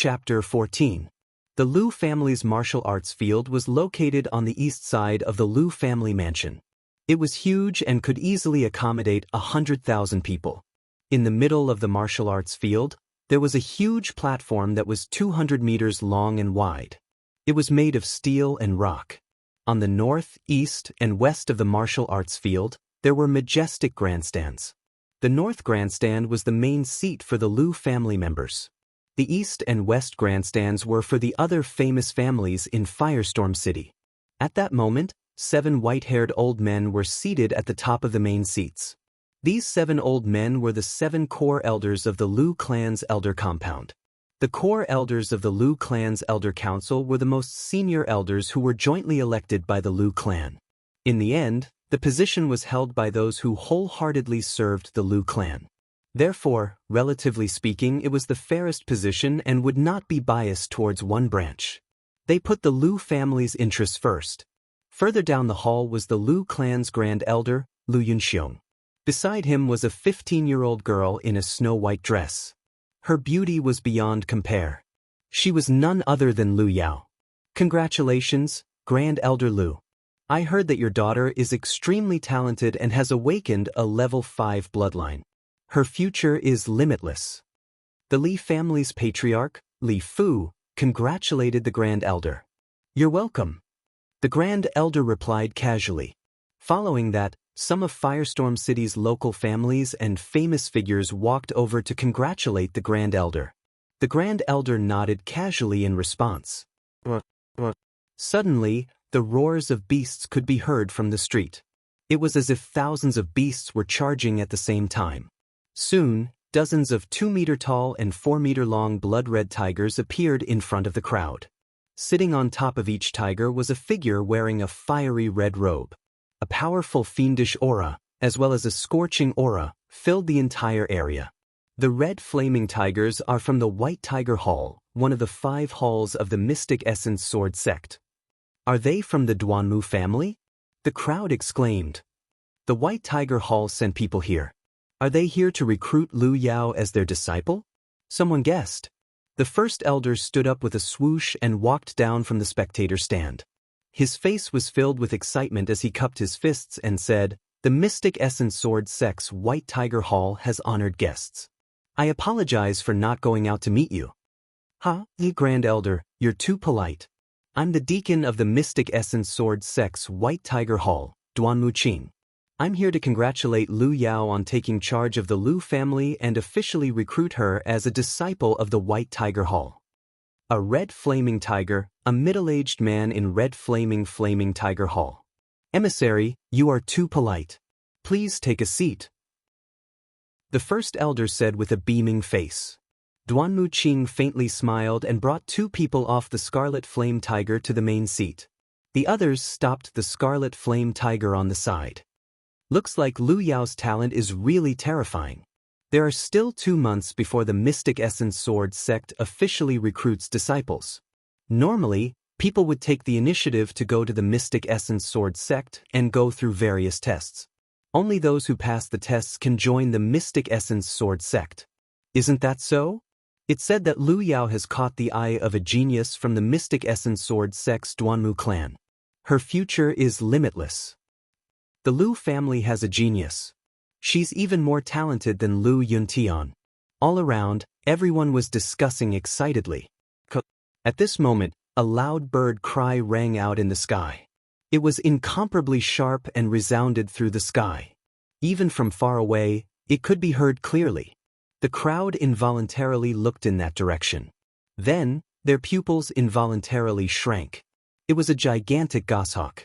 Chapter 14. The Liu family's martial arts field was located on the east side of the Liu family mansion. It was huge and could easily accommodate 100,000 people. In the middle of the martial arts field, there was a huge platform that was 200 meters long and wide. It was made of steel and rock. On the north, east, and west of the martial arts field, there were majestic grandstands. The north grandstand was the main seat for the Liu family members. The east and west grandstands were for the other famous families in Firestorm City. At that moment, 7 white-haired old men were seated at the top of the main seats. These 7 old men were the 7 core elders of the Liu clan's elder compound. The core elders of the Liu clan's elder council were the most senior elders who were jointly elected by the Liu clan. In the end, the position was held by those who wholeheartedly served the Liu clan. Therefore, relatively speaking, it was the fairest position and would not be biased towards one branch. They put the Liu family's interests first. Further down the hall was the Liu clan's grand elder, Liu Yunxiong. Beside him was a 15-year-old girl in a snow-white dress. Her beauty was beyond compare. She was none other than Liu Yao. Congratulations, Grand Elder Liu. I heard that your daughter is extremely talented and has awakened a level 5 bloodline. Her future is limitless. The Li family's patriarch, Li Fu, congratulated the Grand Elder. You're welcome. The Grand Elder replied casually. Following that, some of Firestorm City's local families and famous figures walked over to congratulate the Grand Elder. The Grand Elder nodded casually in response. Suddenly, the roars of beasts could be heard from the street. It was as if thousands of beasts were charging at the same time. Soon, dozens of 2-meter-tall and 4-meter-long blood-red tigers appeared in front of the crowd. Sitting on top of each tiger was a figure wearing a fiery red robe. A powerful fiendish aura, as well as a scorching aura, filled the entire area. The red flaming tigers are from the White Tiger Hall, one of the 5 halls of the Mystic Essence Sword sect. Are they from the Duanmu family? The crowd exclaimed. The White Tiger Hall sent people here. Are they here to recruit Liu Yao as their disciple? Someone guessed. The first elder stood up with a swoosh and walked down from the spectator stand. His face was filled with excitement as he cupped his fists and said, "The Mystic Essence Sword sect's White Tiger Hall has honored guests. I apologize for not going out to meet you." The Grand Elder, you're too polite. I'm the deacon of the Mystic Essence Sword sect's White Tiger Hall, Duanmu Qing. I'm here to congratulate Liu Yao on taking charge of the Liu family and officially recruit her as a disciple of the White Tiger Hall. A red flaming tiger, a middle-aged man in red flaming tiger hall. Emissary, you are too polite. Please take a seat. The first elder said with a beaming face. Duanmu Qing faintly smiled and brought 2 people off the Scarlet Flame Tiger to the main seat. The others stopped the Scarlet Flame Tiger on the side. Looks like Liu Yao's talent is really terrifying. There are still 2 months before the Mystic Essence Sword sect officially recruits disciples. Normally, people would take the initiative to go to the Mystic Essence Sword sect and go through various tests. Only those who pass the tests can join the Mystic Essence Sword sect. Isn't that so? It's said that Liu Yao has caught the eye of a genius from the Mystic Essence Sword sect's Duanmu clan. Her future is limitless. The Liu family has a genius. She's even more talented than Liu Yuntian. All around, everyone was discussing excitedly. At this moment, a loud bird cry rang out in the sky. It was incomparably sharp and resounded through the sky. Even from far away, it could be heard clearly. The crowd involuntarily looked in that direction. Then, their pupils involuntarily shrank. It was a gigantic goshawk.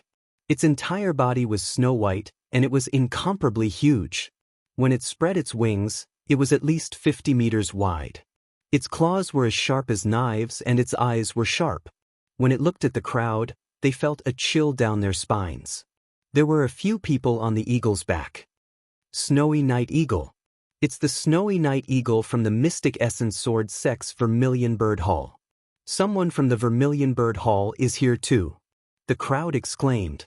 Its entire body was snow-white, and it was incomparably huge. When it spread its wings, it was at least 50 meters wide. Its claws were as sharp as knives and its eyes were sharp. When it looked at the crowd, they felt a chill down their spines. There were a few people on the eagle's back. Snowy Night Eagle. It's the Snowy Night Eagle from the Mystic Essence Sword sect's Vermilion Bird Hall. Someone from the Vermilion Bird Hall is here too. The crowd exclaimed.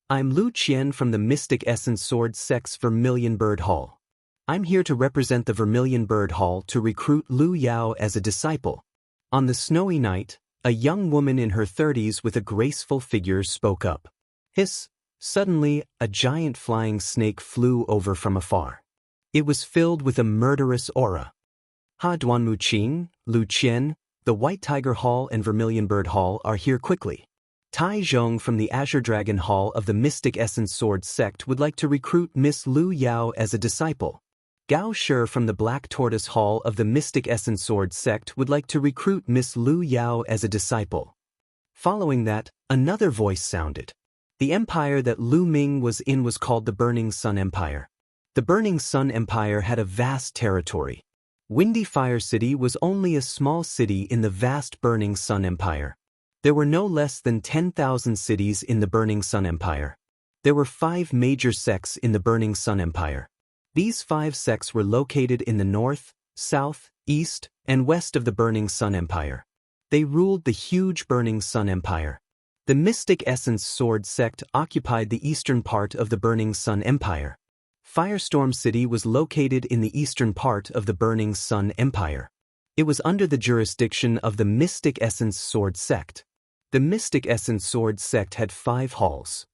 I'm Lu Qian from the Mystic Essence Sword sect's Vermilion Bird Hall. I'm here to represent the Vermilion Bird Hall to recruit Liu Yao as a disciple. On the snowy night, a young woman in her 30s with a graceful figure spoke up. Hiss! Suddenly, a giant flying snake flew over from afar. It was filled with a murderous aura. Ha Duanmu Qing, Lu Qian, the White Tiger Hall and Vermilion Bird Hall are here quickly. Tai Zhong from the Azure Dragon Hall of the Mystic Essence Sword Sect would like to recruit Miss Lu Yao as a disciple. Gao Shi from the Black Tortoise Hall of the Mystic Essence Sword Sect would like to recruit Miss Lu Yao as a disciple. Following that, another voice sounded. The empire that Lu Ming was in was called the Burning Sun Empire. The Burning Sun Empire had a vast territory. Windy Fire City was only a small city in the vast Burning Sun Empire. There were no less than 10,000 cities in the Burning Sun Empire. There were 5 major sects in the Burning Sun Empire. These 5 sects were located in the north, south, east, and west of the Burning Sun Empire. They ruled the huge Burning Sun Empire. The Mystic Essence Sword Sect occupied the eastern part of the Burning Sun Empire. Firestorm City was located in the eastern part of the Burning Sun Empire. It was under the jurisdiction of the Mystic Essence Sword Sect. The Mystic Essence Sword Sect had 5 halls.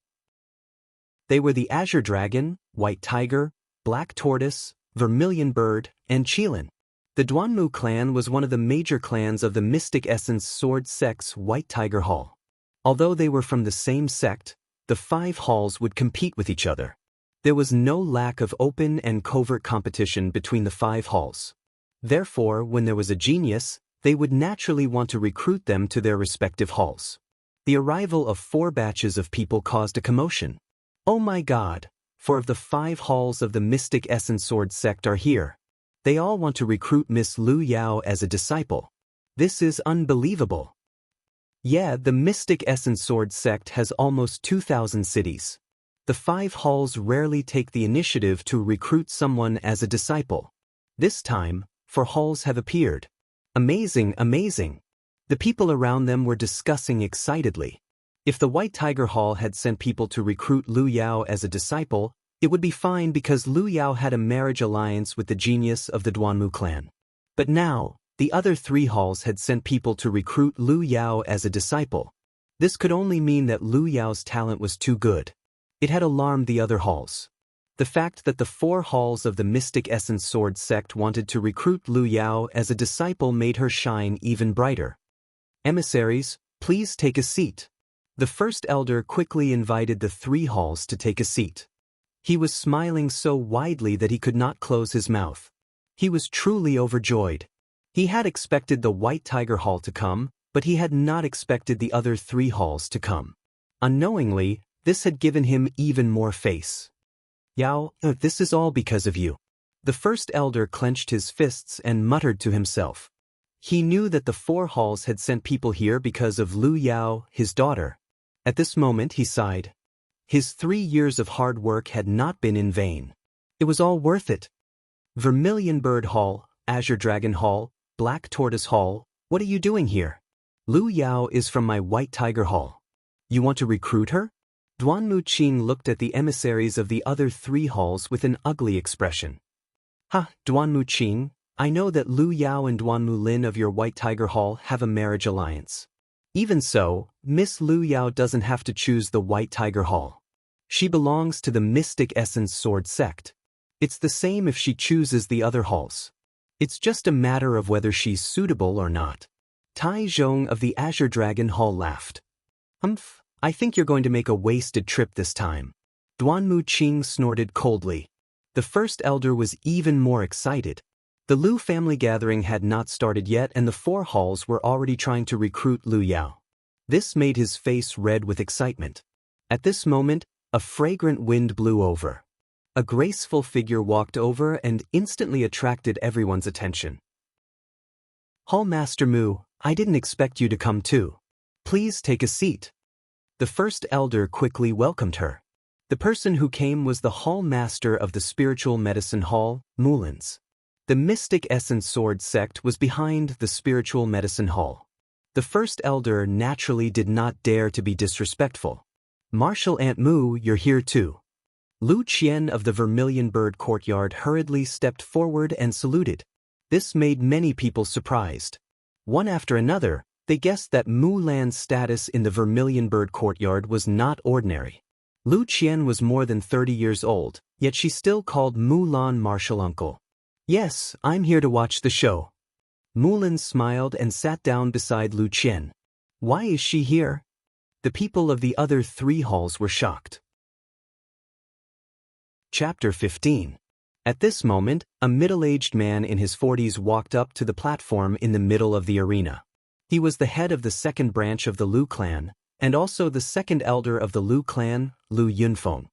They were the Azure Dragon, White Tiger, Black Tortoise, Vermilion Bird, and Qilin. The Duanmu clan was one of the major clans of the Mystic Essence Sword Sect's White Tiger Hall. Although they were from the same sect, the 5 halls would compete with each other. There was no lack of open and covert competition between the 5 halls. Therefore, when there was a genius, they would naturally want to recruit them to their respective halls. The arrival of 4 batches of people caused a commotion. Oh my God, 4 of the 5 halls of the Mystic Essence Sword Sect are here. They all want to recruit Miss Lu Yao as a disciple. This is unbelievable. Yeah, the Mystic Essence Sword Sect has almost 2,000 cities. The 5 halls rarely take the initiative to recruit someone as a disciple. This time, 4 halls have appeared. Amazing, amazing. The people around them were discussing excitedly. If the White Tiger Hall had sent people to recruit Lu Yao as a disciple, it would be fine because Lu Yao had a marriage alliance with the genius of the Duanmu clan. But now, the other 3 halls had sent people to recruit Lu Yao as a disciple. This could only mean that Lu Yao's talent was too good. It had alarmed the other halls. The fact that the 4 halls of the Mystic Essence Sword Sect wanted to recruit Lu Yao as a disciple made her shine even brighter. Emissaries, please take a seat. The first elder quickly invited the 3 halls to take a seat. He was smiling so widely that he could not close his mouth. He was truly overjoyed. He had expected the White Tiger Hall to come, but he had not expected the other 3 halls to come. Unknowingly, this had given him even more face. Yao, this is all because of you. The first elder clenched his fists and muttered to himself. He knew that the 4 halls had sent people here because of Lu Yao, his daughter. At this moment he sighed. His 3 years of hard work had not been in vain. It was all worth it. Vermilion Bird Hall, Azure Dragon Hall, Black Tortoise Hall, what are you doing here? Lu Yao is from my White Tiger Hall. You want to recruit her? Duanmu Qing looked at the emissaries of the other 3 halls with an ugly expression. Ha, Duanmu Qing, I know that Lu Yao and Duanmu Lin of your White Tiger Hall have a marriage alliance. Even so, Miss Lu Yao doesn't have to choose the White Tiger Hall. She belongs to the Mystic Essence Sword Sect. It's the same if she chooses the other halls. It's just a matter of whether she's suitable or not. Tai Zhong of the Azure Dragon Hall laughed. Humph, I think you're going to make a wasted trip this time. Duanmu Qing snorted coldly. The first elder was even more excited. The Lu family gathering had not started yet and the 4 halls were already trying to recruit Lu Yao. This made his face red with excitement. At this moment, a fragrant wind blew over. A graceful figure walked over and instantly attracted everyone's attention. Hall Master Mu, I didn't expect you to come too. Please take a seat. The first elder quickly welcomed her. The person who came was the Hall Master of the Spiritual Medicine Hall, Mulins. The Mystic Essence Sword Sect was behind the Spiritual Medicine Hall. The first elder naturally did not dare to be disrespectful. Martial Aunt Mu, you're here too. Lu Qian of the Vermilion Bird Courtyard hurriedly stepped forward and saluted. This made many people surprised. One after another, they guessed that Mu Lan's status in the Vermilion Bird courtyard was not ordinary. Lu Qian was more than 30 years old, yet she still called Mu Lan martial uncle. Yes, I'm here to watch the show. Mu Lan smiled and sat down beside Lu Qian. Why is she here? The people of the other 3 halls were shocked. Chapter 15. At this moment, a middle-aged man in his 40s walked up to the platform in the middle of the arena. He was the head of the second branch of the Lu clan, and also the second elder of the Lu clan, Lu Yunfeng.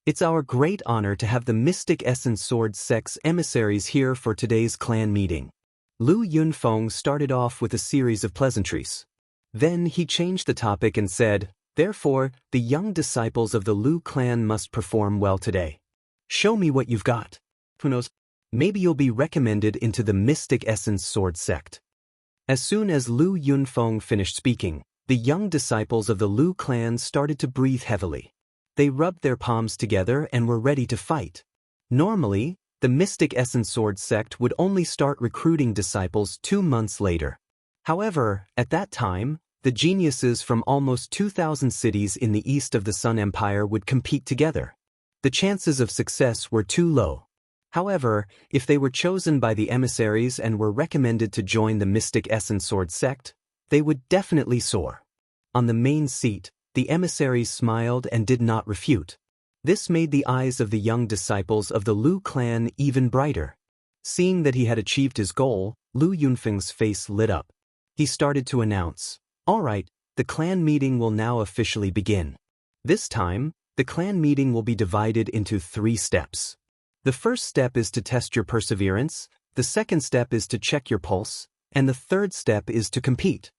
It's our great honor to have the Mystic Essence Sword Sect's emissaries here for today's clan meeting. Lu Yunfeng started off with a series of pleasantries. Then he changed the topic and said, therefore, the young disciples of the Lu clan must perform well today. Show me what you've got. Who knows, maybe you'll be recommended into the Mystic Essence Sword Sect. As soon as Lu Yunfeng finished speaking, the young disciples of the Lu clan started to breathe heavily. They rubbed their palms together and were ready to fight. Normally, the Mystic Essence Sword Sect would only start recruiting disciples 2 months later. However, at that time, the geniuses from almost 2,000 cities in the east of the Sun Empire would compete together. The chances of success were too low. However, if they were chosen by the emissaries and were recommended to join the Mystic Essence Sword Sect, they would definitely soar. On the main seat, the emissaries smiled and did not refute. This made the eyes of the young disciples of the Lu clan even brighter. Seeing that he had achieved his goal, Lu Yunfeng's face lit up. He started to announce, "All right, the clan meeting will now officially begin. This time, the clan meeting will be divided into 3 steps. The first step is to test your perseverance, the second step is to check your pulse, and the third step is to compete."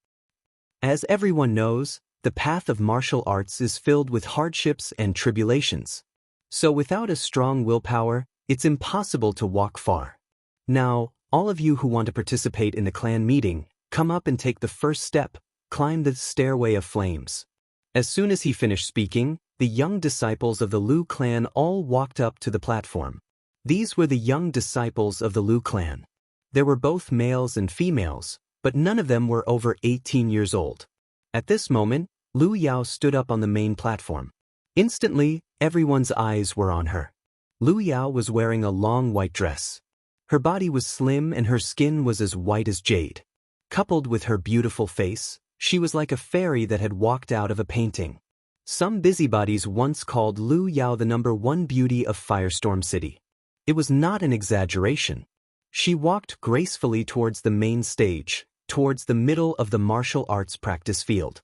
As everyone knows, the path of martial arts is filled with hardships and tribulations. So without a strong willpower, it's impossible to walk far. Now, all of you who want to participate in the clan meeting, come up and take the first step, climb the stairway of flames. As soon as he finished speaking, the young disciples of the Lu clan all walked up to the platform. These were the young disciples of the Lu clan. There were both males and females, but none of them were over 18 years old. At this moment, Lu Yao stood up on the main platform. Instantly, everyone's eyes were on her. Lu Yao was wearing a long white dress. Her body was slim and her skin was as white as jade. Coupled with her beautiful face, she was like a fairy that had walked out of a painting. Some busybodies once called Lu Yao the #1 beauty of Firestorm City. It was not an exaggeration. She walked gracefully towards the main stage, towards the middle of the martial arts practice field.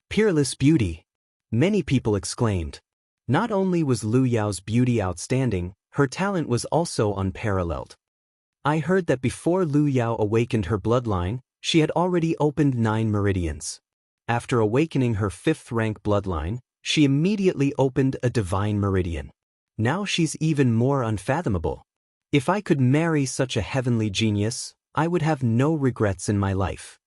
Peerless beauty! Many people exclaimed. Not only was Lu Yao's beauty outstanding, her talent was also unparalleled. I heard that before Lu Yao awakened her bloodline, she had already opened 9 meridians. After awakening her 5th rank bloodline, she immediately opened a divine meridian. Now she's even more unfathomable. If I could marry such a heavenly genius, I would have no regrets in my life.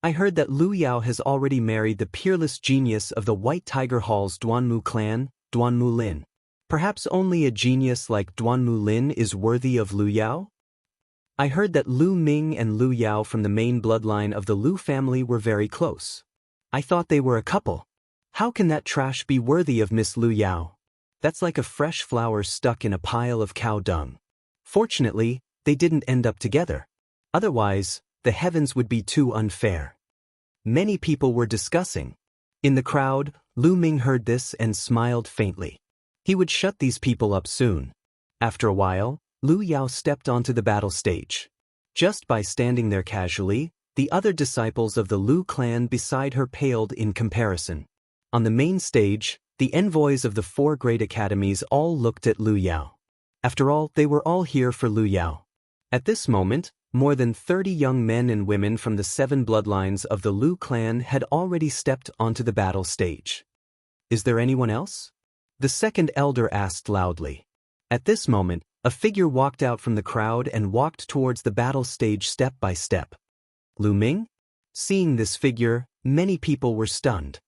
I heard that Lu Yao has already married the peerless genius of the White Tiger Hall's Duanmu clan, Duanmu Lin. Perhaps only a genius like Duanmu Lin is worthy of Lu Yao? I heard that Lu Ming and Lu Yao from the main bloodline of the Lu family were very close. I thought they were a couple. How can that trash be worthy of Miss Lu Yao? That's like a fresh flower stuck in a pile of cow dung. Fortunately, they didn't end up together. Otherwise, the heavens would be too unfair. Many people were discussing. In the crowd, Lu Ming heard this and smiled faintly. He would shut these people up soon. After a while, Lu Yao stepped onto the battle stage. Just by standing there casually, the other disciples of the Lu clan beside her paled in comparison. On the main stage, the envoys of the 4 great academies all looked at Lu Yao. After all, they were all here for Lu Yao. At this moment, more than 30 young men and women from the 7 bloodlines of the Lu clan had already stepped onto the battle stage. Is there anyone else? The second elder asked loudly. At this moment, a figure walked out from the crowd and walked towards the battle stage step by step. Lu Ming? Seeing this figure, many people were stunned.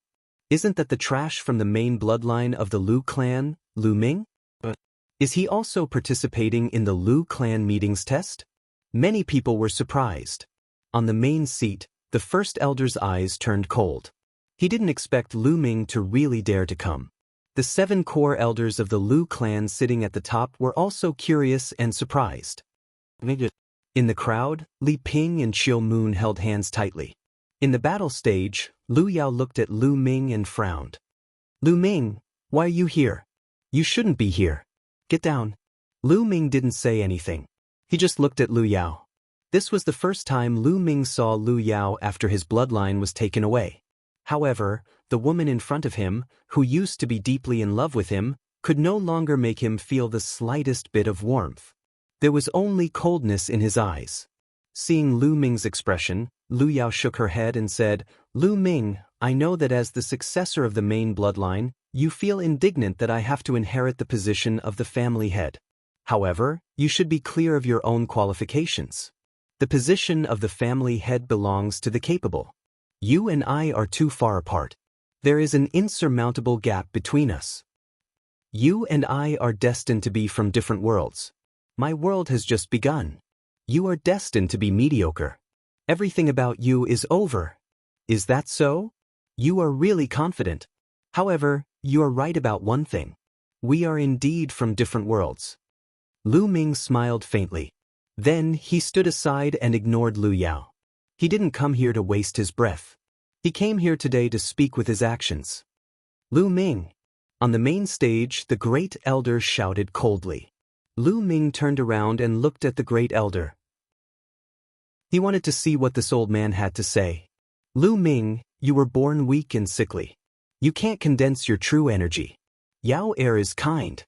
Isn't that the trash from the main bloodline of the Lu clan, Lu Ming? But is he also participating in the Lu clan meetings test? Many people were surprised. On the main seat, the first elder's eyes turned cold. He didn't expect Lu Ming to really dare to come. The 7 core elders of the Lu clan sitting at the top were also curious and surprised. In the crowd, Li Ping and Qiu Moon held hands tightly. In the battle stage, Lu Yao looked at Lu Ming and frowned. Lu Ming, why are you here? You shouldn't be here. Get down. Lu Ming didn't say anything. He just looked at Lu Yao. This was the first time Lu Ming saw Lu Yao after his bloodline was taken away. However, the woman in front of him, who used to be deeply in love with him, could no longer make him feel the slightest bit of warmth. There was only coldness in his eyes. Seeing Lu Ming's expression, Lu Yao shook her head and said, Lu Ming, I know that as the successor of the main bloodline, you feel indignant that I have to inherit the position of the family head. However, you should be clear of your own qualifications. The position of the family head belongs to the capable. You and I are too far apart. There is an insurmountable gap between us. You and I are destined to be from different worlds. My world has just begun. You are destined to be mediocre. Everything about you is over. Is that so? You are really confident. However, you are right about one thing. We are indeed from different worlds. Lu Ming smiled faintly. Then he stood aside and ignored Lu Yao. He didn't come here to waste his breath. He came here today to speak with his actions. Lu Ming. On the main stage, the great elder shouted coldly. Lu Ming turned around and looked at the great elder. He wanted to see what this old man had to say. Lu Ming, you were born weak and sickly. You can't condense your true energy. Yao Er is kind.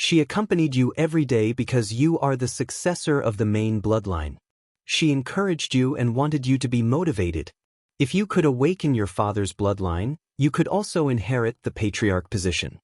She accompanied you every day because you are the successor of the main bloodline. She encouraged you and wanted you to be motivated. If you could awaken your father's bloodline, you could also inherit the patriarch position.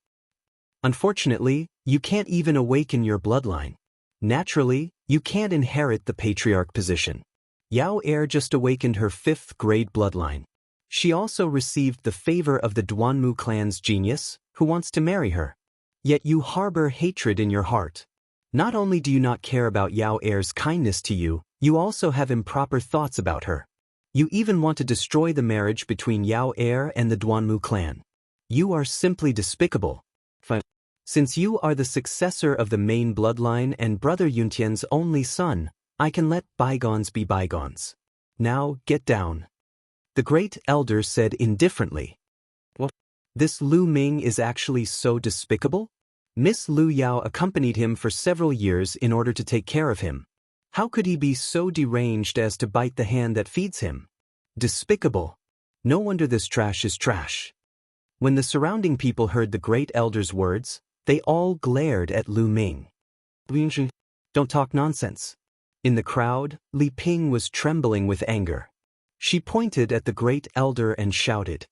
Unfortunately, you can't even awaken your bloodline. Naturally, you can't inherit the patriarch position. Yao Er just awakened her 5th grade bloodline. She also received the favor of the Duanmu clan's genius, who wants to marry her. Yet you harbor hatred in your heart. Not only do you not care about Yao Er's kindness to you, you also have improper thoughts about her. You even want to destroy the marriage between Yao Er and the Duanmu clan. You are simply despicable. Since you are the successor of the main bloodline and Brother Yuntian's only son, I can let bygones be bygones. Now, get down. The great elder said indifferently. What? This Lu Ming is actually so despicable? Miss Lu Yao accompanied him for several years in order to take care of him. How could he be so deranged as to bite the hand that feeds him? Despicable. No wonder this trash is trash. When the surrounding people heard the great elder's words, they all glared at Lu Ming. Don't talk nonsense. In the crowd, Li Ping was trembling with anger. She pointed at the great elder and shouted,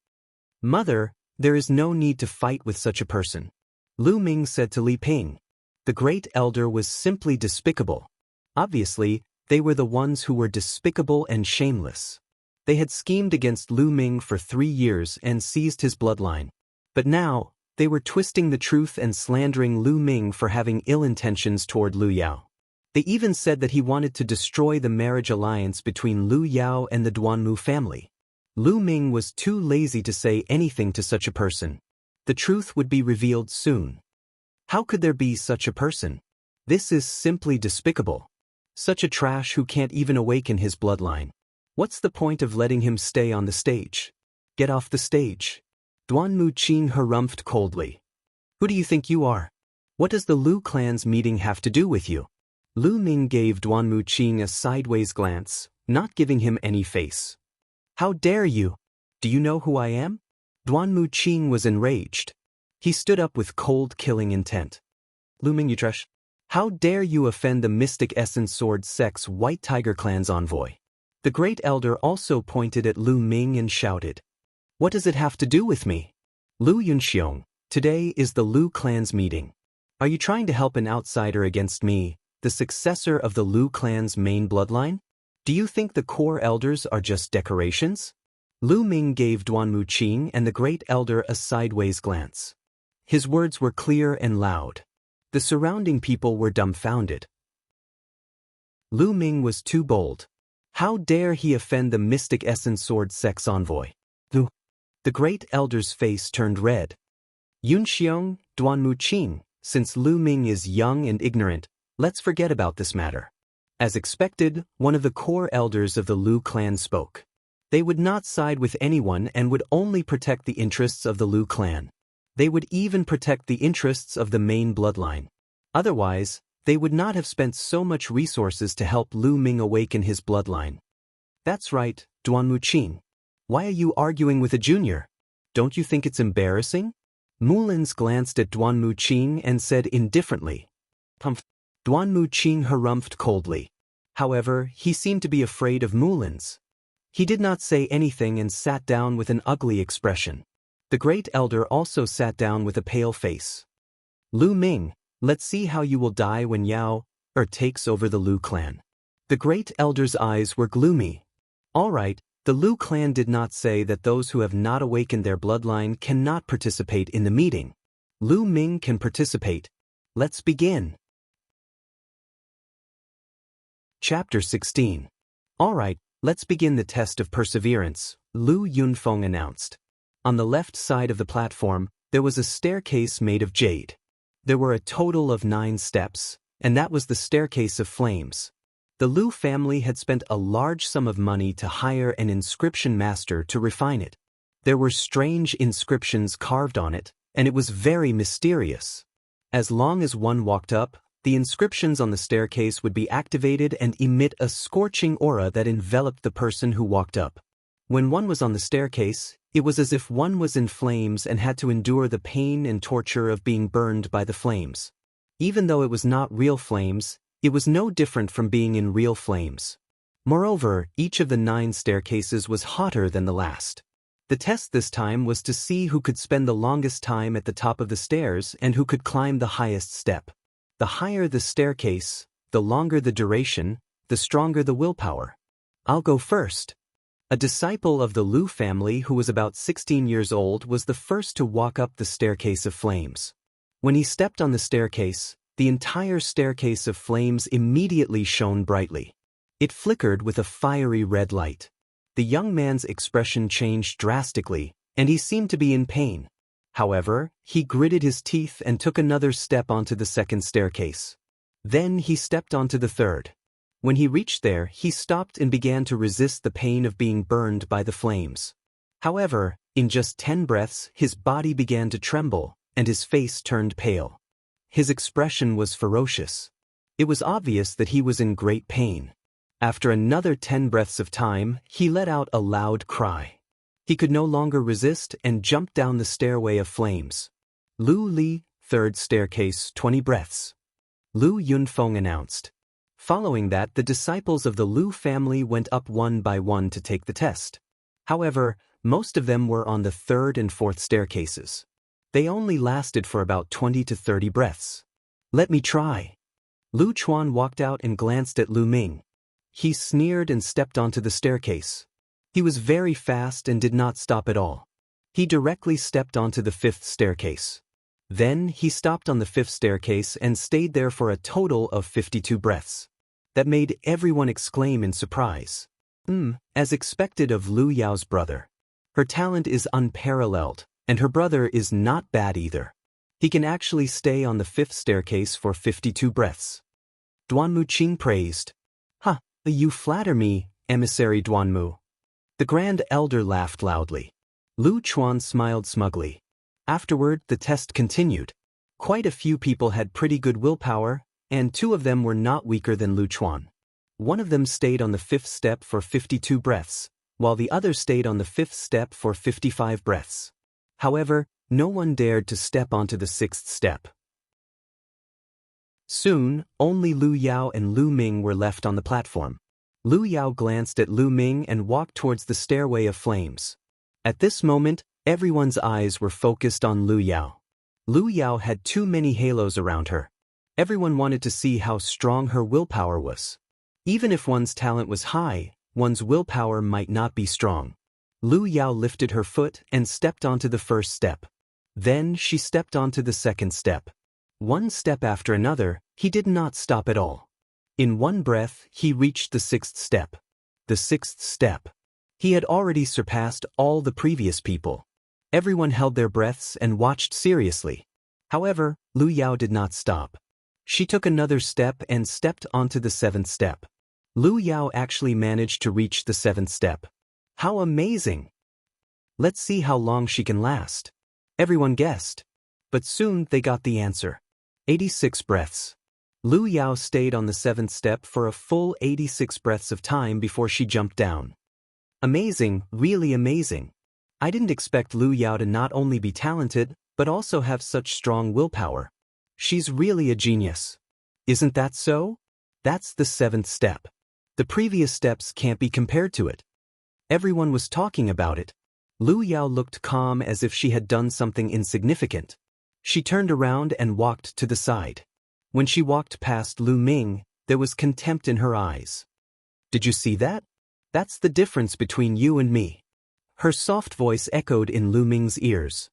Mother, there is no need to fight with such a person. Lu Ming said to Li Ping. The great elder was simply despicable. Obviously, they were the ones who were despicable and shameless. They had schemed against Lu Ming for 3 years and seized his bloodline. But now, they were twisting the truth and slandering Lu Ming for having ill intentions toward Lu Yao. They even said that he wanted to destroy the marriage alliance between Lu Yao and the Duanmu family. Lu Ming was too lazy to say anything to such a person. The truth would be revealed soon. How could there be such a person? This is simply despicable. Such a trash who can't even awaken his bloodline. What's the point of letting him stay on the stage? Get off the stage. Duanmu Qin harumphed coldly. Who do you think you are? What does the Lu clan's meeting have to do with you? Lu Ming gave Duanmu Qin a sideways glance, not giving him any face. How dare you? Do you know who I am? Duanmu Qin was enraged. He stood up with cold killing intent. Lu Ming, you trash. How dare you offend the Mystic Essence Sword Sect's White Tiger Clan's envoy? The great elder also pointed at Lu Ming and shouted, What does it have to do with me? Lu Yunxiong, today is the Lu clan's meeting. Are you trying to help an outsider against me, the successor of the Lu clan's main bloodline? Do you think the core elders are just decorations? Lu Ming gave Duanmu Qin and the great elder a sideways glance. His words were clear and loud. The surrounding people were dumbfounded. Lu Ming was too bold. How dare he offend the mystic essence sword sex envoy? The great elder's face turned red. Yunxiong, Duanmu Qing, since Lu Ming is young and ignorant, let's forget about this matter. As expected, one of the core elders of the Lu clan spoke. They would not side with anyone and would only protect the interests of the Lu clan. They would even protect the interests of the main bloodline. Otherwise, they would not have spent so much resources to help Lu Ming awaken his bloodline. That's right, Duanmu Qing. Why are you arguing with a junior? Don't you think it's embarrassing? Mulins glanced at Duanmu Qing and said indifferently. Humph. Duanmu Qing harumphed coldly. However, he seemed to be afraid of Mulins. He did not say anything and sat down with an ugly expression. The great elder also sat down with a pale face. Lu Ming, let's see how you will die when Yao takes over the Lu clan. The great elder's eyes were gloomy. All right, the Lu clan did not say that those who have not awakened their bloodline cannot participate in the meeting. Lu Ming can participate. Let's begin. Chapter 16. All right, let's begin the test of perseverance, Lu Yunfeng announced. On the left side of the platform, there was a staircase made of jade. There were a total of 9 steps, and that was the staircase of flames. The Lu family had spent a large sum of money to hire an inscription master to refine it. There were strange inscriptions carved on it, and it was very mysterious. As long as one walked up, the inscriptions on the staircase would be activated and emit a scorching aura that enveloped the person who walked up. When one was on the staircase, it was as if one was in flames and had to endure the pain and torture of being burned by the flames. Even though it was not real flames, it was no different from being in real flames. Moreover, each of the 9 staircases was hotter than the last. The test this time was to see who could spend the longest time at the top of the stairs and who could climb the highest step. The higher the staircase, the longer the duration, the stronger the willpower. I'll go first. A disciple of the Lu family who was about 16 years old was the first to walk up the staircase of flames. When he stepped on the staircase, the entire staircase of flames immediately shone brightly. It flickered with a fiery red light. The young man's expression changed drastically, and he seemed to be in pain. However, he gritted his teeth and took another step onto the second staircase. Then he stepped onto the third. When he reached there, he stopped and began to resist the pain of being burned by the flames. However, in just 10 breaths, his body began to tremble, and his face turned pale. His expression was ferocious. It was obvious that he was in great pain. After another 10 breaths of time, he let out a loud cry. He could no longer resist and jumped down the stairway of flames. Lu Li, third staircase, 20 breaths. Lu Yunfeng announced. Following that, the disciples of the Lu family went up one by one to take the test. However, most of them were on the 3rd and 4th staircases. They only lasted for about 20 to 30 breaths. Let me try. Lu Chuan walked out and glanced at Lu Ming. He sneered and stepped onto the staircase. He was very fast and did not stop at all. He directly stepped onto the 5th staircase. Then he stopped on the 5th staircase and stayed there for a total of 52 breaths. That made everyone exclaim in surprise. As expected of Lu Yao's brother. Her talent is unparalleled, and her brother is not bad either. He can actually stay on the 5th staircase for 52 breaths. Duanmu Qing praised. You flatter me, emissary Duanmu. The Grand Elder laughed loudly. Lu Chuan smiled smugly. Afterward, the test continued. Quite a few people had pretty good willpower, and 2 of them were not weaker than Lu Chuan. One of them stayed on the 5th step for 52 breaths, while the other stayed on the 5th step for 55 breaths. However, no one dared to step onto the 6th step. Soon, only Lu Yao and Lu Ming were left on the platform. Lu Yao glanced at Lu Ming and walked towards the stairway of flames. At this moment, everyone's eyes were focused on Lu Yao. Lu Yao had too many halos around her. Everyone wanted to see how strong her willpower was. Even if one's talent was high, one's willpower might not be strong. Lu Yao lifted her foot and stepped onto the 1st step. Then she stepped onto the 2nd step. One step after another, he did not stop at all. In one breath, he reached the 6th step. The sixth step. He had already surpassed all the previous people. Everyone held their breaths and watched seriously. However, Lu Yao did not stop. She took another step and stepped onto the seventh step. Lu Yao actually managed to reach the seventh step. How amazing! Let's see how long she can last. Everyone guessed. But soon they got the answer. 86 breaths. Lu Yao stayed on the seventh step for a full 86 breaths of time before she jumped down. Amazing, really amazing. I didn't expect Lu Yao to not only be talented, but also have such strong willpower. She's really a genius. Isn't that so? That's the seventh step. The previous steps can't be compared to it. Everyone was talking about it. Lu Yao looked calm as if she had done something insignificant. She turned around and walked to the side. When she walked past Lu Ming, there was contempt in her eyes. Did you see that? That's the difference between you and me. Her soft voice echoed in Lu Ming's ears.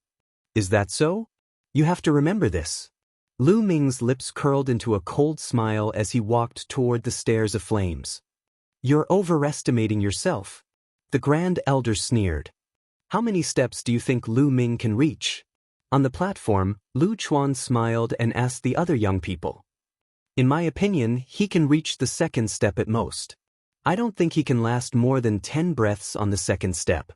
Is that so? You have to remember this. Lu Ming's lips curled into a cold smile as he walked toward the stairs of flames. You're overestimating yourself. The Grand Elder sneered. How many steps do you think Lu Ming can reach? On the platform, Lu Chuan smiled and asked the other young people. In my opinion, he can reach the second step at most. I don't think he can last more than 10 breaths on the second step.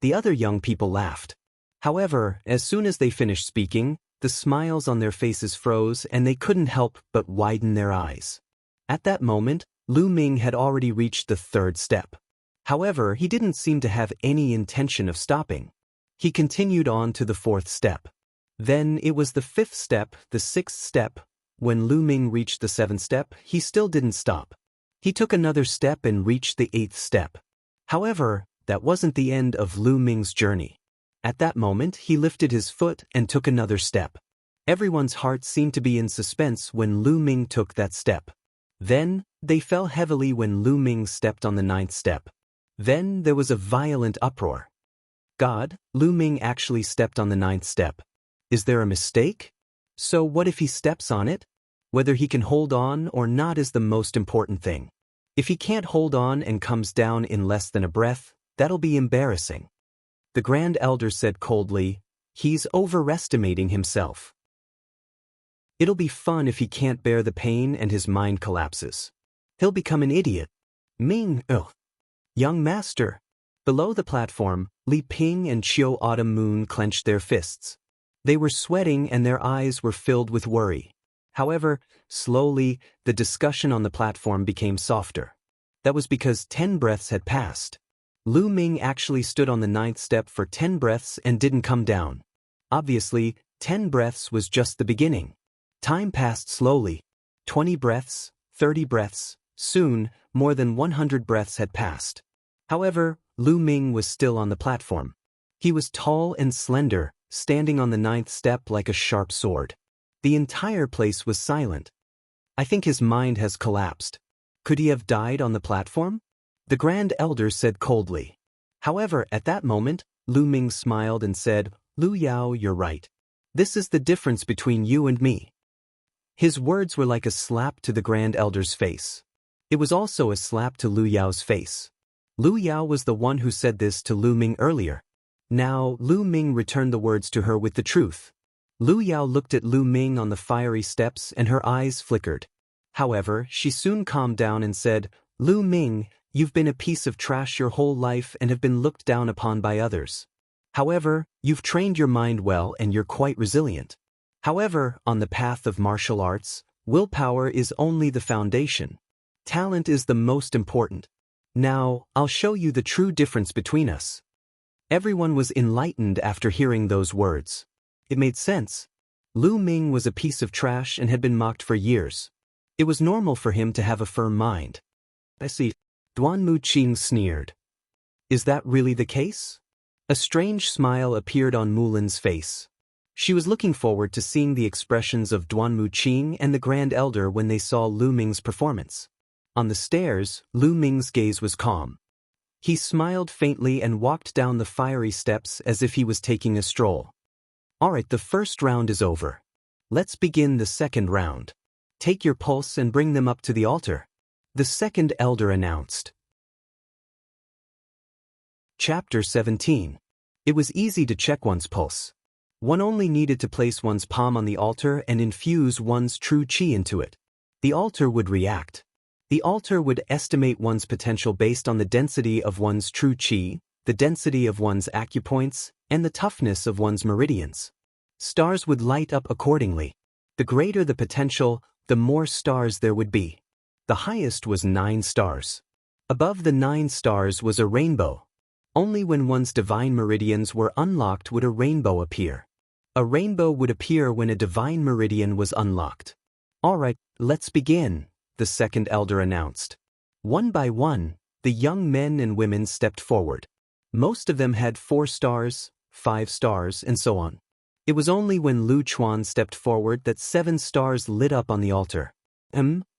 The other young people laughed. However, as soon as they finished speaking, the smiles on their faces froze and they couldn't help but widen their eyes. At that moment, Lu Ming had already reached the third step. However, he didn't seem to have any intention of stopping. He continued on to the fourth step. Then it was the fifth step, the sixth step. When Lu Ming reached the seventh step, he still didn't stop. He took another step and reached the eighth step. However, that wasn't the end of Lu Ming's journey. At that moment, he lifted his foot and took another step. Everyone's heart seemed to be in suspense when Lu Ming took that step. Then, they fell heavily when Lu Ming stepped on the ninth step. Then there was a violent uproar. God, Lu Ming actually stepped on the ninth step. Is there a mistake? So what if he steps on it? Whether he can hold on or not is the most important thing. If he can't hold on and comes down in less than a breath, that'll be embarrassing. The Grand Elder said coldly, he's overestimating himself. It'll be fun if he can't bear the pain and his mind collapses. He'll become an idiot. Ming, Young master. Below the platform, Li Ping and Qiu Autumn Moon clenched their fists. They were sweating and their eyes were filled with worry. However, slowly, the discussion on the platform became softer. That was because 10 breaths had passed. Lu Ming actually stood on the ninth step for 10 breaths and didn't come down. Obviously, 10 breaths was just the beginning. Time passed slowly. 20 breaths, 30 breaths, soon, more than 100 breaths had passed. However, Lu Ming was still on the platform. He was tall and slender, standing on the ninth step like a sharp sword. The entire place was silent. I think his mind has collapsed. Could he have died on the platform? The Grand Elder said coldly. However, at that moment, Lu Ming smiled and said, Lu Yao, you're right. This is the difference between you and me. His words were like a slap to the Grand Elder's face. It was also a slap to Lu Yao's face. Lu Yao was the one who said this to Lu Ming earlier. Now, Lu Ming returned the words to her with the truth. Lu Yao looked at Lu Ming on the fiery steps and her eyes flickered. However, she soon calmed down and said, Lu Ming, you've been a piece of trash your whole life and have been looked down upon by others. However, you've trained your mind well and you're quite resilient. However, on the path of martial arts, willpower is only the foundation. Talent is the most important. Now, I'll show you the true difference between us. Everyone was enlightened after hearing those words. It made sense. Lu Ming was a piece of trash and had been mocked for years. It was normal for him to have a firm mind. I see. Duan Muqing sneered. Is that really the case? A strange smile appeared on Mulin's face. She was looking forward to seeing the expressions of Duan Muqing and the Grand Elder when they saw Lu Ming's performance. On the stairs, Lu Ming's gaze was calm. He smiled faintly and walked down the fiery steps as if he was taking a stroll. Alright, the first round is over. Let's begin the second round. Take your pulse and bring them up to the altar. The second elder announced. Chapter 17. It was easy to check one's pulse. One only needed to place one's palm on the altar and infuse one's true qi into it. The altar would react. The altar would estimate one's potential based on the density of one's true qi, the density of one's acupoints, and the toughness of one's meridians. Stars would light up accordingly. The greater the potential, the more stars there would be. The highest was 9 stars. Above the 9 stars was a rainbow. Only when one's divine meridians were unlocked would a rainbow appear. A rainbow would appear when a divine meridian was unlocked. Alright, let's begin, the second elder announced. One by one, the young men and women stepped forward. Most of them had 4 stars, 5 stars, and so on. It was only when Lu Chuan stepped forward that 7 stars lit up on the altar.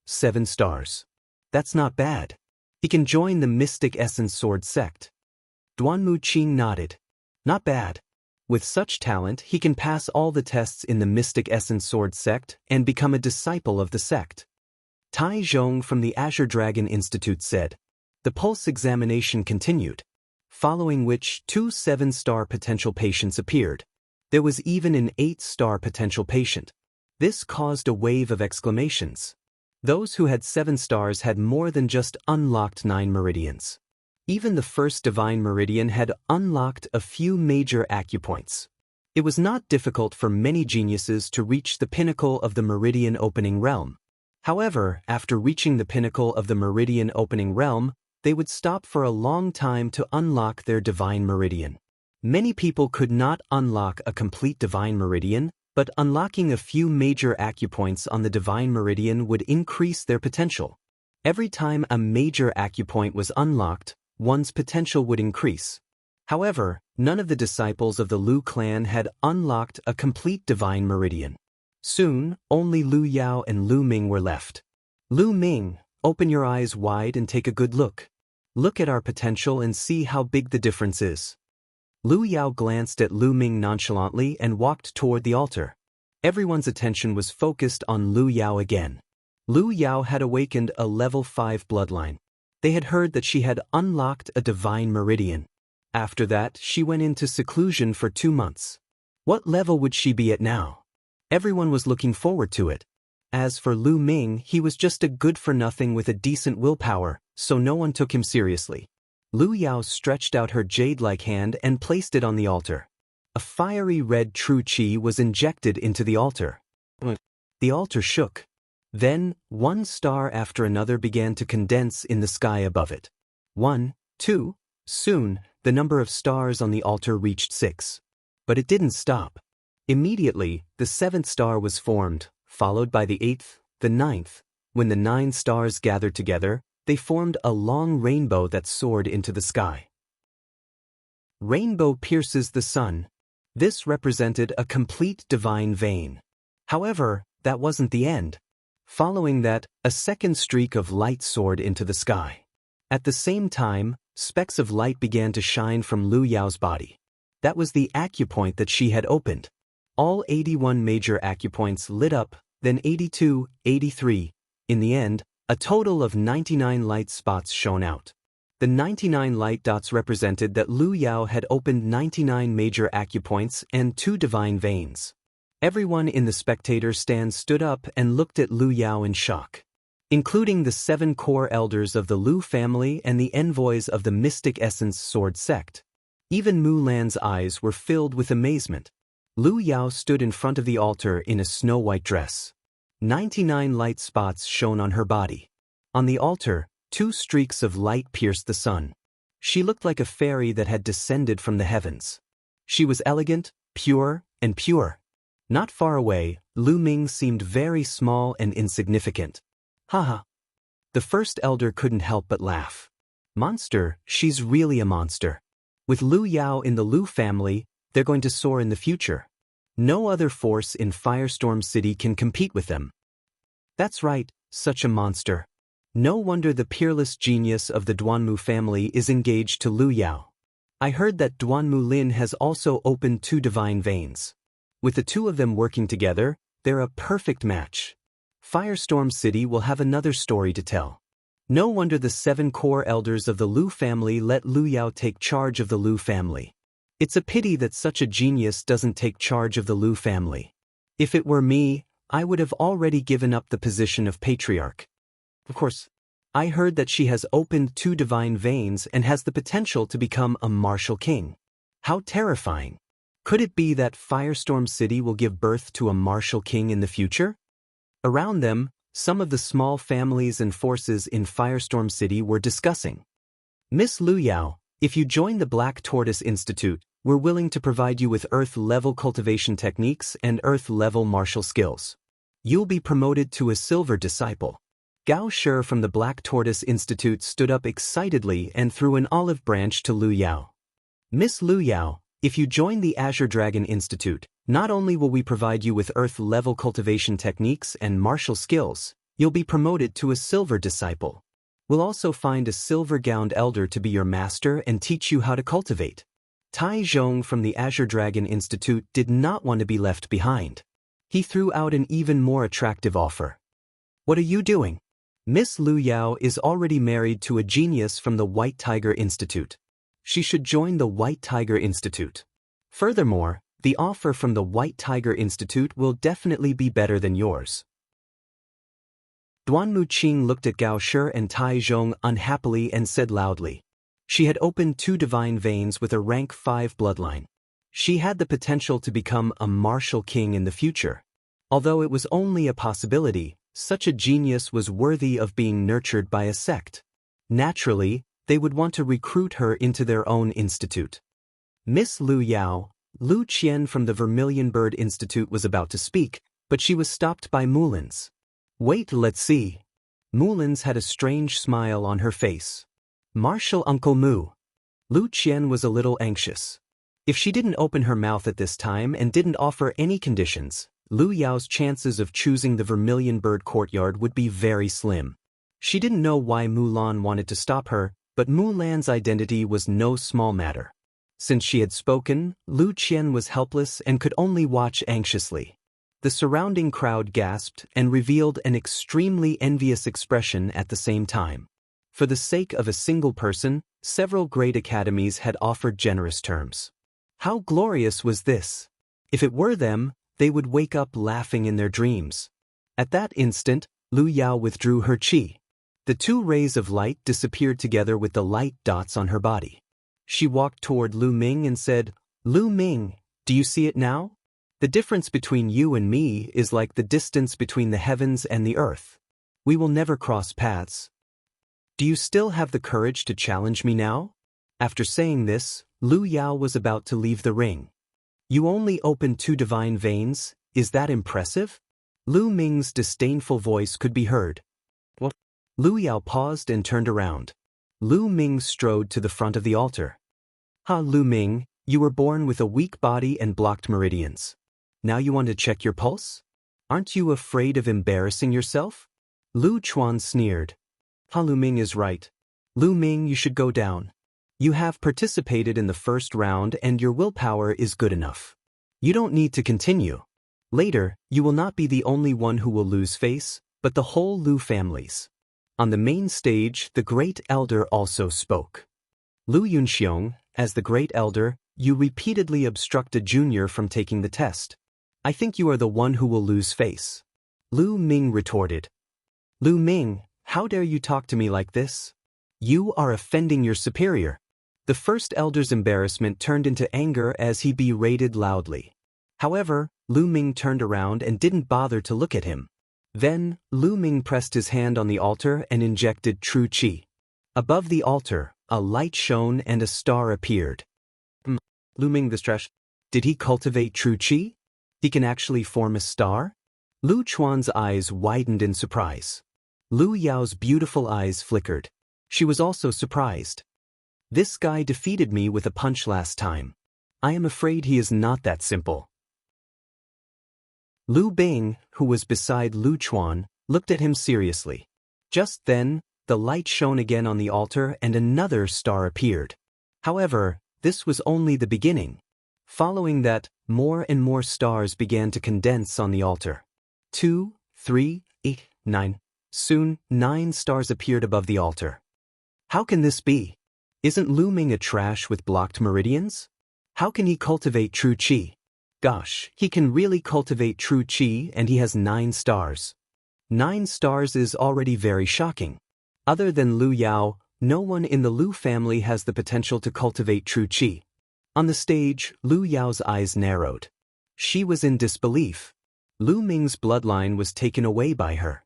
7 stars. That's not bad. He can join the Mystic Essence Sword sect. Duanmu Qing nodded. Not bad. With such talent, he can pass all the tests in the Mystic Essence Sword sect and become a disciple of the sect. Tai Zhong from the Azure Dragon Institute said. The pulse examination continued, following which 2 7-star potential patients appeared. There was even an 8-star potential patient. This caused a wave of exclamations. Those who had 7 stars had more than just unlocked 9 meridians. Even the first divine meridian had unlocked a few major acupoints. It was not difficult for many geniuses to reach the pinnacle of the meridian opening realm. However, after reaching the pinnacle of the meridian opening realm, they would stop for a long time to unlock their divine meridian. Many people could not unlock a complete divine meridian, but unlocking a few major acupoints on the divine meridian would increase their potential. Every time a major acupoint was unlocked, one's potential would increase. However, none of the disciples of the Lu clan had unlocked a complete divine meridian. Soon, only Lu Yao and Lu Ming were left. Lu Ming, open your eyes wide and take a good look. Look at our potential and see how big the difference is. Lu Yao glanced at Lu Ming nonchalantly and walked toward the altar. Everyone's attention was focused on Lu Yao again. Lu Yao had awakened a level 5 bloodline. They had heard that she had unlocked a divine meridian. After that, she went into seclusion for 2 months. What level would she be at now? Everyone was looking forward to it. As for Lu Ming, he was just a good-for-nothing with a decent willpower, so no one took him seriously. Lu Yao stretched out her jade-like hand and placed it on the altar. A fiery red true qi was injected into the altar. The altar shook. Then, 1 star after another began to condense in the sky above it. 1, 2, soon, the number of stars on the altar reached 6. But it didn't stop. Immediately, the 7th star was formed, followed by the 8th, the 9th. When the 9 stars gathered together, they formed a long rainbow that soared into the sky. Rainbow pierces the sun. This represented a complete divine vein. However, that wasn't the end. Following that, a second streak of light soared into the sky. At the same time, specks of light began to shine from Lu Yao's body. That was the acupoint that she had opened. All 81 major acupoints lit up, then 82, 83. In the end, a total of 99 light spots shone out. The 99 light dots represented that Lu Yao had opened 99 major acupoints and 2 divine veins. Everyone in the spectator stand stood up and looked at Lu Yao in shock, including the 7 core elders of the Lu family and the envoys of the Mystic Essence Sword sect. Even Mulan's eyes were filled with amazement. Lu Yao stood in front of the altar in a snow-white dress. 99 light spots shone on her body. On the altar, 2 streaks of light pierced the sun. She looked like a fairy that had descended from the heavens. She was elegant, pure, and pure. Not far away, Lu Ming seemed very small and insignificant. Haha. The first elder couldn't help but laugh. Monster, she's really a monster. With Lu Yao in the Lu family, they're going to soar in the future. No other force in Firestorm City can compete with them. That's right, such a monster. No wonder the peerless genius of the Duanmu family is engaged to Lu Yao. I heard that Duanmu Lin has also opened 2 divine veins. With the 2 of them working together, they're a perfect match. Firestorm City will have another story to tell. No wonder the 7 core elders of the Lu family let Lu Yao take charge of the Lu family. It's a pity that such a genius doesn't take charge of the Lu family. If it were me, I would have already given up the position of patriarch. Of course, I heard that she has opened 2 divine veins and has the potential to become a martial king. How terrifying. Could it be that Firestorm City will give birth to a martial king in the future? Around them, some of the small families and forces in Firestorm City were discussing. Miss Lu Yao, if you join the Black Tortoise Institute, we're willing to provide you with Earth-level cultivation techniques and Earth-level martial skills. You'll be promoted to a silver disciple. Gao Shi from the Black Tortoise Institute stood up excitedly and threw an olive branch to Lu Yao. Miss Lu Yao, if you join the Azure Dragon Institute, not only will we provide you with Earth-level cultivation techniques and martial skills, you'll be promoted to a silver disciple. We'll also find a silver-gowned elder to be your master and teach you how to cultivate. Tai Zhong from the Azure Dragon Institute did not want to be left behind. He threw out an even more attractive offer. What are you doing? Miss Lu Yao is already married to a genius from the White Tiger Institute. She should join the White Tiger Institute. Furthermore, the offer from the White Tiger Institute will definitely be better than yours. Duan Muqing looked at Gao Shi and Tai Zhong unhappily and said loudly. She had opened 2 divine veins with a rank 5 bloodline. She had the potential to become a martial king in the future. Although it was only a possibility, such a genius was worthy of being nurtured by a sect. Naturally, they would want to recruit her into their own institute. Miss Lu Yao, Lu Qian from the Vermilion Bird Institute was about to speak, but she was stopped by Mulin's. Wait, let's see. Mulin's had a strange smile on her face. Martial Uncle Mu. Lu Qian was a little anxious. If she didn't open her mouth at this time and didn't offer any conditions, Lu Yao's chances of choosing the Vermilion Bird Courtyard would be very slim. She didn't know why Mulan wanted to stop her, but Mulan's identity was no small matter. Since she had spoken, Lu Qian was helpless and could only watch anxiously. The surrounding crowd gasped and revealed an extremely envious expression at the same time. For the sake of a single person, several great academies had offered generous terms. How glorious was this? If it were them, they would wake up laughing in their dreams. At that instant, Lu Yao withdrew her qi. The 2 rays of light disappeared together with the light dots on her body. She walked toward Lu Ming and said, Lu Ming, do you see it now? The difference between you and me is like the distance between the heavens and the earth. We will never cross paths. Do you still have the courage to challenge me now? After saying this, Lu Yao was about to leave the ring. You only opened 2 divine veins, is that impressive? Lu Ming's disdainful voice could be heard. What? Lu Yao paused and turned around. Lu Ming strode to the front of the altar. Lu Ming, you were born with a weak body and blocked meridians. Now you want to check your pulse? Aren't you afraid of embarrassing yourself? Lu Chuan sneered. Lu Ming is right. Lu Ming, you should go down. You have participated in the first round and your willpower is good enough. You don't need to continue. Later, you will not be the only one who will lose face, but the whole Lu families. On the main stage, the Great Elder also spoke. Lu Yunxiong, as the Great Elder, you repeatedly obstruct a junior from taking the test. I think you are the one who will lose face. Lu Ming retorted. Lu Ming, how dare you talk to me like this? You are offending your superior. The first elder's embarrassment turned into anger as he berated loudly. However, Lu Ming turned around and didn't bother to look at him. Then, Lu Ming pressed his hand on the altar and injected true qi. Above the altar, a light shone and a star appeared. Lu Ming this trash. Did he cultivate true qi? He can actually form a star? Lu Chuan's eyes widened in surprise. Lu Yao's beautiful eyes flickered. She was also surprised. This guy defeated me with a punch last time. I am afraid he is not that simple. Lu Bing, who was beside Lu Chuan, looked at him seriously. Just then, the light shone again on the altar and another star appeared. However, this was only the beginning. Following that, more and more stars began to condense on the altar. 2, 3, 8, 9. Soon, 9 stars appeared above the altar. How can this be? Isn't Lu Ming a trash with blocked meridians? How can he cultivate true qi? Gosh, he can really cultivate true qi and he has 9 stars. 9 stars is already very shocking. Other than Lu Yao, no one in the Lu family has the potential to cultivate true qi. On the stage, Lu Yao's eyes narrowed. She was in disbelief. Lu Ming's bloodline was taken away by her.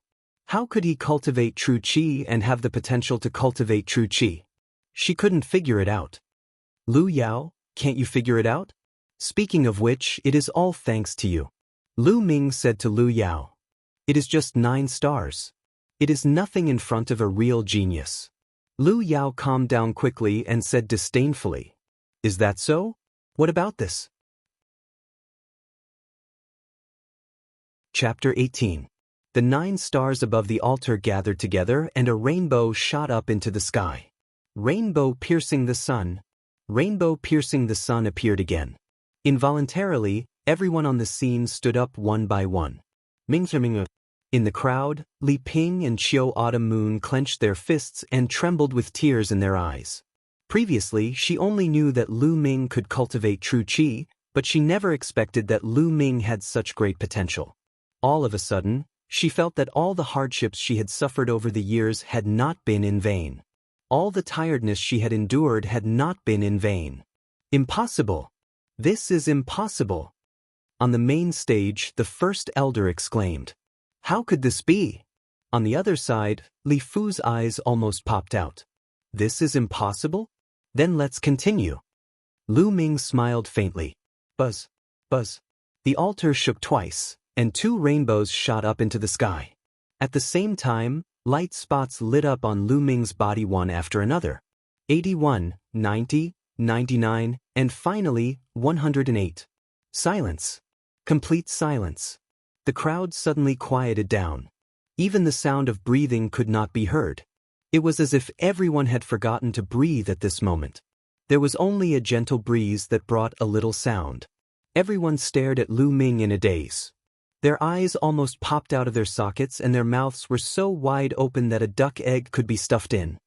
How could he cultivate true qi and have the potential to cultivate true qi? She couldn't figure it out. Lu Yao, can't you figure it out? Speaking of which, it is all thanks to you. Lu Ming said to Lu Yao. It is just 9 stars. It is nothing in front of a real genius. Lu Yao calmed down quickly and said disdainfully. Is that so? What about this? Chapter 18. The 9 stars above the altar gathered together and a rainbow shot up into the sky. Rainbow piercing the sun. Rainbow piercing the sun appeared again. Involuntarily, everyone on the scene stood up one by one. In the crowd, Li Ping and Qiu Autumn Moon clenched their fists and trembled with tears in their eyes. Previously, she only knew that Lu Ming could cultivate true qi, but she never expected that Lu Ming had such great potential. All of a sudden, she felt that all the hardships she had suffered over the years had not been in vain. All the tiredness she had endured had not been in vain. Impossible! This is impossible! On the main stage, the first elder exclaimed. How could this be? On the other side, Li Fu's eyes almost popped out. This is impossible? Then let's continue. Lu Ming smiled faintly. Buzz, buzz. The altar shook twice, and 2 rainbows shot up into the sky. At the same time, light spots lit up on Lu Ming's body one after another. 81, 90, 99, and finally, 108. Silence. Complete silence. The crowd suddenly quieted down. Even the sound of breathing could not be heard. It was as if everyone had forgotten to breathe at this moment. There was only a gentle breeze that brought a little sound. Everyone stared at Lu Ming in a daze. Their eyes almost popped out of their sockets and their mouths were so wide open that a duck egg could be stuffed in.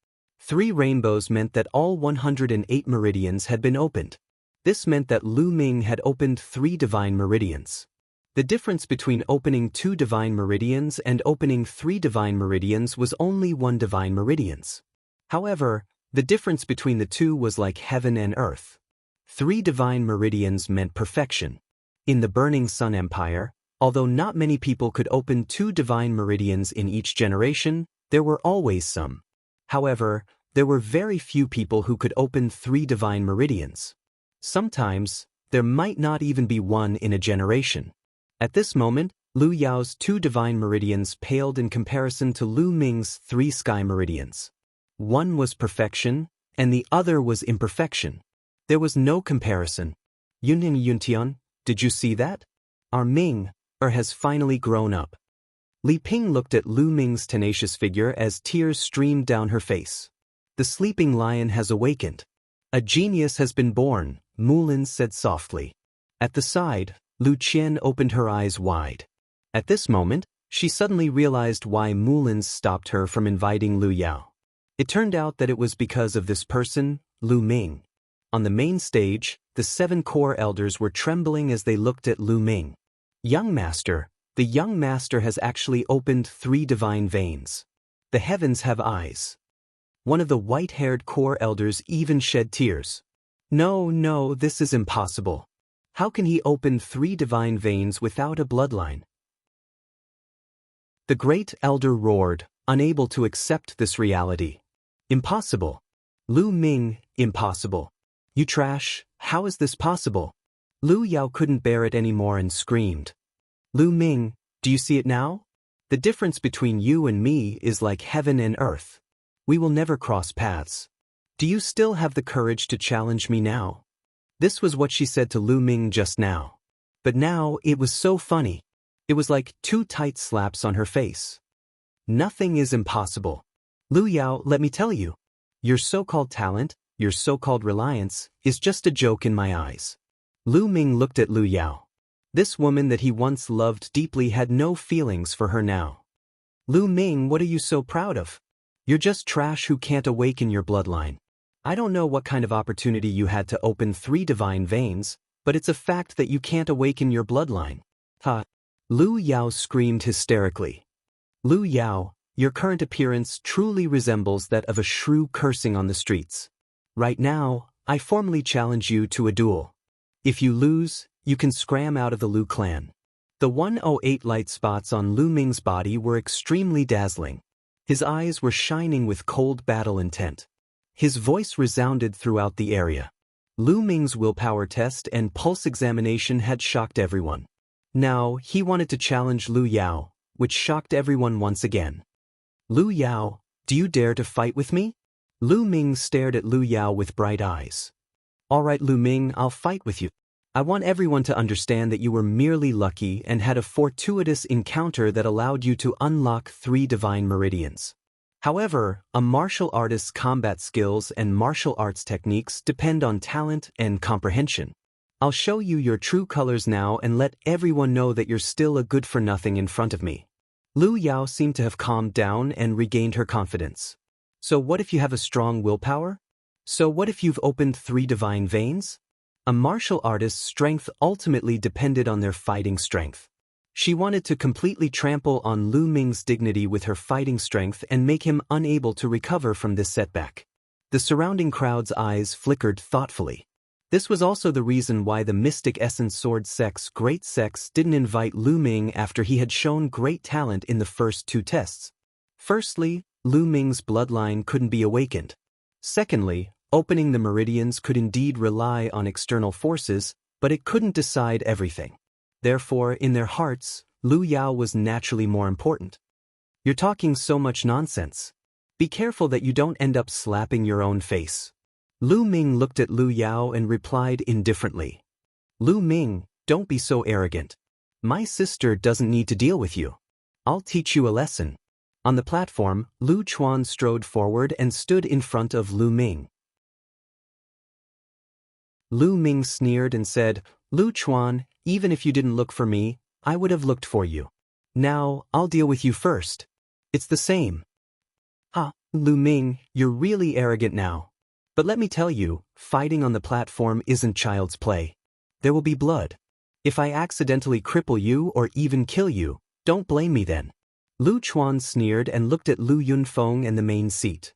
3 rainbows meant that all 108 meridians had been opened. This meant that Lu Ming had opened 3 divine meridians. The difference between opening 2 divine meridians and opening 3 divine meridians was only 1 divine meridians. However, the difference between the 2 was like heaven and earth. 3 divine meridians meant perfection. In the Burning Sun Empire, although not many people could open 2 divine meridians in each generation, there were always some. However, there were very few people who could open 3 divine meridians. Sometimes, there might not even be 1 in a generation. At this moment, Lu Yao's 2 divine meridians paled in comparison to Lu Ming's 3 sky meridians. One was perfection, and the other was imperfection. There was no comparison. Yunning Yuntian, did you see that? Our Ming, has finally grown up. Li Ping looked at Lu Ming's tenacious figure as tears streamed down her face. The sleeping lion has awakened. A genius has been born, Mulin said softly. At the side, Lu Qian opened her eyes wide. At this moment, she suddenly realized why Mulin stopped her from inviting Lu Yao. It turned out that it was because of this person, Lu Ming. On the main stage, the 7 core elders were trembling as they looked at Lu Ming. Young Master, the young master has actually opened 3 divine veins. The heavens have eyes. One of the white-haired core elders even shed tears. No, this is impossible. How can he open 3 divine veins without a bloodline? The great elder roared, unable to accept this reality. Impossible. Lu Ming, impossible. You trash, how is this possible? Lu Yao couldn't bear it anymore and screamed. Lu Ming, do you see it now? The difference between you and me is like heaven and earth. We will never cross paths. Do you still have the courage to challenge me now? This was what she said to Lu Ming just now. But now it was so funny. It was like 2 tight slaps on her face. Nothing is impossible. Lu Yao, let me tell you. Your so-called talent, your so-called reliance, is just a joke in my eyes. Lu Ming looked at Lu Yao. This woman that he once loved deeply had no feelings for her now. Lu Ming, what are you so proud of? You're just trash who can't awaken your bloodline. I don't know what kind of opportunity you had to open 3 divine veins, but it's a fact that you can't awaken your bloodline. Ha! Lu Yao screamed hysterically. Lu Yao, your current appearance truly resembles that of a shrew cursing on the streets. Right now, I formally challenge you to a duel. If you lose, you can scram out of the Lu clan. The 108 light spots on Lu Ming's body were extremely dazzling. His eyes were shining with cold battle intent. His voice resounded throughout the area. Lu Ming's willpower test and pulse examination had shocked everyone. Now, he wanted to challenge Lu Yao, which shocked everyone once again. Lu Yao, do you dare to fight with me? Lu Ming stared at Lu Yao with bright eyes. All right, Lu Ming, I'll fight with you. I want everyone to understand that you were merely lucky and had a fortuitous encounter that allowed you to unlock 3 divine meridians. However, a martial artist's combat skills and martial arts techniques depend on talent and comprehension. I'll show you your true colors now and let everyone know that you're still a good-for-nothing in front of me. Lu Yao seemed to have calmed down and regained her confidence. So what if you have a strong willpower? So what if you've opened 3 divine veins? A martial artist's strength ultimately depended on their fighting strength. She wanted to completely trample on Lu Ming's dignity with her fighting strength and make him unable to recover from this setback. The surrounding crowd's eyes flickered thoughtfully. This was also the reason why the Mystic Essence Sword Sect's Great Sects didn't invite Lu Ming after he had shown great talent in the first 2 tests. Firstly, Lu Ming's bloodline couldn't be awakened. Secondly, opening the meridians could indeed rely on external forces, but it couldn't decide everything. Therefore, in their hearts, Lu Yao was naturally more important. You're talking so much nonsense. Be careful that you don't end up slapping your own face. Lu Ming looked at Lu Yao and replied indifferently. Lu Ming, don't be so arrogant. My sister doesn't need to deal with you. I'll teach you a lesson. On the platform, Lu Chuan strode forward and stood in front of Lu Ming. Lu Ming sneered and said, Lu Chuan, even if you didn't look for me, I would have looked for you. Now, I'll deal with you first. It's the same. Lu Ming, you're really arrogant now. But let me tell you, fighting on the platform isn't child's play. There will be blood. If I accidentally cripple you or even kill you, don't blame me then. Lu Chuan sneered and looked at Lu Yunfeng and the main seat.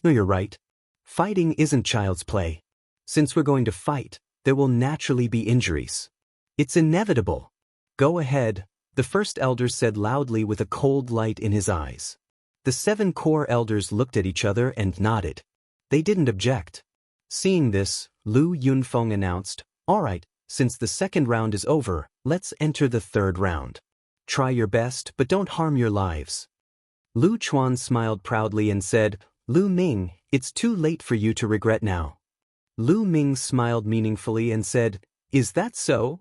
You're right. Fighting isn't child's play. Since we're going to fight, there will naturally be injuries. It's inevitable. Go ahead, the first elder said loudly with a cold light in his eyes. The 7 core elders looked at each other and nodded. They didn't object. Seeing this, Lu Yunfeng announced, All right, since the second round is over, let's enter the 3rd round. Try your best, but don't harm your lives. Lu Chuan smiled proudly and said, Lu Ming, it's too late for you to regret now. Lu Ming smiled meaningfully and said, Is that so?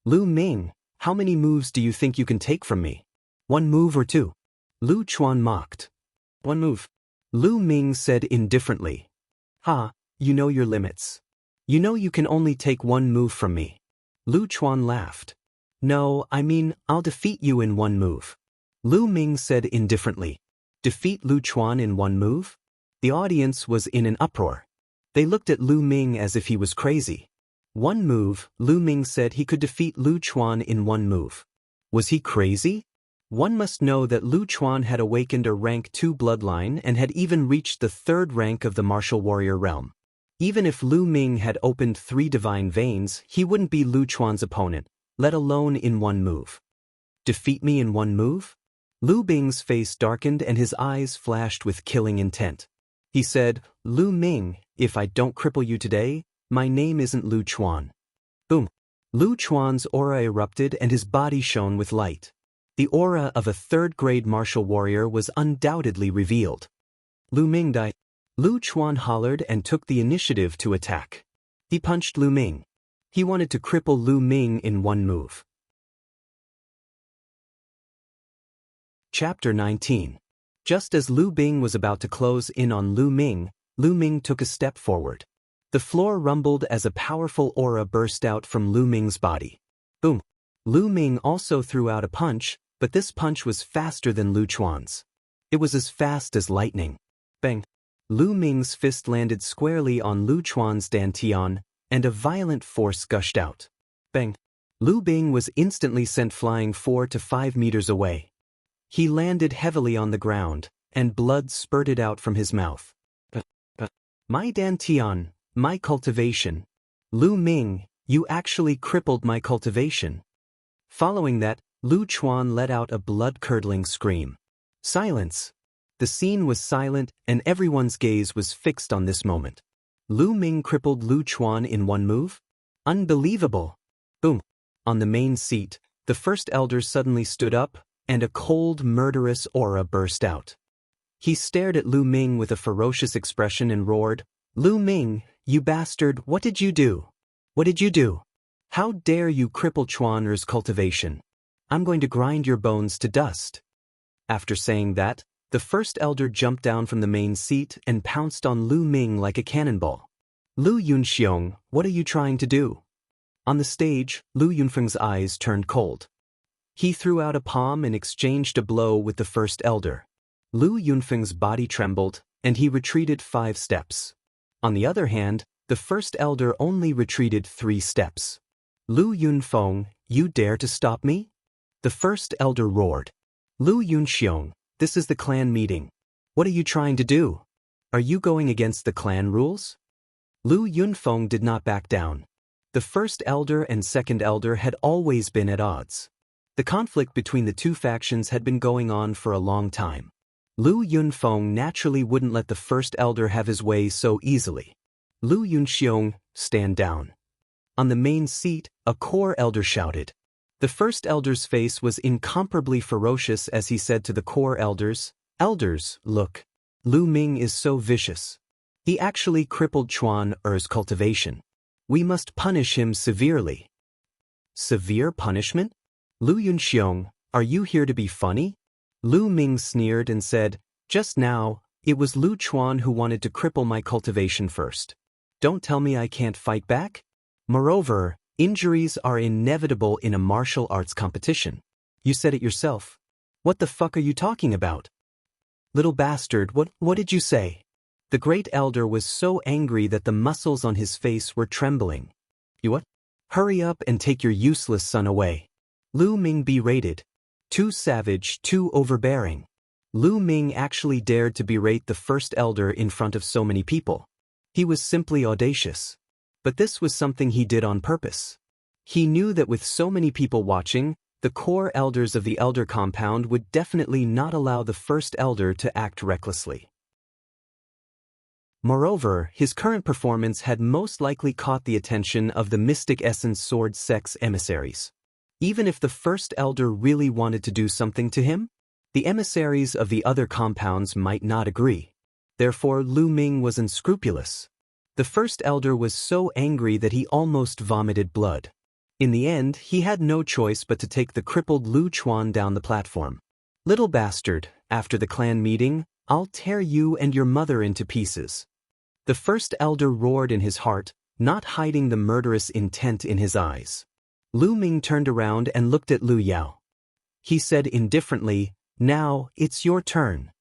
Lu Ming, how many moves do you think you can take from me? 1 move or 2? Lu Chuan mocked. 1 move. Lu Ming said indifferently. You know your limits. You know you can only take 1 move from me. Lu Chuan laughed. No, I mean, I'll defeat you in 1 move. Lu Ming said indifferently. Defeat Lu Chuan in 1 move? The audience was in an uproar. They looked at Lu Ming as if he was crazy. 1 move, Lu Ming said he could defeat Lu Chuan in 1 move. Was he crazy? One must know that Lu Chuan had awakened a rank 2 bloodline and had even reached the 3rd rank of the martial warrior realm. Even if Lu Ming had opened 3 divine veins, he wouldn't be Lu Chuan's opponent, let alone in 1 move. Defeat me in 1 move? Lu Bing's face darkened and his eyes flashed with killing intent. He said, Lu Ming, if I don't cripple you today, my name isn't Lu Chuan. Boom. Lu Chuan's aura erupted and his body shone with light. The aura of a 3rd-grade martial warrior was undoubtedly revealed. Lu Ming died. Lu Chuan hollered and took the initiative to attack. He punched Lu Ming. He wanted to cripple Lu Ming in 1 move. Chapter 19. Just as Lu Bing was about to close in on Lu Ming took a step forward. The floor rumbled as a powerful aura burst out from Lu Ming's body. Boom. Lu Ming also threw out a punch, But this punch was faster than Lu Chuan's. It was as fast as lightning. Bang! Lu Ming's fist landed squarely on Lu Chuan's dantian, and a violent force gushed out. Bang! Lu Bing was instantly sent flying 4 to 5 meters away. He landed heavily on the ground, and blood spurted out from his mouth. My dantian, my cultivation. Lu Ming, you actually crippled my cultivation. Following that, Lu Chuan let out a blood-curdling scream. Silence. The scene was silent, and everyone's gaze was fixed on this moment. Lu Ming crippled Lu Chuan in one move? Unbelievable! Boom! On the main seat, the first elder suddenly stood up, and a cold, murderous aura burst out. He stared at Lu Ming with a ferocious expression and roared, "Lu Ming, you bastard, what did you do? What did you do? How dare you cripple Chuaner's cultivation? I'm going to grind your bones to dust." After saying that, the first elder jumped down from the main seat and pounced on Lu Ming like a cannonball. "Lu Yunxiong, what are you trying to do?" On the stage, Lu Yunfeng's eyes turned cold. He threw out a palm and exchanged a blow with the first elder. Lu Yunfeng's body trembled, and he retreated 5 steps. On the other hand, the first elder only retreated 3 steps. "Lu Yunfeng, you dare to stop me?" The first elder roared. "Lu Yunxiong, this is the clan meeting. What are you trying to do? Are you going against the clan rules?" Lu Yunfeng did not back down. The first elder and second elder had always been at odds. The conflict between the two factions had been going on for a long time. Lu Yunfeng naturally wouldn't let the first elder have his way so easily. "Lu Yunxiong, stand down." On the main seat, a core elder shouted. The first elder's face was incomparably ferocious as he said to the core elders, "Elders, look. Lu Ming is so vicious. He actually crippled Chuaner's cultivation. We must punish him severely." "Severe punishment? Lu Yunxiong, are you here to be funny?" Lu Ming sneered and said, "Just now, it was Lu Chuan who wanted to cripple my cultivation first. Don't tell me I can't fight back? Moreover, injuries are inevitable in a martial arts competition. You said it yourself. What the fuck are you talking about? Little bastard, what did you say?" The great elder was so angry that the muscles on his face were trembling. "You what? Hurry up and take your useless son away." Lu Ming berated. Too savage, too overbearing. Lu Ming actually dared to berate the first elder in front of so many people. He was simply audacious. But this was something he did on purpose. He knew that with so many people watching, the core elders of the elder compound would definitely not allow the first elder to act recklessly. Moreover, his current performance had most likely caught the attention of the Mystic Essence Sword Sect's emissaries. Even if the first elder really wanted to do something to him, the emissaries of the other compounds might not agree. Therefore, Lu Ming was unscrupulous. The first elder was so angry that he almost vomited blood. In the end, he had no choice but to take the crippled Lu Chuan down the platform. "Little bastard, after the clan meeting, I'll tear you and your mother into pieces." The first elder roared in his heart, not hiding the murderous intent in his eyes. Lu Ming turned around and looked at Lu Yao. He said indifferently, "Now, it's your turn."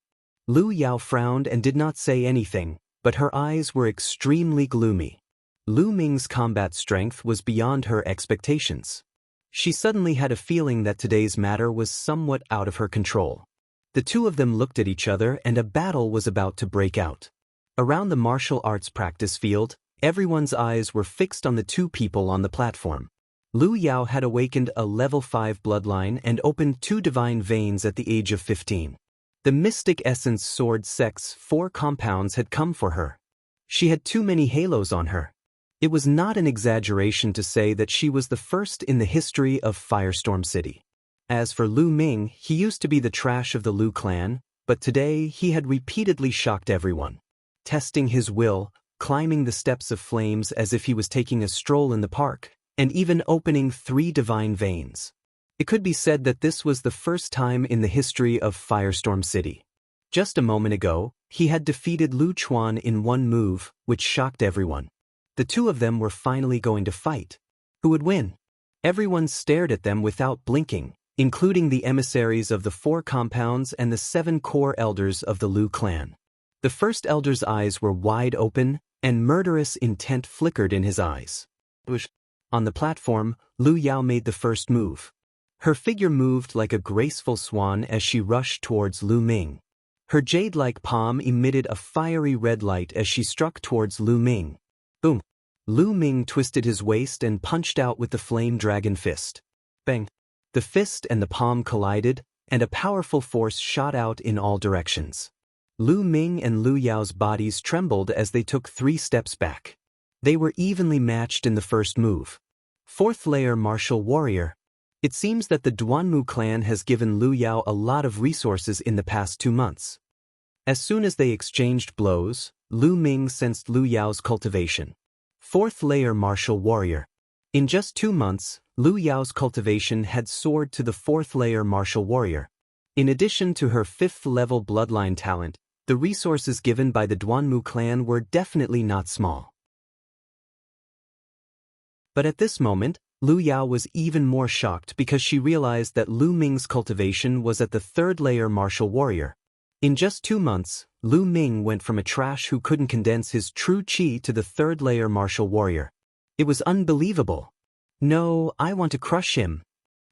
Lu Yao frowned and did not say anything, but her eyes were extremely gloomy. Lu Ming's combat strength was beyond her expectations. She suddenly had a feeling that today's matter was somewhat out of her control. The two of them looked at each other and a battle was about to break out. Around the martial arts practice field, everyone's eyes were fixed on the two people on the platform. Lu Yao had awakened a level 5 bloodline and opened 2 divine veins at the age of 15. The Mystic Essence Sword Sect's 4 compounds had come for her. She had too many halos on her. It was not an exaggeration to say that she was the first in the history of Firestorm City. As for Lu Ming, he used to be the trash of the Lu clan, but today he had repeatedly shocked everyone. Testing his will, climbing the steps of flames as if he was taking a stroll in the park, and even opening 3 divine veins. It could be said that this was the first time in the history of Firestorm City. Just a moment ago, he had defeated Lu Chuan in one move, which shocked everyone. The two of them were finally going to fight. Who would win? Everyone stared at them without blinking, including the emissaries of the 4 compounds and the 7 core elders of the Lu clan. The first elder's eyes were wide open, and murderous intent flickered in his eyes. On the platform, Lu Yao made the first move. Her figure moved like a graceful swan as she rushed towards Lu Ming. Her jade-like palm emitted a fiery red light as she struck towards Lu Ming. Boom! Lu Ming twisted his waist and punched out with the flame dragon fist. Bang! The fist and the palm collided, and a powerful force shot out in all directions. Lu Ming and Lu Yao's bodies trembled as they took 3 steps back. They were evenly matched in the first move. 4th layer martial warrior. It seems that the Duanmu clan has given Lu Yao a lot of resources in the past 2 months. As soon as they exchanged blows, Lu Ming sensed Lu Yao's cultivation. 4th layer martial warrior. In just 2 months, Lu Yao's cultivation had soared to the 4th layer martial warrior. In addition to her 5th level bloodline talent, the resources given by the Duanmu clan were definitely not small. But at this moment, Lu Yao was even more shocked because she realized that Lu Ming's cultivation was at the 3rd layer martial warrior. In just 2 months, Lu Ming went from a trash who couldn't condense his true qi to the 3rd layer martial warrior. It was unbelievable. No, I want to crush him.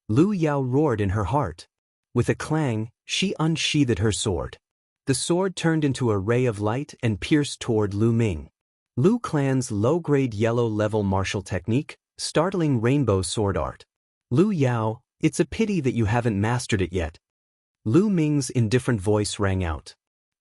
Lu Yao roared in her heart. With a clang, she unsheathed her sword. The sword turned into a ray of light and pierced toward Lu Ming. Lu clan's low-grade yellow-level martial technique, startling rainbow sword art. Lu Yao, it's a pity that you haven't mastered it yet. Lu Ming's indifferent voice rang out.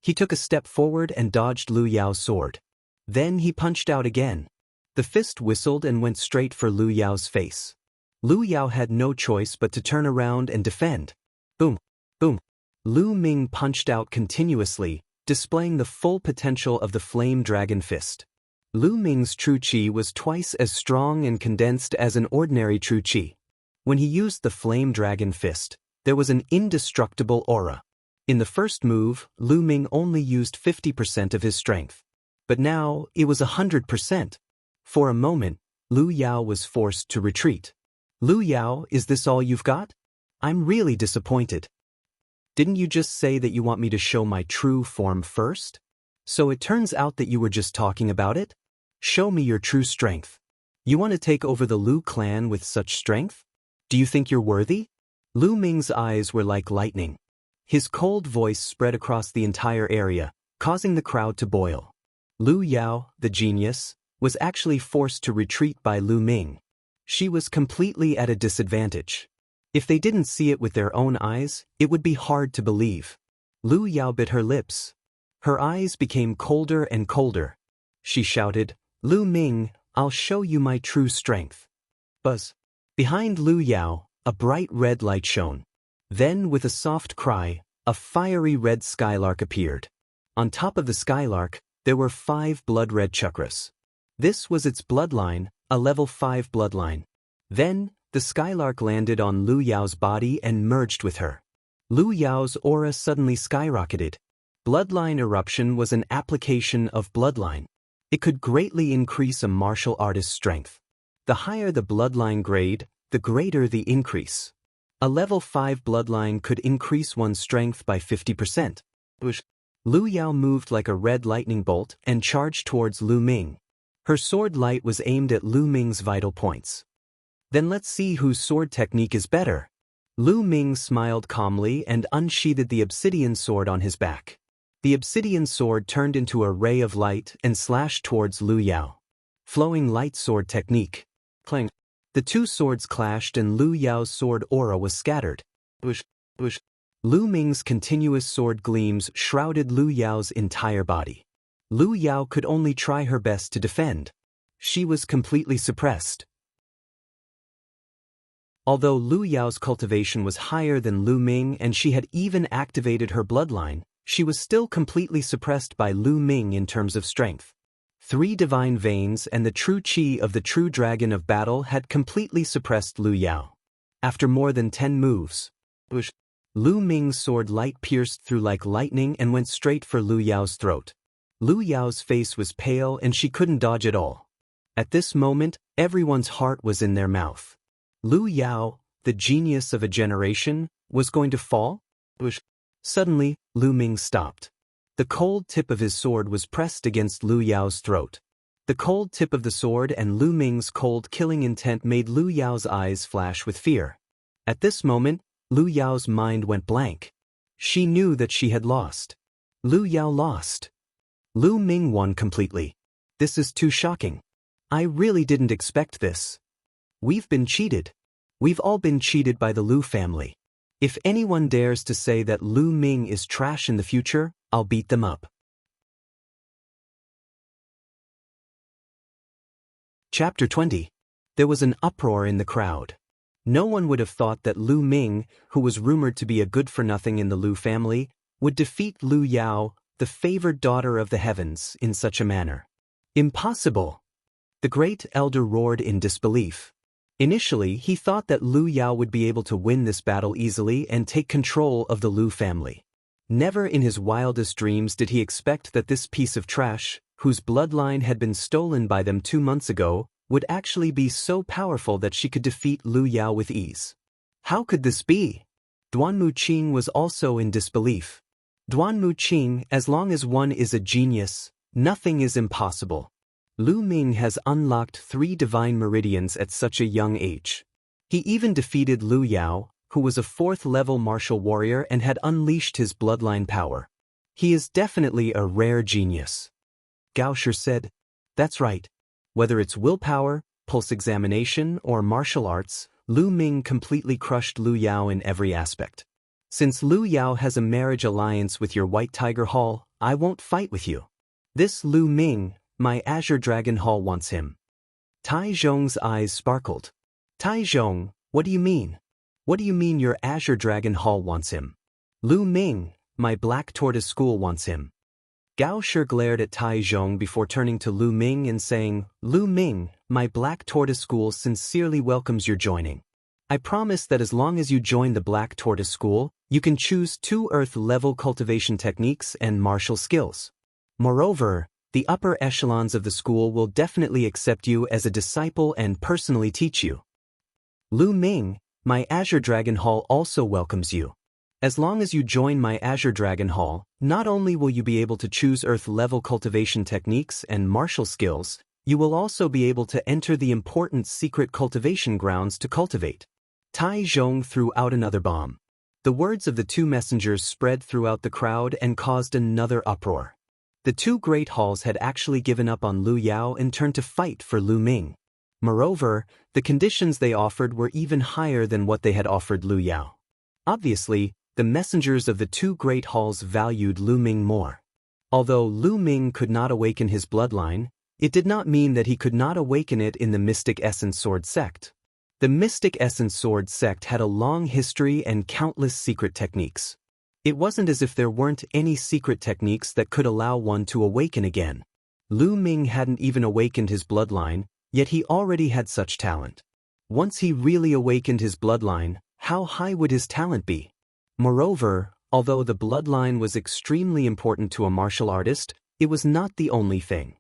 He took a step forward and dodged Lu Yao's sword. Then he punched out again. The fist whistled and went straight for Lu Yao's face. Lu Yao had no choice but to turn around and defend. Boom, boom. Lu Ming punched out continuously, displaying the full potential of the flame dragon fist. Lu Ming's true qi was twice as strong and condensed as an ordinary true qi. When he used the flame dragon fist, there was an indestructible aura. In the first move, Lu Ming only used 50% of his strength. But now, it was 100%. For a moment, Lu Yao was forced to retreat. Lu Yao, is this all you've got? I'm really disappointed. Didn't you just say that you want me to show my true form first? So it turns out that you were just talking about it? Show me your true strength. You want to take over the Lu clan with such strength? Do you think you're worthy? Lu Ming's eyes were like lightning. His cold voice spread across the entire area, causing the crowd to boil. Lu Yao, the genius, was actually forced to retreat by Lu Ming. She was completely at a disadvantage. If they didn't see it with their own eyes, it would be hard to believe. Lu Yao bit her lips. Her eyes became colder and colder. She shouted, Lu Ming, I'll show you my true strength. Buzz. Behind Lu Yao, a bright red light shone. Then, with a soft cry, a fiery red skylark appeared. On top of the skylark, there were 5 blood-red chakras. This was its bloodline, a level 5 bloodline. Then, the skylark landed on Lu Yao's body and merged with her. Lu Yao's aura suddenly skyrocketed. Bloodline eruption was an application of bloodline. It could greatly increase a martial artist's strength. The higher the bloodline grade, the greater the increase. A level 5 bloodline could increase one's strength by 50%. Lu Yao moved like a red lightning bolt and charged towards Lu Ming. Her sword light was aimed at Lu Ming's vital points. Then let's see whose sword technique is better. Lu Ming smiled calmly and unsheathed the obsidian sword on his back. The obsidian sword turned into a ray of light and slashed towards Lu Yao. Flowing light sword technique. Clang. The 2 swords clashed and Lu Yao's sword aura was scattered. Lu Ming's continuous sword gleams shrouded Lu Yao's entire body. Lu Yao could only try her best to defend. She was completely suppressed. Although Lu Yao's cultivation was higher than Lu Ming and she had even activated her bloodline, she was still completely suppressed by Lu Ming in terms of strength. 3 divine veins and the true qi of the true dragon of battle had completely suppressed Lu Yao. After more than 10 moves, Lu Ming's sword light pierced through like lightning and went straight for Lu Yao's throat. Lu Yao's face was pale and she couldn't dodge at all. At this moment, everyone's heart was in their mouth. Lu Yao, the genius of a generation, was going to fall? Suddenly, Lu Ming stopped. The cold tip of his sword was pressed against Lu Yao's throat. The cold tip of the sword and Lu Ming's cold killing intent made Lu Yao's eyes flash with fear. At this moment, Lu Yao's mind went blank. She knew that she had lost. Lu Yao lost. Lu Ming won completely. This is too shocking. I really didn't expect this. We've been cheated. We've all been cheated by the Lu family. If anyone dares to say that Lu Ming is trash in the future, I'll beat them up. Chapter 20. There was an uproar in the crowd. No one would have thought that Lu Ming, who was rumored to be a good-for-nothing in the Lu family, would defeat Lu Yao, the favored daughter of the heavens, in such a manner. Impossible! The great elder roared in disbelief. Initially, he thought that Lu Yao would be able to win this battle easily and take control of the Lu family. Never in his wildest dreams did he expect that this piece of trash, whose bloodline had been stolen by them 2 months ago, would actually be so powerful that she could defeat Lu Yao with ease. How could this be? Duan Muqing was also in disbelief. Duan Muqing, as long as one is a genius, nothing is impossible. Lu Ming has unlocked 3 divine meridians at such a young age. He even defeated Lu Yao, who was a 4th-level martial warrior and had unleashed his bloodline power. He is definitely a rare genius. Gao Shi said, "That's right. Whether it's willpower, pulse examination, or martial arts, Lu Ming completely crushed Lu Yao in every aspect. Since Lu Yao has a marriage alliance with your White Tiger Hall, I won't fight with you. This Lu Ming, my Azure Dragon Hall wants him." Tai Zhong's eyes sparkled. "Tai Zhong, what do you mean? What do you mean your Azure Dragon Hall wants him?" "Lu Ming, my Black Tortoise School wants him." Gao Shi glared at Tai Zhong before turning to Lu Ming and saying, "Lu Ming, my Black Tortoise School sincerely welcomes your joining. I promise that as long as you join the Black Tortoise School, you can choose 2 Earth-level cultivation techniques and martial skills. Moreover, the upper echelons of the school will definitely accept you as a disciple and personally teach you. Lu Ming, my Azure Dragon Hall also welcomes you. As long as you join my Azure Dragon Hall, not only will you be able to choose Earth-level cultivation techniques and martial skills, you will also be able to enter the important secret cultivation grounds to cultivate." Tai Zhong threw out another bomb. The words of the 2 messengers spread throughout the crowd and caused another uproar. The 2 great halls had actually given up on Lu Yao and turned to fight for Lu Ming. Moreover, the conditions they offered were even higher than what they had offered Lu Yao. Obviously, the messengers of the 2 great halls valued Lu Ming more. Although Lu Ming could not awaken his bloodline, it did not mean that he could not awaken it in the Mystic Essence Sword sect. The Mystic Essence Sword sect had a long history and countless secret techniques. It wasn't as if there weren't any secret techniques that could allow one to awaken again. Lu Ming hadn't even awakened his bloodline, yet he already had such talent. Once he really awakened his bloodline, how high would his talent be? Moreover, although the bloodline was extremely important to a martial artist, it was not the only thing.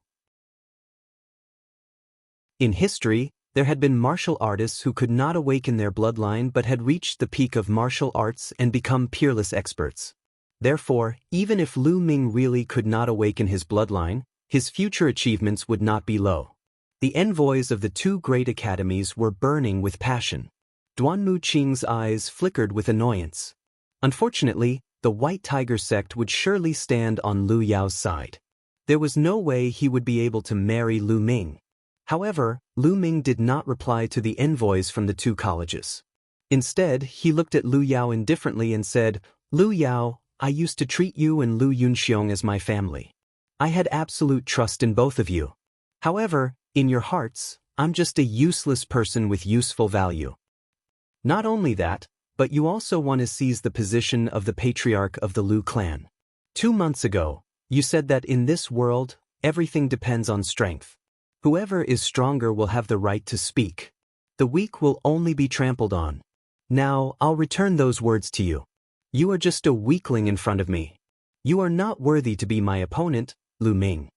In history, there had been martial artists who could not awaken their bloodline but had reached the peak of martial arts and become peerless experts. Therefore, even if Lu Ming really could not awaken his bloodline, his future achievements would not be low. The envoys of the 2 great academies were burning with passion. Duan Muqing's eyes flickered with annoyance. Unfortunately, the White Tiger sect would surely stand on Lu Yao's side. There was no way he would be able to marry Lu Ming. However, Lu Ming did not reply to the envoys from the 2 colleges. Instead, he looked at Lu Yao indifferently and said, "Lu Yao, I used to treat you and Lu Yunxiong as my family. I had absolute trust in both of you. However, in your hearts, I'm just a useless person with useful value. Not only that, but you also want to seize the position of the patriarch of the Lu clan. 2 months ago, you said that in this world, everything depends on strength. Whoever is stronger will have the right to speak. The weak will only be trampled on. Now, I'll return those words to you. You are just a weakling in front of me. You are not worthy to be my opponent, Lu Ming."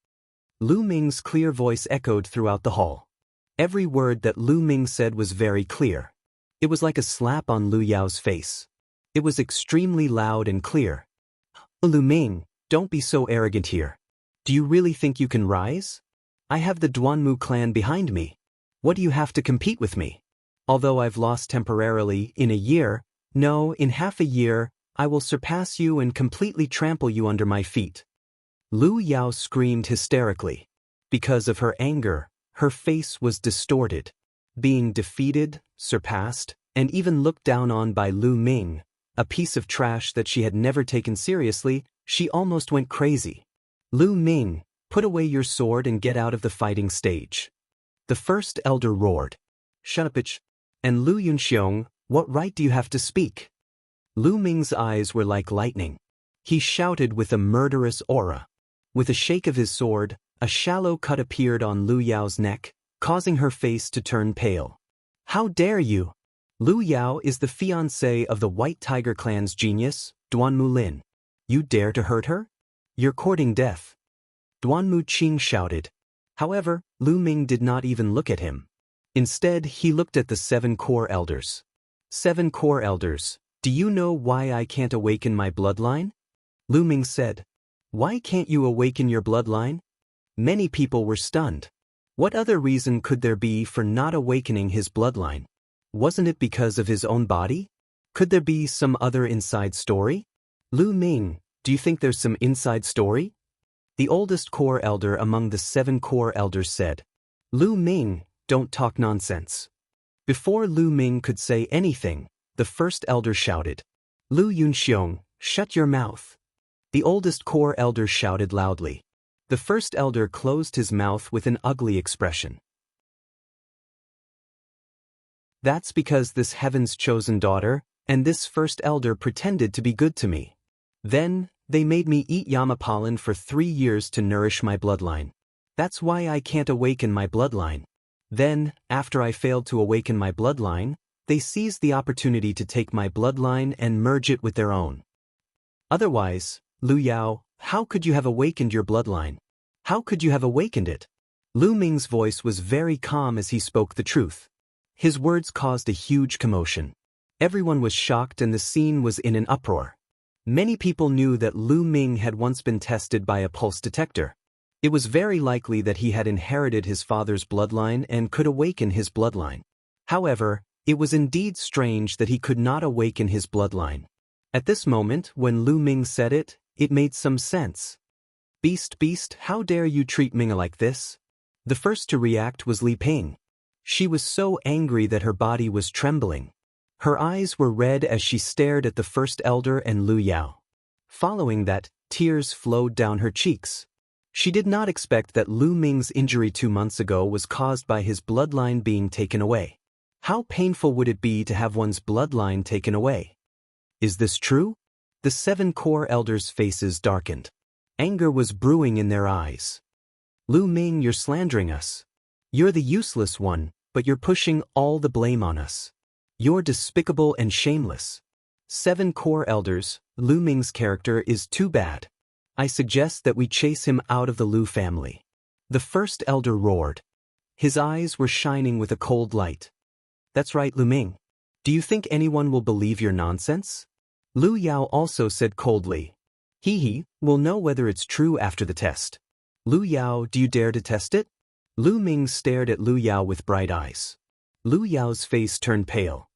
Lu Ming's clear voice echoed throughout the hall. Every word that Lu Ming said was very clear. It was like a slap on Lu Yao's face. It was extremely loud and clear. Lu Ming, don't be so arrogant here. Do you really think you can rise? I have the Duanmu clan behind me. What do you have to compete with me? Although I've lost temporarily in a year, no, in half a year, I will surpass you and completely trample you under my feet. Lu Yao screamed hysterically. Because of her anger, her face was distorted. Being defeated, surpassed, and even looked down on by Lu Ming, a piece of trash that she had never taken seriously, she almost went crazy. Lu Ming, put away your sword and get out of the fighting stage. The first elder roared. Shut up, bitch. And Lu Yunxiong, what right do you have to speak? Lu Ming's eyes were like lightning. He shouted with a murderous aura. With a shake of his sword, a shallow cut appeared on Lu Yao's neck, causing her face to turn pale. How dare you? Lu Yao is the fiancé of the White Tiger clan's genius, Duanmu Lin. You dare to hurt her? You're courting death. Duanmu Qing shouted. However, Lu Ming did not even look at him. Instead, he looked at the 7 core elders. 7 core elders, do you know why I can't awaken my bloodline? Lu Ming said. Why can't you awaken your bloodline? Many people were stunned. What other reason could there be for not awakening his bloodline? Wasn't it because of his own body? Could there be some other inside story? Lu Ming, do you think there's some inside story? The oldest core elder among the 7 core elders said. Lu Ming, don't talk nonsense. Before Lu Ming could say anything, the first elder shouted. Lu Yunxiong, shut your mouth. The oldest core elder shouted loudly. The first elder closed his mouth with an ugly expression. That's because this heaven's chosen daughter, and this first elder pretended to be good to me. Then, they made me eat Yama pollen for 3 years to nourish my bloodline. That's why I can't awaken my bloodline. Then, after I failed to awaken my bloodline, they seized the opportunity to take my bloodline and merge it with their own. Otherwise, Lu Yao, how could you have awakened your bloodline? How could you have awakened it? Lu Ming's voice was very calm as he spoke the truth. His words caused a huge commotion. Everyone was shocked and the scene was in an uproar. Many people knew that Lu Ming had once been tested by a pulse detector. It was very likely that he had inherited his father's bloodline and could awaken his bloodline. However, it was indeed strange that he could not awaken his bloodline. At this moment, when Lu Ming said it, it made some sense. Beast, how dare you treat Ming like this? The first to react was Li Ping. She was so angry that her body was trembling. Her eyes were red as she stared at the first elder and Lu Yao. Following that, tears flowed down her cheeks. She did not expect that Lu Ming's injury 2 months ago was caused by his bloodline being taken away. How painful would it be to have one's bloodline taken away? Is this true? The 7 core elders' faces darkened. Anger was brewing in their eyes. Lu Ming, you're slandering us. You're the useless one, but you're pushing all the blame on us. You're despicable and shameless. 7 core elders, Lu Ming's character is too bad. I suggest that we chase him out of the Lu family. The first elder roared. His eyes were shining with a cold light. That's right, Lu Ming. Do you think anyone will believe your nonsense? Lu Yao also said coldly. We'll know whether it's true after the test. Lu Yao, do you dare to test it? Lu Ming stared at Lu Yao with bright eyes. Lu Yao's face turned pale.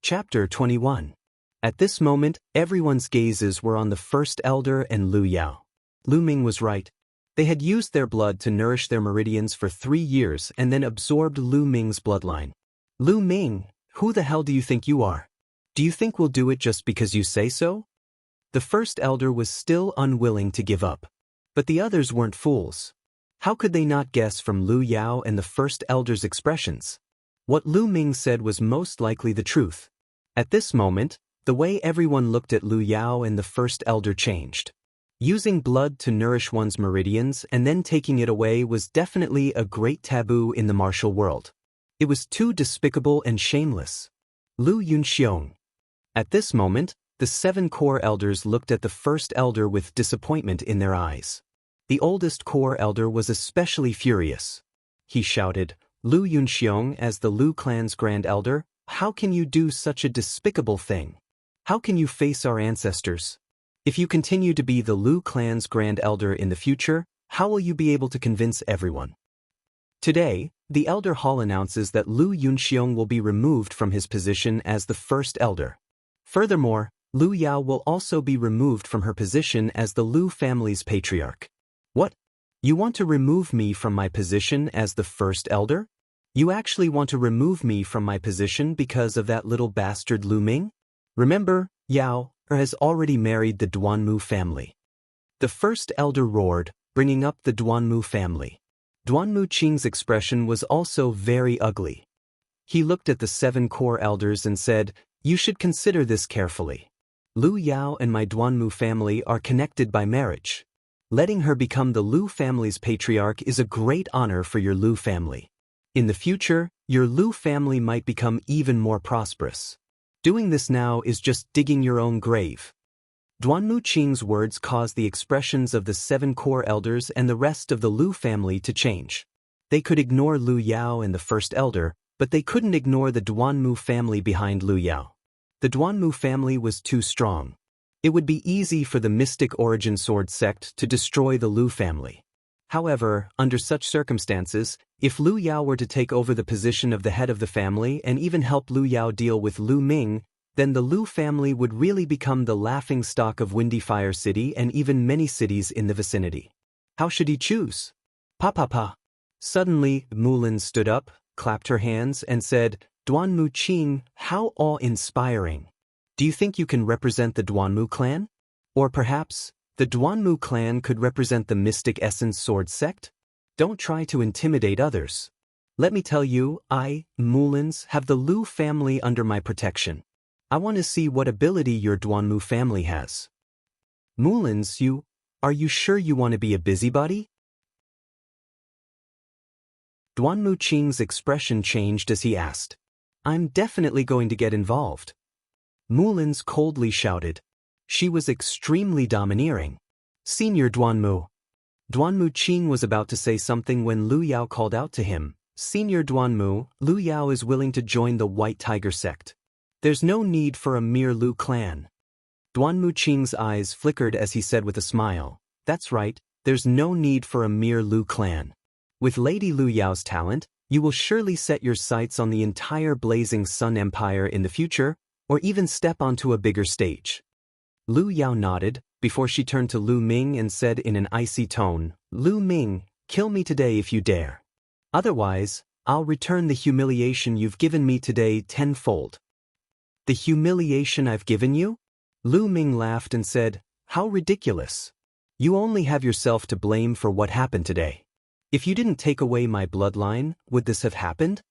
Chapter 21. At this moment, everyone's gazes were on the first elder and Lu Yao. Lu Ming was right. They had used their blood to nourish their meridians for 3 years and then absorbed Lu Ming's bloodline. Lu Ming, who the hell do you think you are? Do you think we'll do it just because you say so? The first elder was still unwilling to give up. But the others weren't fools. How could they not guess from Lu Yao and the first elder's expressions? What Lu Ming said was most likely the truth. At this moment, the way everyone looked at Lu Yao and the first elder changed. Using blood to nourish one's meridians and then taking it away was definitely a great taboo in the martial world. It was too despicable and shameless. Lu Yunxiong. At this moment, the 7 core elders looked at the first elder with disappointment in their eyes. The oldest core elder was especially furious. he shouted. Lu Yunxiong, as the Lu clan's grand elder, how can you do such a despicable thing? How can you face our ancestors? If you continue to be the Lu clan's grand elder in the future, how will you be able to convince everyone? Today, the Elder Hall announces that Lu Yunxiong will be removed from his position as the first elder. Furthermore, Lu Yao will also be removed from her position as the Lu family's patriarch. What? You want to remove me from my position as the first elder? You actually want to remove me from my position because of that little bastard Lu Ming? Remember, Yao has already married the Duanmu family. The first elder roared, bringing up the Duanmu family. Duanmu Qing's expression was also very ugly. He looked at the 7 core elders and said, "You should consider this carefully. Lu Yao and my Duanmu family are connected by marriage. Letting her become the Lu family's patriarch is a great honor for your Lu family. In the future, your Lu family might become even more prosperous. Doing this now is just digging your own grave." Duanmu Qing's words caused the expressions of the 7 core elders and the rest of the Lu family to change. They could ignore Lu Yao and the first elder, but they couldn't ignore the Duanmu family behind Lu Yao. The Duanmu family was too strong. It would be easy for the Mystic Origin Sword sect to destroy the Lu family. However, under such circumstances, if Lu Yao were to take over the position of the head of the family and even help Lu Yao deal with Lu Ming, then the Lu family would really become the laughingstock of Windy Fire City and even many cities in the vicinity. How should he choose? Pa. Suddenly, Mulin stood up, clapped her hands, and said, "Duanmu Qing, how awe-inspiring. Do you think you can represent the Duanmu clan? Or perhaps, the Duanmu clan could represent the Mystic Essence Sword sect? Don't try to intimidate others. Let me tell you, I, Mulins, have the Lu family under my protection. I want to see what ability your Duanmu family has." "Mulins, are you sure you want to be a busybody?" Duanmu Qing's expression changed as he asked. "I'm definitely going to get involved." Mulins coldly shouted. She was extremely domineering. "Senior Duanmu." Duanmu Qing was about to say something when Lu Yao called out to him, "Senior Duanmu, Lu Yao is willing to join the White Tiger sect. There's no need for a mere Lu clan." Duanmu Qing's eyes flickered as he said with a smile, "That's right, there's no need for a mere Lu clan. With Lady Lu Yao's talent, you will surely set your sights on the entire Blazing Sun Empire in the future, or even step onto a bigger stage." Lu Yao nodded, before she turned to Lu Ming and said in an icy tone, "Lu Ming, kill me today if you dare. Otherwise, I'll return the humiliation you've given me today tenfold." "The humiliation I've given you?" Lu Ming laughed and said, "How ridiculous. You only have yourself to blame for what happened today. If you didn't take away my bloodline, would this have happened?"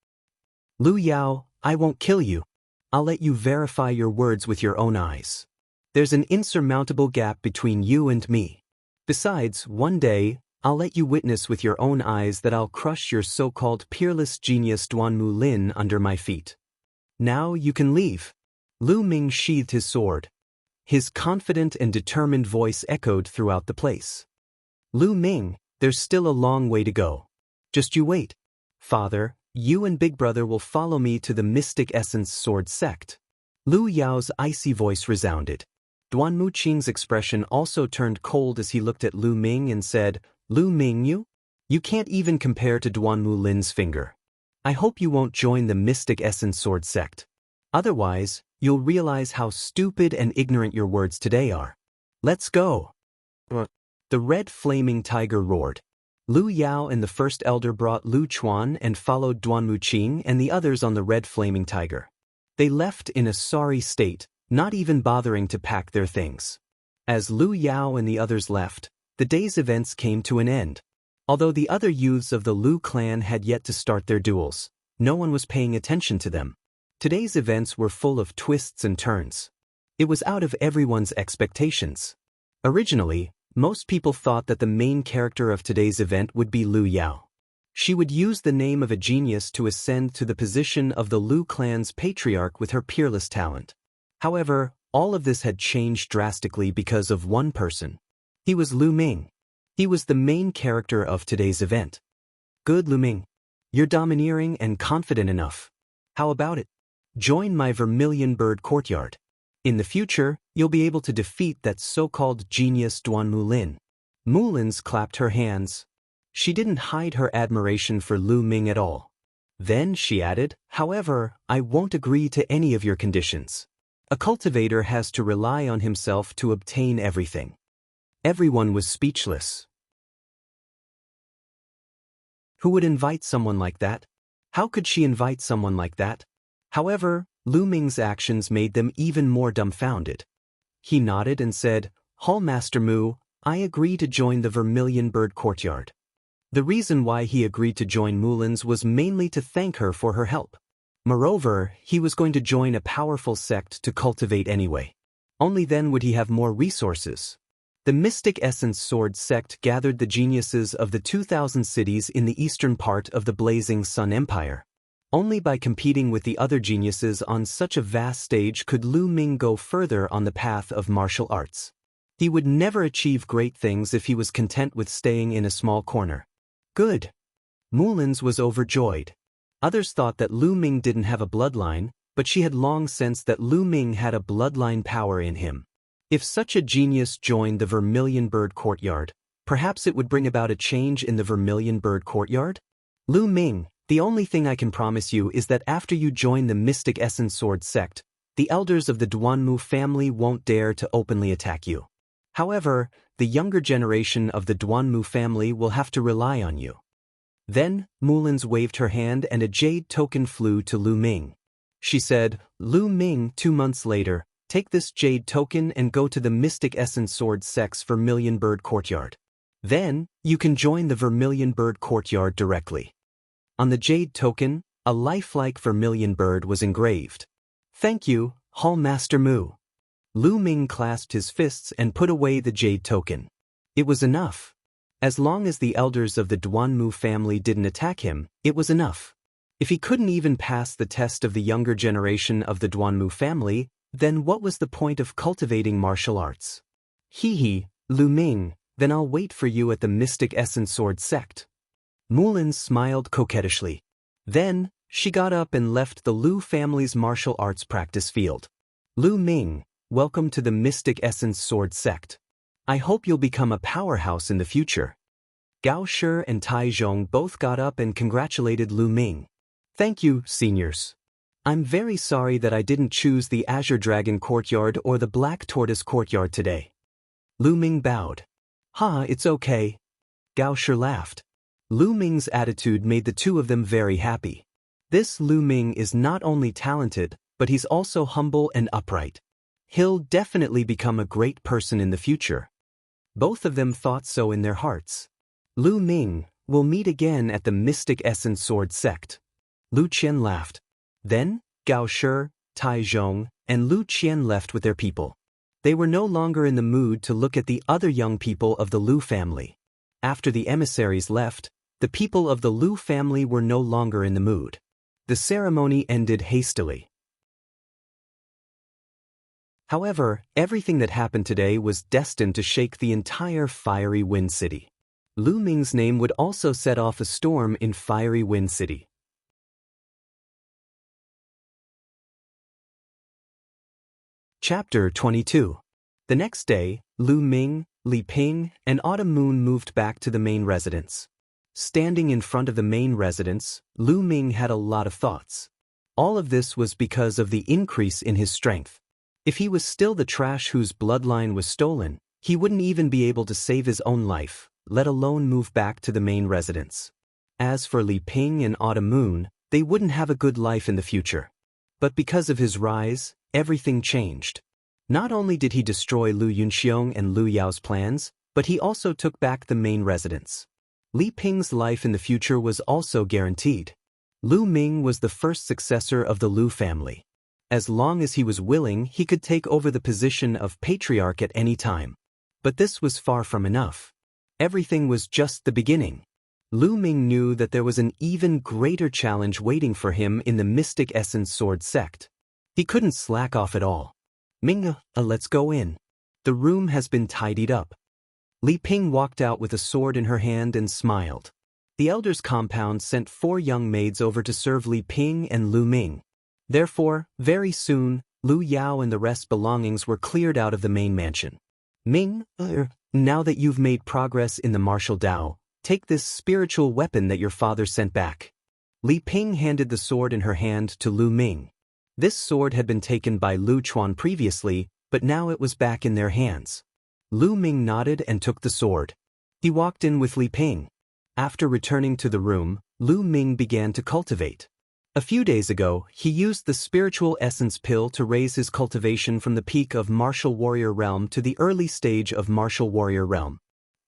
"Lu Yao, I won't kill you. I'll let you verify your words with your own eyes. There's an insurmountable gap between you and me. Besides, one day, I'll let you witness with your own eyes that I'll crush your so-called peerless genius Duanmu Lin under my feet. Now you can leave." Lu Ming sheathed his sword. His confident and determined voice echoed throughout the place. "Lu Ming, there's still a long way to go. Just you wait. Father, you and Big Brother will follow me to the Mystic Essence Sword sect." Lu Yao's icy voice resounded. Duanmu Qing's expression also turned cold as he looked at Lu Ming and said, "Lu Ming, you can't even compare to Duanmu Lin's finger. I hope you won't join the Mystic Essence Sword sect. Otherwise, you'll realize how stupid and ignorant your words today are. Let's go." The red flaming tiger roared. Lu Yao and the first elder brought Lu Chuan and followed Duanmu Qing and the others on the red flaming tiger. They left in a sorry state, not even bothering to pack their things. As Lu Yao and the others left, the day's events came to an end. Although the other youths of the Lu clan had yet to start their duels, no one was paying attention to them. Today's events were full of twists and turns. It was out of everyone's expectations. Originally, most people thought that the main character of today's event would be Lu Yao. She would use the name of a genius to ascend to the position of the Lu clan's patriarch with her peerless talent. However, all of this had changed drastically because of one person. He was Lu Ming. He was the main character of today's event. "Good, Lu Ming. You're domineering and confident enough. How about it? Join my Vermilion Bird Courtyard. In the future, you'll be able to defeat that so-called genius Duan Mulin. Mulins clapped her hands. She didn't hide her admiration for Lu Ming at all. Then she added, however, I won't agree to any of your conditions. A cultivator has to rely on himself to obtain everything. Everyone was speechless. Who would invite someone like that? How could she invite someone like that? However, Lu Ming's actions made them even more dumbfounded. He nodded and said, Hall Master Mu, I agree to join the Vermilion Bird Courtyard. The reason why he agreed to join Mulin's was mainly to thank her for her help. Moreover, he was going to join a powerful sect to cultivate anyway. Only then would he have more resources. The Mystic Essence Sword sect gathered the geniuses of the 2,000 cities in the eastern part of the Blazing Sun Empire. Only by competing with the other geniuses on such a vast stage could Lu Ming go further on the path of martial arts. He would never achieve great things if he was content with staying in a small corner. Good. Mulin's was overjoyed. Others thought that Lu Ming didn't have a bloodline, but she had long sensed that Lu Ming had a bloodline power in him. If such a genius joined the Vermilion Bird Courtyard, perhaps it would bring about a change in the Vermilion Bird Courtyard? Lu Ming, the only thing I can promise you is that after you join the Mystic Essence Sword sect, the elders of the Duanmu family won't dare to openly attack you. However, the younger generation of the Duanmu family will have to rely on you. Then, Mulin's waved her hand and a jade token flew to Lu Ming. She said, Lu Ming, 2 months later, take this jade token and go to the Mystic Essence Sword sect's Vermilion Bird Courtyard. Then, you can join the Vermilion Bird Courtyard directly. On the jade token, a lifelike vermilion bird was engraved. Thank you, Hall Master Mu. Lu Ming clasped his fists and put away the jade token. It was enough. As long as the elders of the Duanmu family didn't attack him, it was enough. If he couldn't even pass the test of the younger generation of the Duanmu family, then what was the point of cultivating martial arts? Hee, Lu Ming, then I'll wait for you at the Mystic Essence Sword sect. Mulin smiled coquettishly. Then, she got up and left the Lu family's martial arts practice field. Lu Ming, welcome to the Mystic Essence Sword sect. I hope you'll become a powerhouse in the future. Gao Shi and Tai Zhong both got up and congratulated Lu Ming. Thank you, seniors. I'm very sorry that I didn't choose the Azure Dragon Courtyard or the Black Tortoise Courtyard today. Lu Ming bowed. It's okay. Gao Shi laughed. Lu Ming's attitude made the two of them very happy. This Lu Ming is not only talented, but he's also humble and upright. He'll definitely become a great person in the future. Both of them thought so in their hearts. Lu Ming, we'll meet again at the Mystic Essence Sword sect. Lu Qian laughed. Then, Gao Shi, Tai Zhong, and Lu Qian left with their people. They were no longer in the mood to look at the other young people of the Lu family. After the emissaries left, the people of the Lu family were no longer in the mood. The ceremony ended hastily. However, everything that happened today was destined to shake the entire Fiery Wind City. Lu Ming's name would also set off a storm in Fiery Wind City. Chapter 22. The next day, Lu Ming, Li Ping, and Autumn Moon moved back to the main residence. Standing in front of the main residence, Lu Ming had a lot of thoughts. All of this was because of the increase in his strength. If he was still the trash whose bloodline was stolen, he wouldn't even be able to save his own life, let alone move back to the main residence. As for Li Ping and Autumn Moon, they wouldn't have a good life in the future. But because of his rise, everything changed. Not only did he destroy Lu Yunxiong and Lu Yao's plans, but he also took back the main residence. Li Ping's life in the future was also guaranteed. Lu Ming was the first successor of the Lu family. As long as he was willing, he could take over the position of patriarch at any time. But this was far from enough. Everything was just the beginning. Lu Ming knew that there was an even greater challenge waiting for him in the Mystic Essence Sword sect. He couldn't slack off at all. Ming, let's go in. The room has been tidied up. Li Ping walked out with a sword in her hand and smiled. The elder's compound sent 4 young maids over to serve Li Ping and Lu Ming. Therefore, very soon, Lu Yao and the rest's belongings were cleared out of the main mansion. Ming, now that you've made progress in the martial Dao, take this spiritual weapon that your father sent back. Li Ping handed the sword in her hand to Lu Ming. This sword had been taken by Lu Chuan previously, but now it was back in their hands. Lu Ming nodded and took the sword. He walked in with Li Ping. After returning to the room, Lu Ming began to cultivate. A few days ago, he used the spiritual essence pill to raise his cultivation from the peak of martial warrior realm to the early stage of martial warrior realm.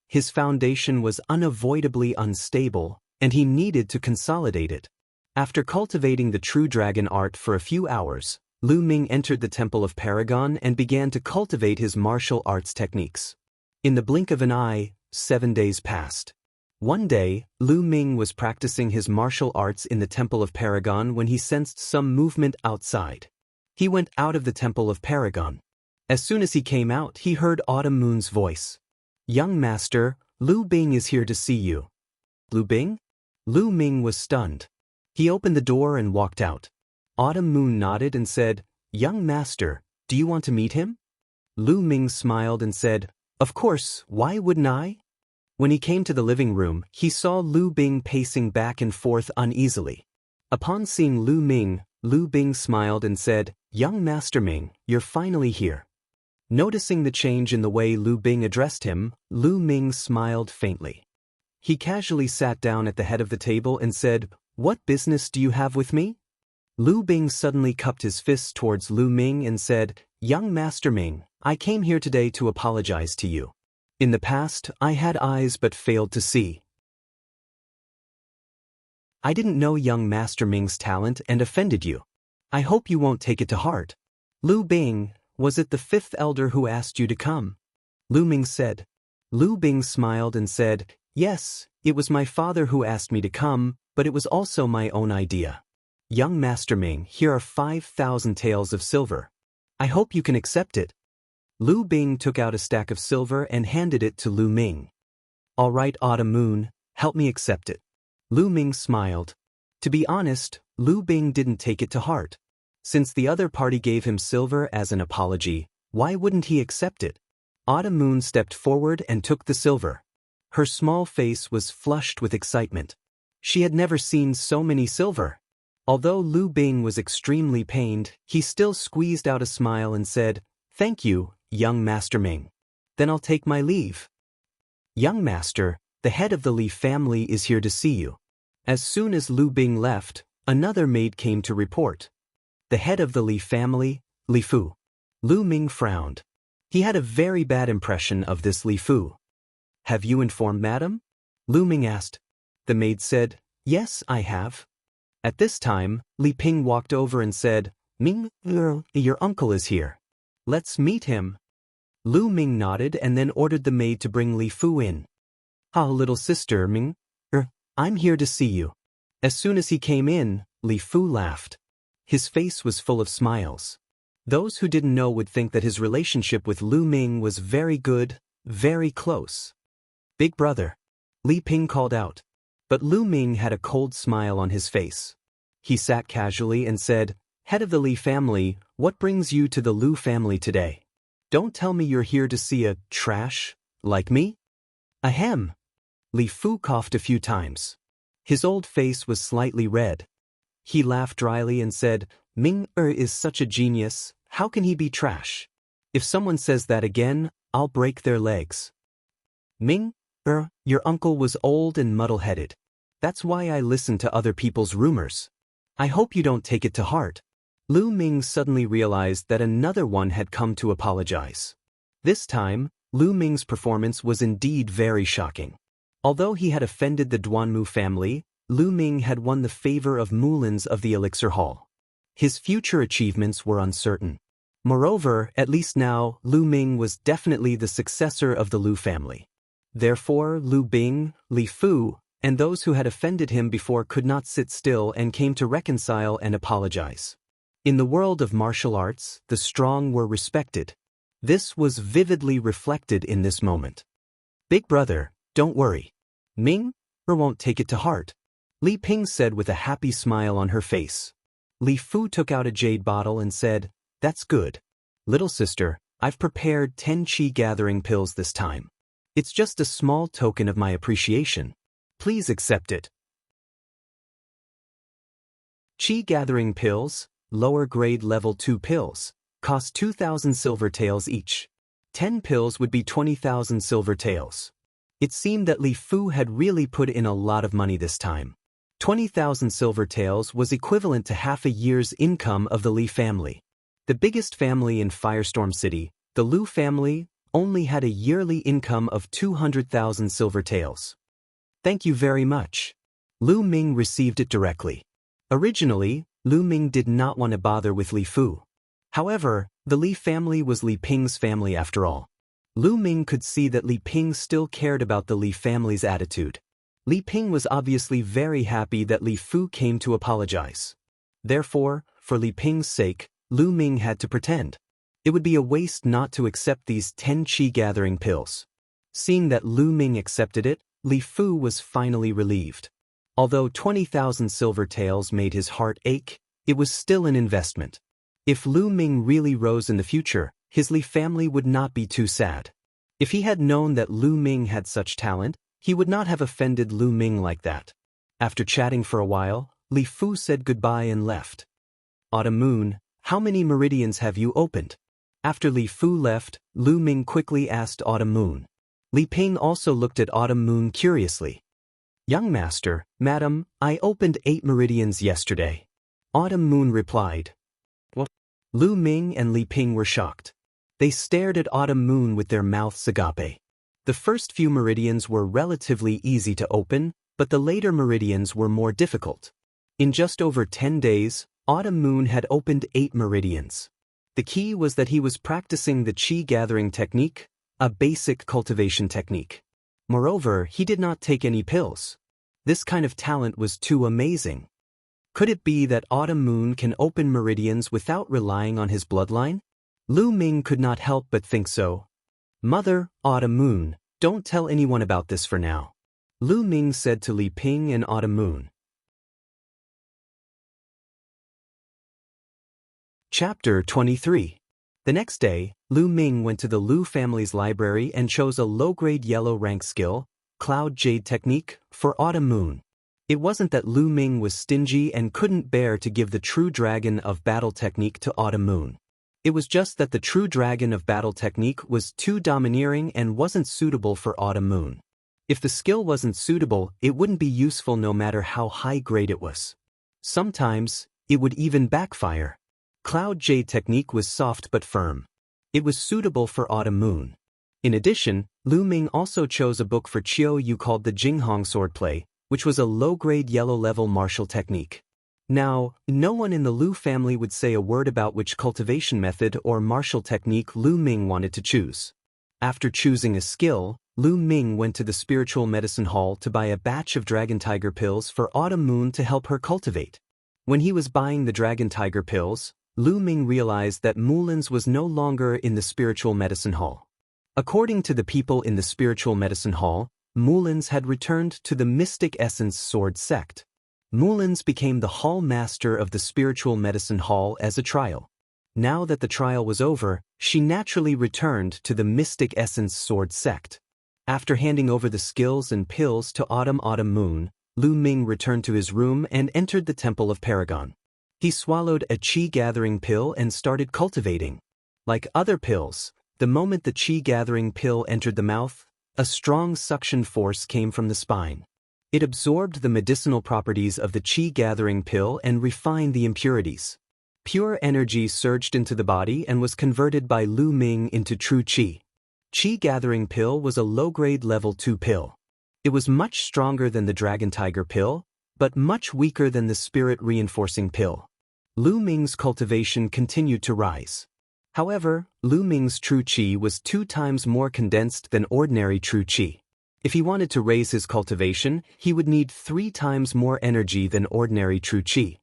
His foundation was unavoidably unstable, and he needed to consolidate it. After cultivating the true dragon art for a few hours, Lu Ming entered the Temple of Paragon and began to cultivate his martial arts techniques. In the blink of an eye, 7 days passed. One day, Lu Ming was practicing his martial arts in the Temple of Paragon when he sensed some movement outside. He went out of the Temple of Paragon. As soon as he came out, he heard Autumn Moon's voice. "Young master, Lu Bing is here to see you." Lu Bing? Lu Ming was stunned. He opened the door and walked out. Autumn Moon nodded and said, "Young master, do you want to meet him?" Lu Ming smiled and said, "Of course, why wouldn't I?" When he came to the living room, he saw Lu Bing pacing back and forth uneasily. Upon seeing Lu Bing smiled and said, "Young Master Ming, you're finally here." Noticing the change in the way Lu Bing addressed him, Lu Ming smiled faintly. He casually sat down at the head of the table and said, "What business do you have with me?" Lu Bing suddenly cupped his fists towards Lu Ming and said, "Young Master Ming, I came here today to apologize to you. In the past, I had eyes but failed to see. I didn't know young Master Ming's talent and offended you. I hope you won't take it to heart." "Lu Bing, was it the 5th elder who asked you to come?" Lu Ming said. Lu Bing smiled and said, "Yes, it was my father who asked me to come, but it was also my own idea. Young Master Ming, here are 5,000 taels of silver. I hope you can accept it." Lu Bing took out a stack of silver and handed it to Lu Ming. "All right, Autumn Moon, help me accept it." Lu Ming smiled. To be honest, Lu Bing didn't take it to heart. Since the other party gave him silver as an apology, why wouldn't he accept it? Autumn Moon stepped forward and took the silver. Her small face was flushed with excitement. She had never seen so many silver. Although Lu Bing was extremely pained, he still squeezed out a smile and said, "Thank you, young Master Ming. Then I'll take my leave." "Young Master, the head of the Li family is here to see you." As soon as Lu Bing left, another maid came to report. "The head of the Li family, Li Fu." Lu Ming frowned. He had a very bad impression of this Li Fu. "Have you informed Madam?" Lu Ming asked. The maid said, "Yes, I have." At this time, Li Ping walked over and said, "Ming, your uncle is here. Let's meet him." Lu Ming nodded and then ordered the maid to bring Li Fu in. "Ah, little sister Ming, I'm here to see you." As soon as he came in, Li Fu laughed. His face was full of smiles. Those who didn't know would think that his relationship with Lu Ming was very good, very close. "Big brother," Li Ping called out. But Lu Ming had a cold smile on his face. He sat casually and said, "Head of the Li family, what brings you to the Lu family today? Don't tell me you're here to see a trash like me?" "Ahem." Li Fu coughed a few times. His old face was slightly red. He laughed dryly and said, "Ming is such a genius, how can he be trash? If someone says that again, I'll break their legs." "Ming, your uncle was old and muddle-headed. That's why I listen to other people's rumors. I hope you don't take it to heart." Lu Ming suddenly realized that another one had come to apologize. This time, Lu Ming's performance was indeed very shocking. Although he had offended the Duanmu family, Lu Ming had won the favor of Mulins of the Elixir Hall. His future achievements were uncertain. Moreover, at least now, Lu Ming was definitely the successor of the Lu family. Therefore, Lu Bing, Li Fu, and those who had offended him before could not sit still and came to reconcile and apologize. In the world of martial arts, the strong were respected. This was vividly reflected in this moment. "Big brother, don't worry. Ming, won't take it to heart," Li Ping said with a happy smile on her face. Li Fu took out a jade bottle and said, "That's good. Little sister, I've prepared 10 qi gathering pills this time. It's just a small token of my appreciation. Please accept it." Qi gathering pills, lower grade level 2 pills, cost 2,000 silver taels each. 10 pills would be 20,000 silver taels. It seemed that Li Fu had really put in a lot of money this time. 20,000 silver taels was equivalent to half a year's income of the Li family. The biggest family in Firestorm City, the Lu family, only had a yearly income of 200,000 silver taels. "Thank you very much." Lu Ming received it directly. Originally, Lu Ming did not want to bother with Li Fu. However, the Li family was Li Ping's family after all. Lu Ming could see that Li Ping still cared about the Li family's attitude. Li Ping was obviously very happy that Li Fu came to apologize. Therefore, for Li Ping's sake, Lu Ming had to pretend. It would be a waste not to accept these 10 qi gathering pills. Seeing that Lu Ming accepted it, Li Fu was finally relieved. Although 20,000 silver taels made his heart ache, it was still an investment. If Lu Ming really rose in the future, his Li family would not be too sad. If he had known that Lu Ming had such talent, he would not have offended Lu Ming like that. After chatting for a while, Li Fu said goodbye and left. "Autumn Moon, how many meridians have you opened?" After Li Fu left, Lu Ming quickly asked Autumn Moon. Li Ping also looked at Autumn Moon curiously. "Young master, madam, I opened 8 meridians yesterday." Autumn Moon replied. "What?" Lu Ming and Li Ping were shocked. They stared at Autumn Moon with their mouths agape. The first few meridians were relatively easy to open, but the later meridians were more difficult. In just over 10 days, Autumn Moon had opened 8 meridians. The key was that he was practicing the qi gathering technique, a basic cultivation technique. Moreover, he did not take any pills. This kind of talent was too amazing. Could it be that Autumn Moon can open meridians without relying on his bloodline? Lu Ming could not help but think so. "Mother, Autumn Moon, don't tell anyone about this for now," Lu Ming said to Li Ping and Autumn Moon. Chapter 23. The next day, Lu Ming went to the Lu family's library and chose a low-grade yellow rank skill, Cloud Jade Technique, for Autumn Moon. It wasn't that Lu Ming was stingy and couldn't bear to give the True Dragon of Battle Technique to Autumn Moon. It was just that the True Dragon of Battle Technique was too domineering and wasn't suitable for Autumn Moon. If the skill wasn't suitable, it wouldn't be useful no matter how high grade it was. Sometimes, it would even backfire. Cloud Jade Technique was soft but firm. It was suitable for Autumn Moon. In addition, Lu Ming also chose a book for Qiu Yu called the Jinghong Swordplay, which was a low-grade yellow-level martial technique. Now, no one in the Lu family would say a word about which cultivation method or martial technique Lu Ming wanted to choose. After choosing a skill, Lu Ming went to the spiritual medicine hall to buy a batch of Dragon Tiger pills for Autumn Moon to help her cultivate. When he was buying the Dragon Tiger pills, Lu Ming realized that Mulin's was no longer in the spiritual medicine hall. According to the people in the spiritual medicine hall, Mulin's had returned to the Mystic Essence Sword sect. Mulin's became the hall master of the spiritual medicine hall as a trial. Now that the trial was over, she naturally returned to the Mystic Essence Sword sect. After handing over the skills and pills to Autumn Moon, Lu Ming returned to his room and entered the Temple of Paragon. He swallowed a qi gathering pill and started cultivating. Like other pills, the moment the qi gathering pill entered the mouth, a strong suction force came from the spine. It absorbed the medicinal properties of the qi gathering pill and refined the impurities. Pure energy surged into the body and was converted by Lu Ming into true qi. Qi gathering pill was a low-grade level 2 pill. It was much stronger than the Dragon Tiger pill, but much weaker than the spirit reinforcing pill. Lu Ming's cultivation continued to rise. However, Lu Ming's true qi was 2 times more condensed than ordinary true qi. If he wanted to raise his cultivation, he would need 3 times more energy than ordinary true qi.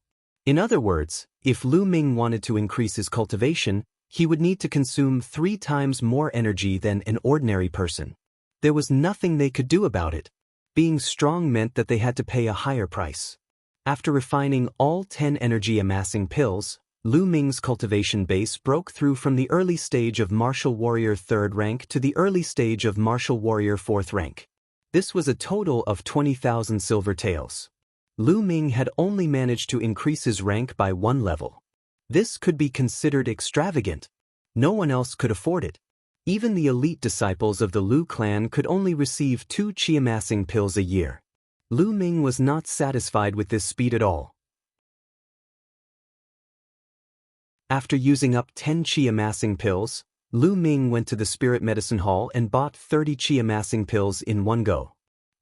In other words, if Lu Ming wanted to increase his cultivation, he would need to consume 3 times more energy than an ordinary person. There was nothing they could do about it. Being strong meant that they had to pay a higher price. After refining all 10 energy-amassing pills, Lu Ming's cultivation base broke through from the early stage of Martial Warrior 3rd rank to the early stage of Martial Warrior 4th rank. This was a total of 20,000 silver taels. Lu Ming had only managed to increase his rank by 1 level. This could be considered extravagant. No one else could afford it. Even the elite disciples of the Lu clan could only receive 2 chi-amassing pills a year. Lu Ming was not satisfied with this speed at all. After using up 10 chi-amassing pills, Lu Ming went to the Spirit Medicine Hall and bought 30 chi-amassing pills in one go.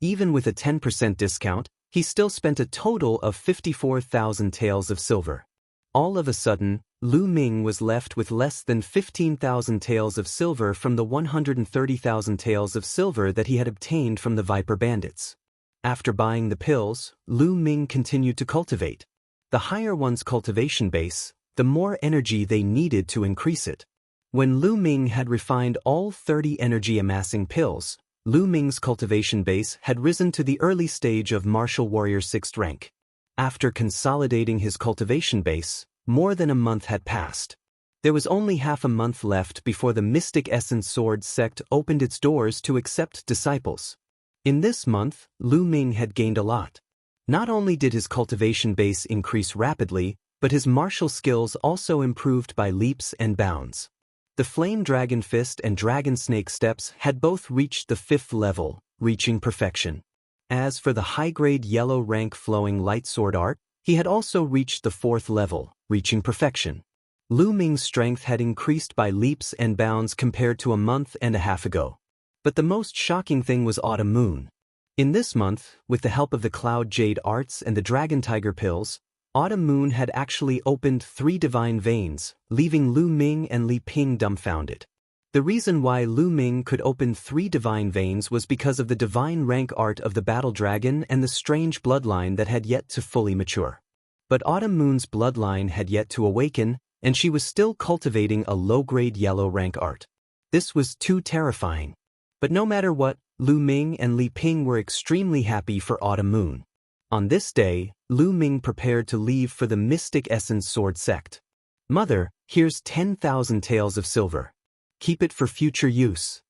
Even with a 10% discount, he still spent a total of 54,000 taels of silver. All of a sudden, Lu Ming was left with less than 15,000 taels of silver from the 130,000 taels of silver that he had obtained from the Viper Bandits. After buying the pills, Lu Ming continued to cultivate. The higher one's cultivation base, the more energy they needed to increase it. When Lu Ming had refined all 30 energy-amassing pills, Lu Ming's cultivation base had risen to the early stage of Martial Warrior 6th rank. After consolidating his cultivation base, more than a month had passed. There was only half a month left before the Mystic Essence Sword sect opened its doors to accept disciples. In this month, Lu Ming had gained a lot. Not only did his cultivation base increase rapidly, but his martial skills also improved by leaps and bounds. The Flame Dragon Fist and Dragon Snake Steps had both reached the 5th level, reaching perfection. As for the high-grade yellow rank Flowing Light Sword art, he had also reached the 4th level, reaching perfection. Lu Ming's strength had increased by leaps and bounds compared to a month and a half ago. But the most shocking thing was Autumn Moon. In this month, with the help of the Cloud Jade arts and the Dragon Tiger pills, Autumn Moon had actually opened 3 divine veins, leaving Lu Ming and Li Ping dumbfounded. The reason why Lu Ming could open 3 divine veins was because of the divine rank art of the Battle Dragon and the strange bloodline that had yet to fully mature. But Autumn Moon's bloodline had yet to awaken, and she was still cultivating a low-grade yellow rank art. This was too terrifying. But no matter what, Lu Ming and Li Ping were extremely happy for Autumn Moon. On this day, Lu Ming prepared to leave for the Mystic Essence Sword sect. "Mother, here's 10,000 taels of silver. Keep it for future use."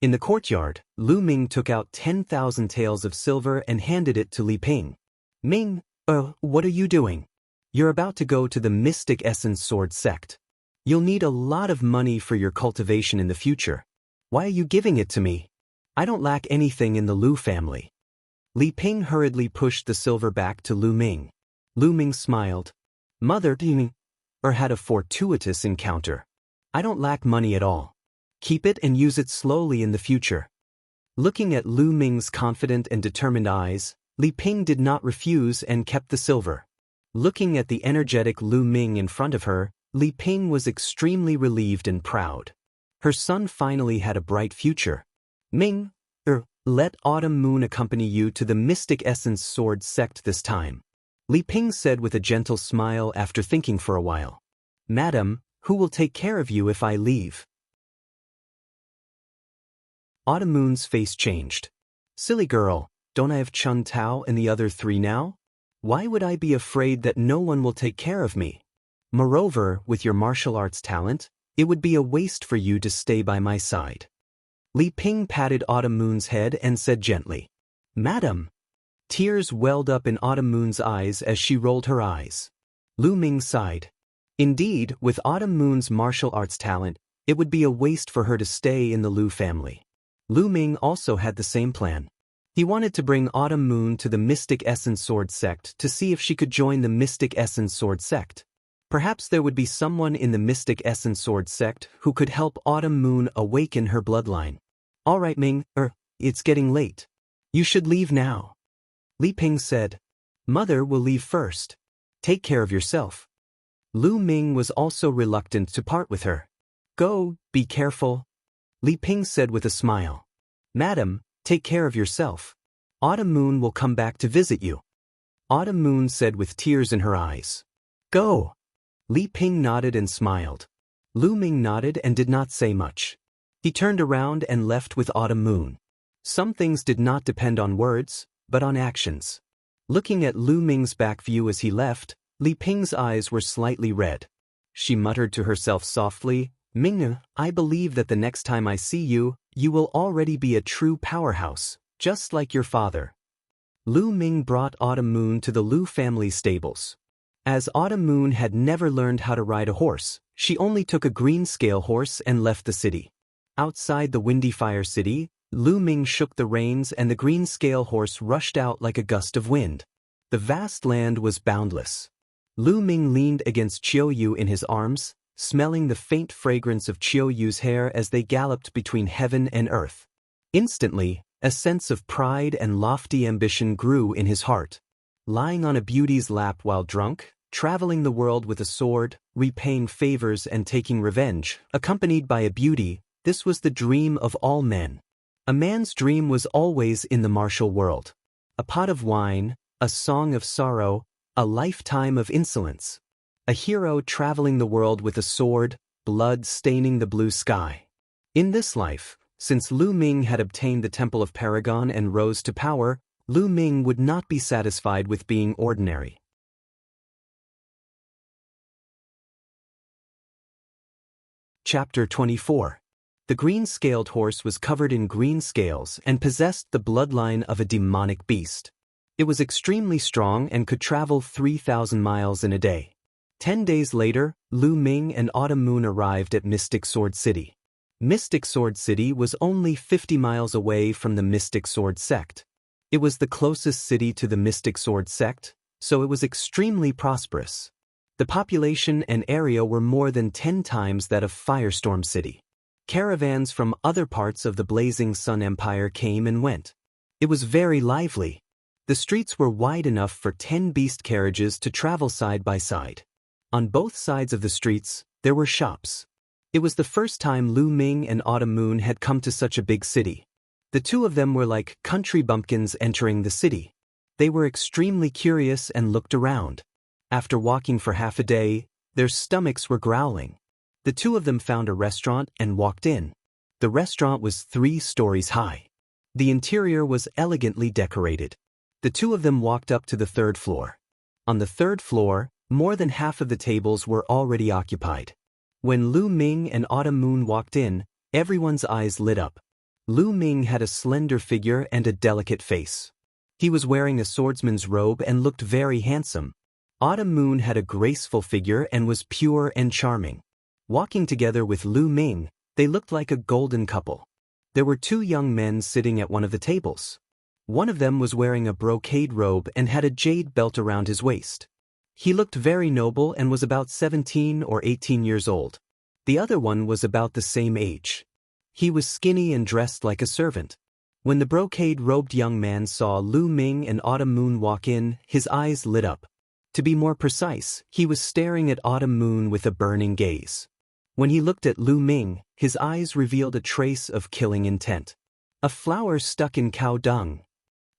In the courtyard, Lu Ming took out 10,000 taels of silver and handed it to Li Ping. "Ming, what are you doing? You're about to go to the Mystic Essence Sword sect. You'll need a lot of money for your cultivation in the future. Why are you giving it to me? I don't lack anything in the Lu family." Li Ping hurriedly pushed the silver back to Lu Ming. Lu Ming smiled. "Mother, had a fortuitous encounter. I don't lack money at all. Keep it and use it slowly in the future." Looking at Lu Ming's confident and determined eyes, Li Ping did not refuse and kept the silver. Looking at the energetic Lu Ming in front of her, Li Ping was extremely relieved and proud. Her son finally had a bright future. "Ming, let Autumn Moon accompany you to the Mystic Essence Sword sect this time," Li Ping said with a gentle smile after thinking for a while. "Madam, who will take care of you if I leave?" Autumn Moon's face changed. "Silly girl, don't I have Chun Tao and the other 3 now? Why would I be afraid that no one will take care of me? Moreover, with your martial arts talent, it would be a waste for you to stay by my side." Li Ping patted Autumn Moon's head and said gently, "Madam." Tears welled up in Autumn Moon's eyes as she rolled her eyes. Lu Ming sighed. Indeed, with Autumn Moon's martial arts talent, it would be a waste for her to stay in the Lu family. Lu Ming also had the same plan. He wanted to bring Autumn Moon to the Mystic Essence Sword sect to see if she could join the Mystic Essence Sword sect. Perhaps there would be someone in the Mystic Essence Sword sect who could help Autumn Moon awaken her bloodline. "All right, Ming, it's getting late. You should leave now." Li Ping said. "Mother will leave first. Take care of yourself." Lu Ming was also reluctant to part with her. "Go, be careful," Li Ping said with a smile. "Madam, take care of yourself. Autumn Moon will come back to visit you." Autumn Moon said with tears in her eyes. "Go." Li Ping nodded and smiled. Lu Ming nodded and did not say much. He turned around and left with Autumn Moon. Some things did not depend on words, but on actions. Looking at Lu Ming's back view as he left, Li Ping's eyes were slightly red. She muttered to herself softly, "Ming, I believe that the next time I see you, you will already be a true powerhouse, just like your father." Lu Ming brought Autumn Moon to the Lu family stables. As Autumn Moon had never learned how to ride a horse, she only took a green scale horse and left the city. Outside the windy fire city, Lu Ming shook the reins and the green scale horse rushed out like a gust of wind. The vast land was boundless. Lu Ming leaned against Qiu Yu in his arms, smelling the faint fragrance of Qiu Yu's hair as they galloped between heaven and earth. Instantly, a sense of pride and lofty ambition grew in his heart. Lying on a beauty's lap while drunk, traveling the world with a sword, repaying favors and taking revenge, accompanied by a beauty, this was the dream of all men. A man's dream was always in the martial world. A pot of wine, a song of sorrow, a lifetime of insolence. A hero traveling the world with a sword, blood staining the blue sky. In this life, since Lu Ming had obtained the Temple of Paragon and rose to power, Lu Ming would not be satisfied with being ordinary. Chapter 24. The green-scaled horse was covered in green scales and possessed the bloodline of a demonic beast. It was extremely strong and could travel 3,000 miles in a day. 10 days later, Lu Ming and Autumn Moon arrived at Mystic Sword City. Mystic Sword City was only 50 miles away from the Mystic Sword Sect. It was the closest city to the Mystic Sword Sect, so it was extremely prosperous. The population and area were more than 10 times that of Firestorm City. Caravans from other parts of the Blazing Sun Empire came and went. It was very lively. The streets were wide enough for 10 beast carriages to travel side by side. On both sides of the streets, there were shops. It was the first time Lu Ming and Autumn Moon had come to such a big city. The two of them were like country bumpkins entering the city. They were extremely curious and looked around. After walking for half a day, their stomachs were growling. The two of them found a restaurant and walked in. The restaurant was 3 stories high. The interior was elegantly decorated. The two of them walked up to the 3rd floor. On the 3rd floor, more than half of the tables were already occupied. When Lu Ming and Autumn Moon walked in, everyone's eyes lit up. Lu Ming had a slender figure and a delicate face. He was wearing a swordsman's robe and looked very handsome. Autumn Moon had a graceful figure and was pure and charming. Walking together with Lu Ming, they looked like a golden couple. There were 2 young men sitting at one of the tables. One of them was wearing a brocade robe and had a jade belt around his waist. He looked very noble and was about 17 or 18 years old. The other one was about the same age. He was skinny and dressed like a servant. When the brocade-robed young man saw Lu Ming and Autumn Moon walk in, his eyes lit up. To be more precise, he was staring at Autumn Moon with a burning gaze. When he looked at Lu Ming, his eyes revealed a trace of killing intent. "A flower stuck in cow dung,"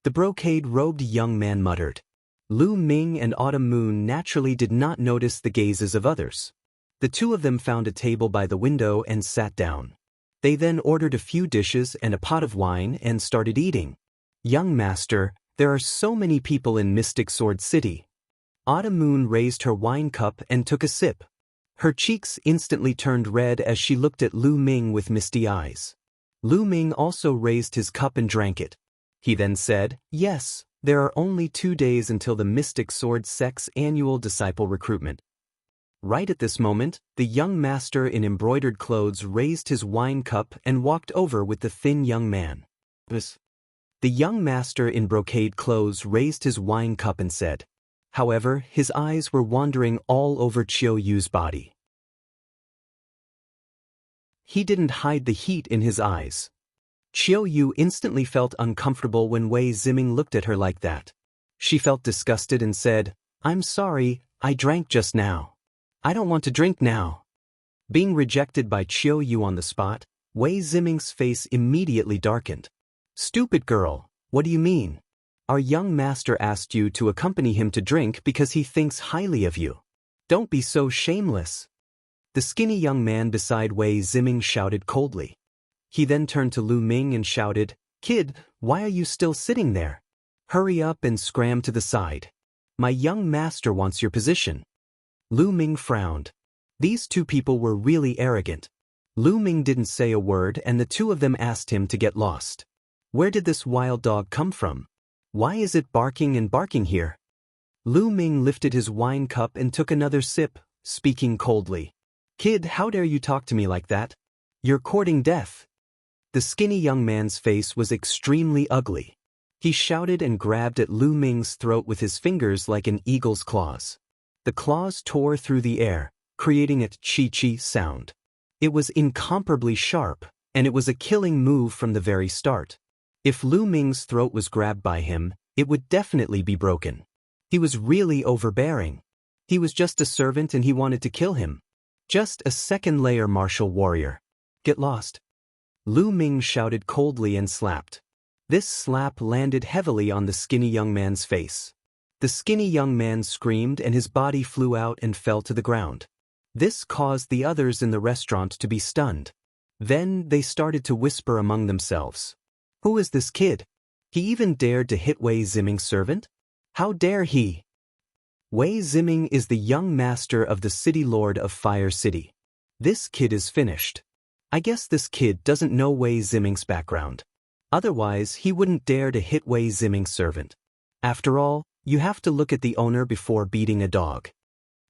the brocade-robed young man muttered. Lu Ming and Autumn Moon naturally did not notice the gazes of others. The two of them found a table by the window and sat down. They then ordered a few dishes and a pot of wine and started eating. "Young master, there are so many people in Mystic Sword City." Autumn Moon raised her wine cup and took a sip. Her cheeks instantly turned red as she looked at Lu Ming with misty eyes. Lu Ming also raised his cup and drank it. He then said, "Yes, there are only 2 days until the Mystic Sword Sect's annual disciple recruitment." Right at this moment, the young master in embroidered clothes raised his wine cup and walked over with the thin young man. The young master in brocade clothes raised his wine cup and said. However, his eyes were wandering all over Qiu Yu's body. He didn't hide the heat in his eyes. Qiu Yu instantly felt uncomfortable when Wei Ziming looked at her like that. She felt disgusted and said, "I'm sorry, I drank just now. I don't want to drink now." Being rejected by Qiu Yu on the spot, Wei Ziming's face immediately darkened. "Stupid girl, what do you mean? Our young master asked you to accompany him to drink because he thinks highly of you. Don't be so shameless." The skinny young man beside Wei Ziming shouted coldly. He then turned to Lu Ming and shouted, Kid, why are you still sitting there? Hurry up and scram to the side. My young master wants your position. Lu Ming frowned. These two people were really arrogant. Lu Ming didn't say a word and the two of them asked him to get lost. Where did this wild dog come from? Why is it barking and barking here? Lu Ming lifted his wine cup and took another sip, speaking coldly. Kid, how dare you talk to me like that? You're courting death. The skinny young man's face was extremely ugly. He shouted and grabbed at Lu Ming's throat with his fingers like an eagle's claws. The claws tore through the air, creating a chi-chi sound. It was incomparably sharp, and it was a killing move from the very start. If Lu Ming's throat was grabbed by him, it would definitely be broken. He was really overbearing. He was just a servant and he wanted to kill him. Just a second-layer martial warrior. Get lost. Lu Ming shouted coldly and slapped. This slap landed heavily on the skinny young man's face. The skinny young man screamed and his body flew out and fell to the ground. This caused the others in the restaurant to be stunned. Then they started to whisper among themselves. Who is this kid? He even dared to hit Wei Ziming's servant? How dare he? Wei Ziming is the young master of the city lord of Fire City. This kid is finished. I guess this kid doesn't know Wei Ziming's background. Otherwise, he wouldn't dare to hit Wei Ziming's servant. After all, you have to look at the owner before beating a dog.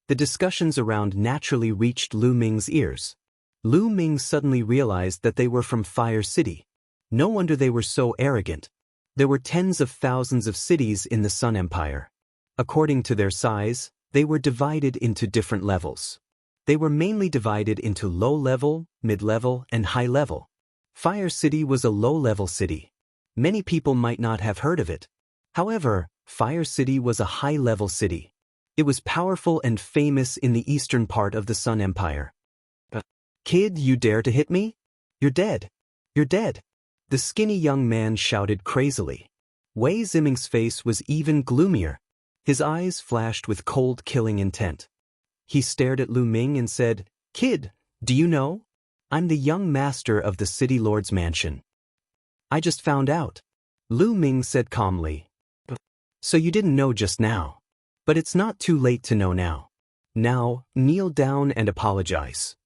The discussions around naturally reached Lu Ming's ears. Lu Ming suddenly realized that they were from Fire City. No wonder they were so arrogant. There were tens of thousands of cities in the Sun Empire. According to their size, they were divided into different levels. They were mainly divided into low-level, mid-level, and high-level. Fire City was a low-level city. Many people might not have heard of it. However, Fire City was a high-level city. It was powerful and famous in the eastern part of the Sun Empire. Kid, you dare to hit me? You're dead. You're dead. The skinny young man shouted crazily. Wei Ziming's face was even gloomier. His eyes flashed with cold killing intent. He stared at Lu Ming and said, Kid, do you know? I'm the young master of the city lord's mansion. I just found out. Lu Ming said calmly. So you didn't know just now. But it's not too late to know now. Now, kneel down and apologize.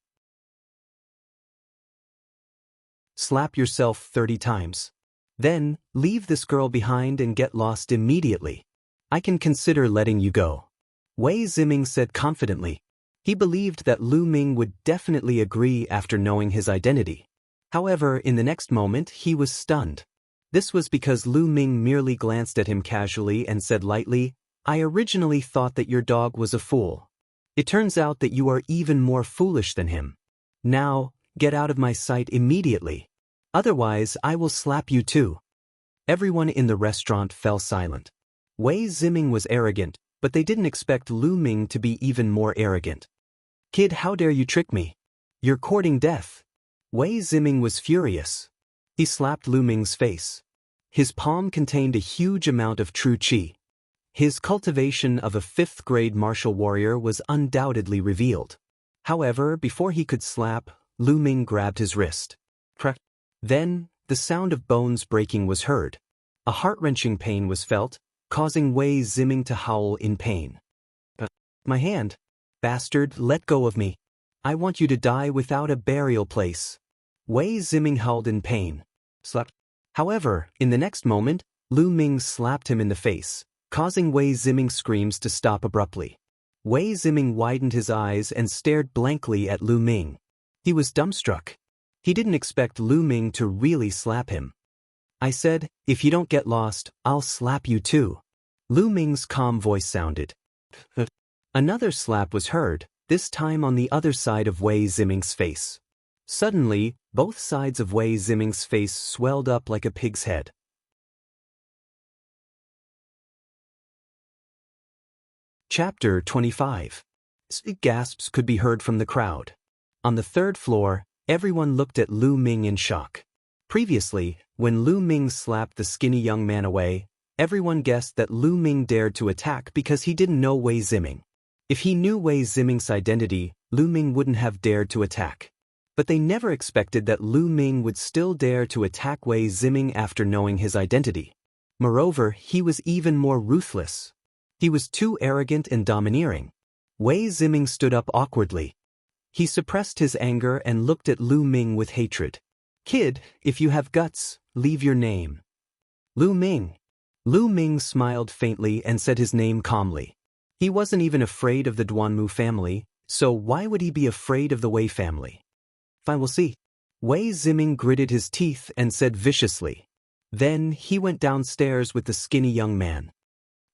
Slap yourself 30 times. Then, leave this girl behind and get lost immediately. I can consider letting you go. Wei Ziming said confidently. He believed that Lu Ming would definitely agree after knowing his identity. However, in the next moment, he was stunned. This was because Lu Ming merely glanced at him casually and said lightly, I originally thought that your dog was a fool. It turns out that you are even more foolish than him. Now, get out of my sight immediately. Otherwise, I will slap you too. Everyone in the restaurant fell silent. Wei Ziming was arrogant, but they didn't expect Lu Ming to be even more arrogant. Kid, how dare you trick me? You're courting death. Wei Ziming was furious. He slapped Lu Ming's face. His palm contained a huge amount of true qi. His cultivation of a 5th-grade martial warrior was undoubtedly revealed. However, before he could slap, Lu Ming grabbed his wrist. Crack. Then, the sound of bones breaking was heard. A heart-wrenching pain was felt, causing Wei Ziming to howl in pain. My hand. Bastard, let go of me. I want you to die without a burial place. Wei Ziming howled in pain. Slap. However, in the next moment, Lu Ming slapped him in the face, causing Wei Ziming's screams to stop abruptly. Wei Ziming widened his eyes and stared blankly at Lu Ming. He was dumbstruck. He didn't expect Lu Ming to really slap him. I said, if you don't get lost, I'll slap you too. Lu Ming's calm voice sounded. Another slap was heard, this time on the other side of Wei Ziming's face. Suddenly, both sides of Wei Ziming's face swelled up like a pig's head. Chapter 25. Gasps could be heard from the crowd. On the 3rd floor, everyone looked at Lu Ming in shock. Previously, when Lu Ming slapped the skinny young man away, everyone guessed that Lu Ming dared to attack because he didn't know Wei Ziming. If he knew Wei Ziming's identity, Lu Ming wouldn't have dared to attack. But they never expected that Lu Ming would still dare to attack Wei Ziming after knowing his identity. Moreover, he was even more ruthless. He was too arrogant and domineering. Wei Ziming stood up awkwardly. He suppressed his anger and looked at Lu Ming with hatred. "Kid, if you have guts, leave your name." "Lu Ming." Lu Ming smiled faintly and said his name calmly. He wasn't even afraid of the Duanmu family, so why would he be afraid of the Wei family? "Fine, we'll see." Wei Ziming gritted his teeth and said viciously. Then he went downstairs with the skinny young man.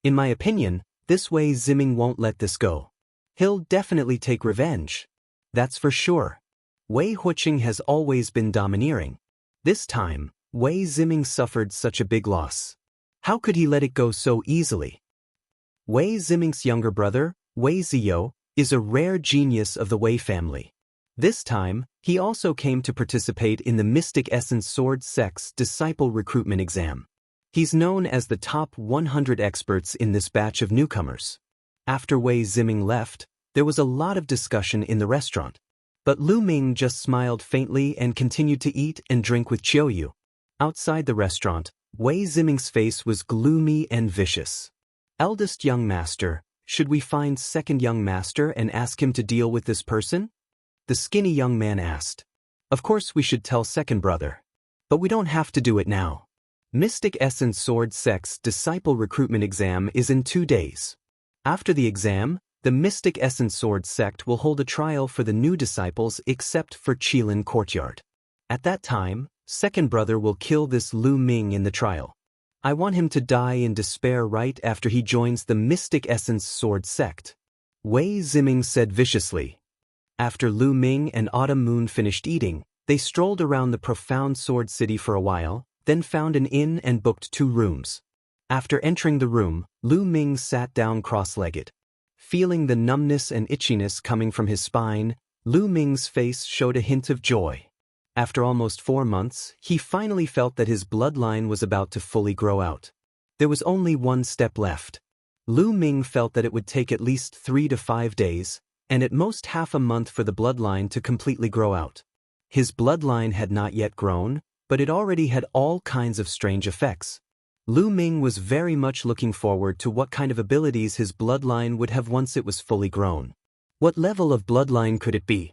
"In my opinion, this Wei Ziming won't let this go. He'll definitely take revenge. That's for sure. Wei Huqing has always been domineering. This time, Wei Ziming suffered such a big loss. How could he let it go so easily?" Wei Ziming's younger brother, Wei Ziyou, is a rare genius of the Wei family. This time, he also came to participate in the Mystic Essence Sword Sect's disciple recruitment exam. He's known as the top 100 experts in this batch of newcomers. After Wei Ziming left, there was a lot of discussion in the restaurant. But Lu Ming just smiled faintly and continued to eat and drink with Qiuyu. Outside the restaurant, Wei Ziming's face was gloomy and vicious. "Eldest young master, should we find second young master and ask him to deal with this person?" the skinny young man asked. "Of course we should tell second brother. But we don't have to do it now. Mystic Essence Sword Sect's disciple recruitment exam is in 2 days. After the exam, the Mystic Essence Sword Sect will hold a trial for the new disciples except for Qilin Courtyard. At that time, second brother will kill this Lu Ming in the trial. I want him to die in despair right after he joins the Mystic Essence Sword Sect," Wei Ziming said viciously. After Lu Ming and Autumn Moon finished eating, they strolled around the profound Sword City for a while, then found an inn and booked 2 rooms. After entering the room, Lu Ming sat down cross-legged. Feeling the numbness and itchiness coming from his spine, Lu Ming's face showed a hint of joy. After almost 4 months, he finally felt that his bloodline was about to fully grow out. There was only one step left. Lu Ming felt that it would take at least 3 to 5 days, and at most half a month for the bloodline to completely grow out. His bloodline had not yet grown, but it already had all kinds of strange effects. Lu Ming was very much looking forward to what kind of abilities his bloodline would have once it was fully grown. What level of bloodline could it be?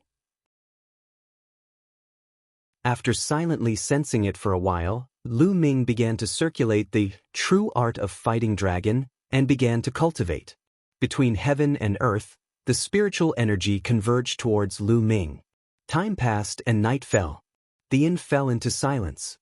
After silently sensing it for a while, Lu Ming began to circulate the true art of fighting dragon and began to cultivate. Between heaven and earth, the spiritual energy converged towards Lu Ming. Time passed and night fell. The inn fell into silence.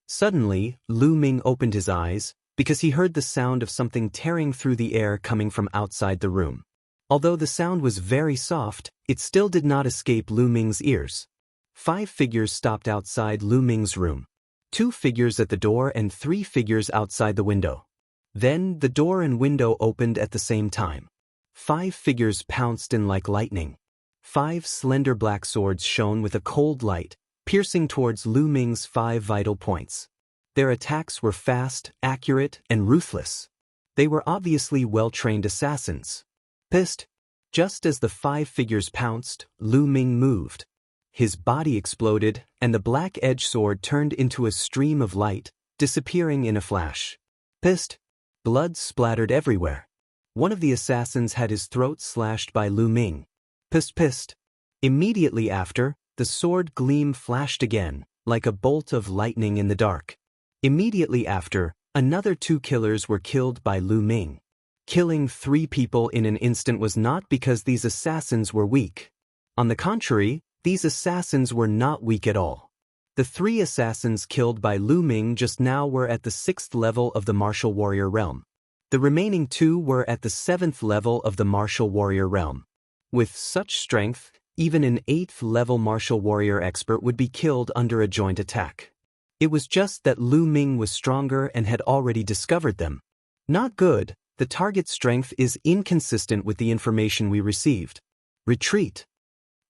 Suddenly, Lu Ming opened his eyes, because he heard the sound of something tearing through the air coming from outside the room. Although the sound was very soft, it still did not escape Lu Ming's ears. 5 figures stopped outside Lu Ming's room. 2 figures at the door and 3 figures outside the window. Then, the door and window opened at the same time. 5 figures pounced in like lightning. 5 slender black swords shone with a cold light, piercing towards Lu Ming's 5 vital points. Their attacks were fast, accurate, and ruthless. They were obviously well-trained assassins. Pissed. Just as the 5 figures pounced, Lu Ming moved. His body exploded, and the black edge sword turned into a stream of light, disappearing in a flash. Pissed. Blood splattered everywhere. One of the assassins had his throat slashed by Lu Ming. Pissed. Immediately after, the sword gleam flashed again, like a bolt of lightning in the dark. Immediately after, another 2 killers were killed by Lu Ming. Killing 3 people in an instant was not because these assassins were weak. On the contrary, these assassins were not weak at all. The 3 assassins killed by Lu Ming just now were at the 6th level of the martial warrior realm. The remaining 2 were at the 7th level of the martial warrior realm. With such strength, even an 8th level martial warrior expert would be killed under a joint attack. It was just that Lu Ming was stronger and had already discovered them. Not good, the target strength is inconsistent with the information we received. Retreat.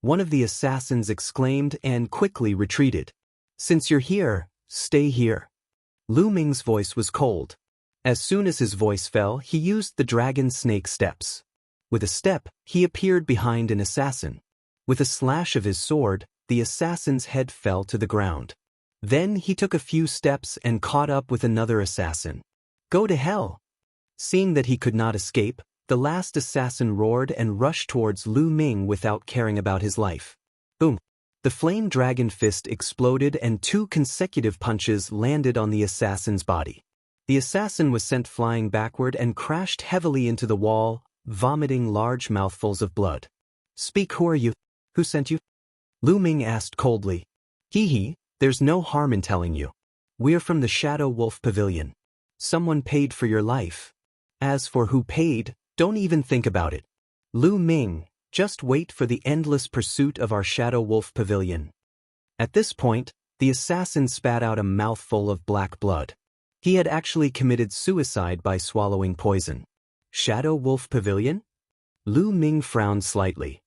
One of the assassins exclaimed and quickly retreated. Since you're here, stay here. Lu Ming's voice was cold. As soon as his voice fell, he used the dragon snake steps. With a step, he appeared behind an assassin. With a slash of his sword, the assassin's head fell to the ground. Then he took a few steps and caught up with another assassin. Go to hell! Seeing that he could not escape, the last assassin roared and rushed towards Lu Ming without caring about his life. Boom! The flame dragon fist exploded and 2 consecutive punches landed on the assassin's body. The assassin was sent flying backward and crashed heavily into the wall, vomiting large mouthfuls of blood. Speak, who are you? Who sent you? Lu Ming asked coldly. Hee, there's no harm in telling you. We're from the Shadow Wolf Pavilion. Someone paid for your life. As for who paid, don't even think about it. Lu Ming, just wait for the endless pursuit of our Shadow Wolf Pavilion. At this point, the assassin spat out a mouthful of black blood. He had actually committed suicide by swallowing poison. Shadow Wolf Pavilion? Lu Ming frowned slightly.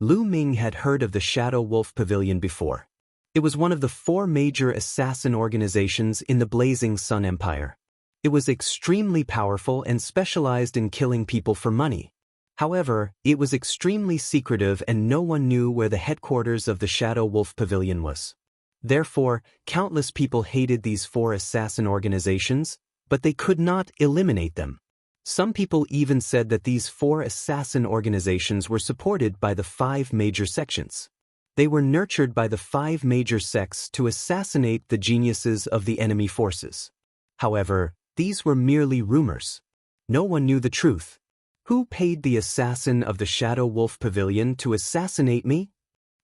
Lu Ming had heard of the Shadow Wolf Pavilion before. It was one of the 4 major assassin organizations in the Blazing Sun Empire. It was extremely powerful and specialized in killing people for money. However, it was extremely secretive and no one knew where the headquarters of the Shadow Wolf Pavilion was. Therefore, countless people hated these 4 assassin organizations, but they could not eliminate them. Some people even said that these 4 assassin organizations were supported by the 5 major sections. They were nurtured by the 5 major sects to assassinate the geniuses of the enemy forces. However, these were merely rumors. No one knew the truth. Who paid the assassin of the Shadow Wolf Pavilion to assassinate me?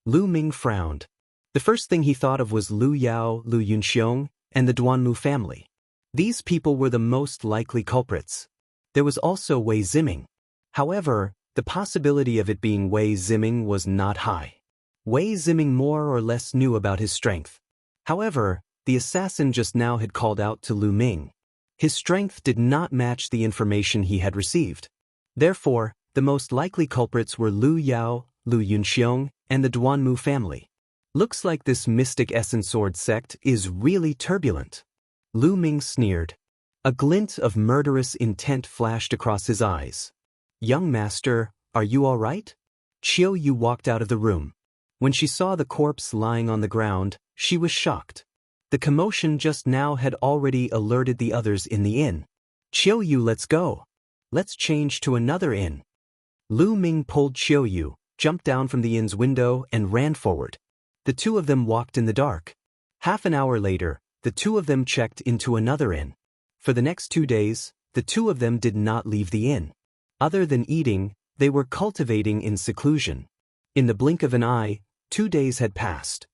Lu Ming frowned. The first thing he thought of was Lu Yao, Lu Yunxiong, and the Duanmu family. These people were the most likely culprits. There was also Wei Ziming. However, the possibility of it being Wei Ziming was not high. Wei Ziming more or less knew about his strength. However, the assassin just now had called out to Lu Ming. His strength did not match the information he had received. Therefore, the most likely culprits were Lu Yao, Lu Yunxiong, and the Duanmu family. Looks like this Mystic Essence Sword sect is really turbulent. Lu Ming sneered. A glint of murderous intent flashed across his eyes. Young master, are you all right? Qiu Yu walked out of the room. When she saw the corpse lying on the ground, she was shocked. The commotion just now had already alerted the others in the inn. Qiu Yu, let's go. Let's change to another inn. Lu Ming pulled Qiu Yu, jumped down from the inn's window and ran forward. The 2 of them walked in the dark. Half an hour later, the 2 of them checked into another inn. For the next 2 days, the 2 of them did not leave the inn. Other than eating, they were cultivating in seclusion. In the blink of an eye, 2 days had passed.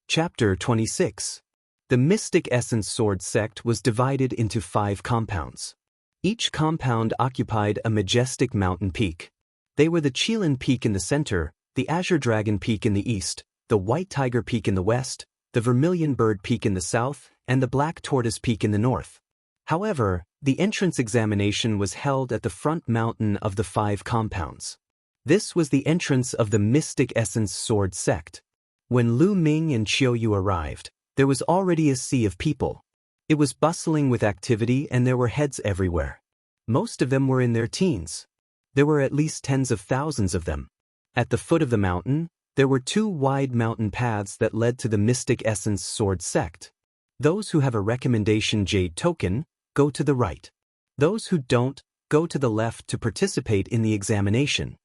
Chapter 26. The Mystic Essence Sword sect was divided into 5 compounds. Each compound occupied a majestic mountain peak. They were the Qilin Peak in the center, the Azure Dragon Peak in the east, the White Tiger Peak in the west, the Vermilion Bird Peak in the south, and the Black Tortoise Peak in the north. However, the entrance examination was held at the front mountain of the 5 compounds. This was the entrance of the Mystic Essence Sword sect. When Lu Ming and Qiu Yu arrived, there was already a sea of people. It was bustling with activity and there were heads everywhere. Most of them were in their teens. There were at least tens of thousands of them. At the foot of the mountain, there were 2 wide mountain paths that led to the Mystic Essence Sword sect. Those who have a recommendation jade token, go to the right. Those who don't, go to the left to participate in the examination.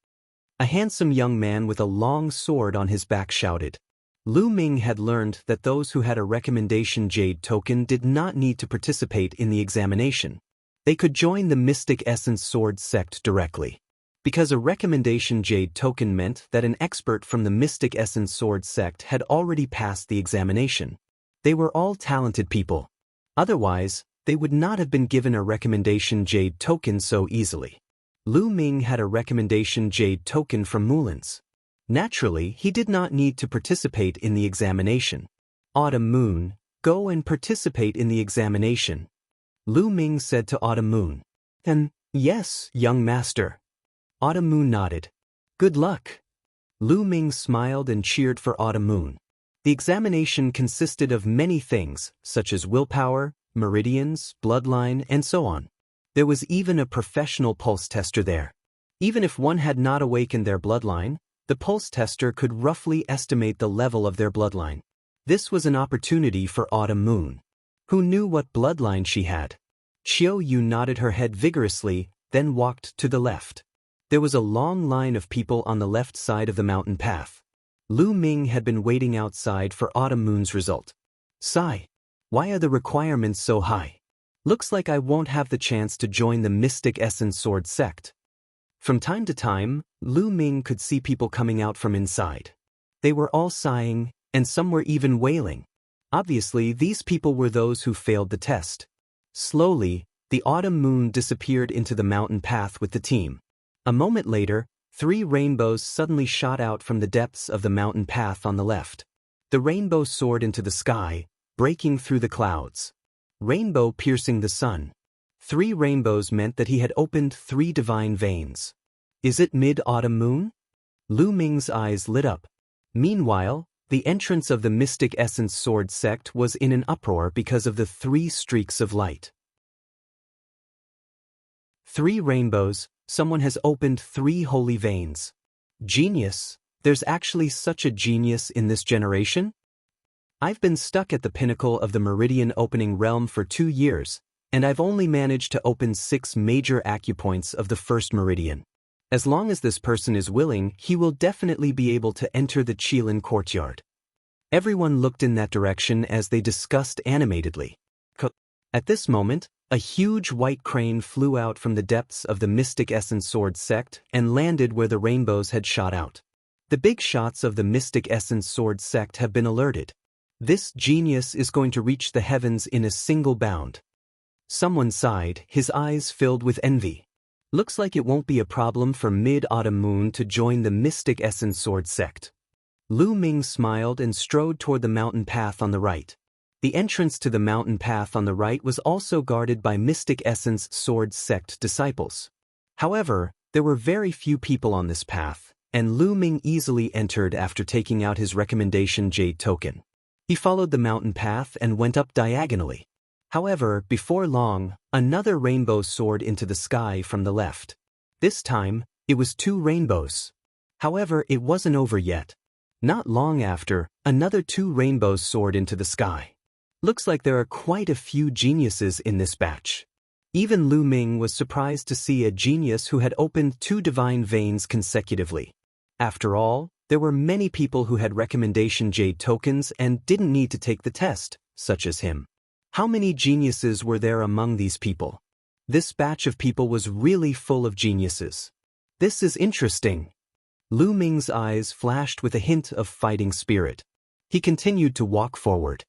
A handsome young man with a long sword on his back shouted. Lu Ming had learned that those who had a recommendation jade token did not need to participate in the examination. They could join the Mystic Essence Sword sect directly. Because a recommendation jade token meant that an expert from the Mystic Essence Sword sect had already passed the examination. They were all talented people. Otherwise, they would not have been given a recommendation jade token so easily. Lu Ming had a recommendation jade token from Mulin's. Naturally, he did not need to participate in the examination. Autumn Moon, go and participate in the examination. Lu Ming said to Autumn Moon. Yes, young master. Autumn Moon nodded. Good luck. Lu Ming smiled and cheered for Autumn Moon. The examination consisted of many things, such as willpower, meridians, bloodline, and so on. There was even a professional pulse tester there. Even if one had not awakened their bloodline, the pulse tester could roughly estimate the level of their bloodline. This was an opportunity for Autumn Moon. Who knew what bloodline she had? Qiu Yu nodded her head vigorously, then walked to the left. There was a long line of people on the left side of the mountain path. Lu Ming had been waiting outside for Autumn Moon's result. Sigh. Why are the requirements so high? Looks like I won't have the chance to join the Mystic Essence Sword sect. From time to time, Lu Ming could see people coming out from inside. They were all sighing, and some were even wailing. Obviously, these people were those who failed the test. Slowly, the Autumn Moon disappeared into the mountain path with the team. A moment later, 3 rainbows suddenly shot out from the depths of the mountain path on the left. The rainbow soared into the sky, breaking through the clouds. Rainbow piercing the sun. 3 rainbows meant that he had opened 3 divine veins. Is it Mid-Autumn Moon? Lu Ming's eyes lit up. Meanwhile, the entrance of the Mystic Essence Sword sect was in an uproar because of the 3 streaks of light. 3 rainbows, someone has opened 3 holy veins. Genius, there's actually such a genius in this generation? I've been stuck at the pinnacle of the meridian opening realm for 2 years, and I've only managed to open 6 major acupoints of the first meridian. As long as this person is willing, he will definitely be able to enter the Qilin courtyard. Everyone looked in that direction as they discussed animatedly. At this moment, a huge white crane flew out from the depths of the Mystic Essence Sword sect and landed where the rainbows had shot out. The big shots of the Mystic Essence Sword sect have been alerted. This genius is going to reach the heavens in a single bound. Someone sighed, his eyes filled with envy. Looks like it won't be a problem for Mid-Autumn Moon to join the Mystic Essence Sword sect. Lu Ming smiled and strode toward the mountain path on the right. The entrance to the mountain path on the right was also guarded by Mystic Essence Sword sect disciples. However, there were very few people on this path, and Lu Ming easily entered after taking out his recommendation jade token. He followed the mountain path and went up diagonally. However, before long, another rainbow soared into the sky from the left. This time, it was 2 rainbows. However, it wasn't over yet. Not long after, another 2 rainbows soared into the sky. Looks like there are quite a few geniuses in this batch. Even Lu Ming was surprised to see a genius who had opened 2 divine veins consecutively. After all, there were many people who had recommendation jade tokens and didn't need to take the test, such as him. How many geniuses were there among these people? This batch of people was really full of geniuses. This is interesting. Lu Ming's eyes flashed with a hint of fighting spirit. He continued to walk forward.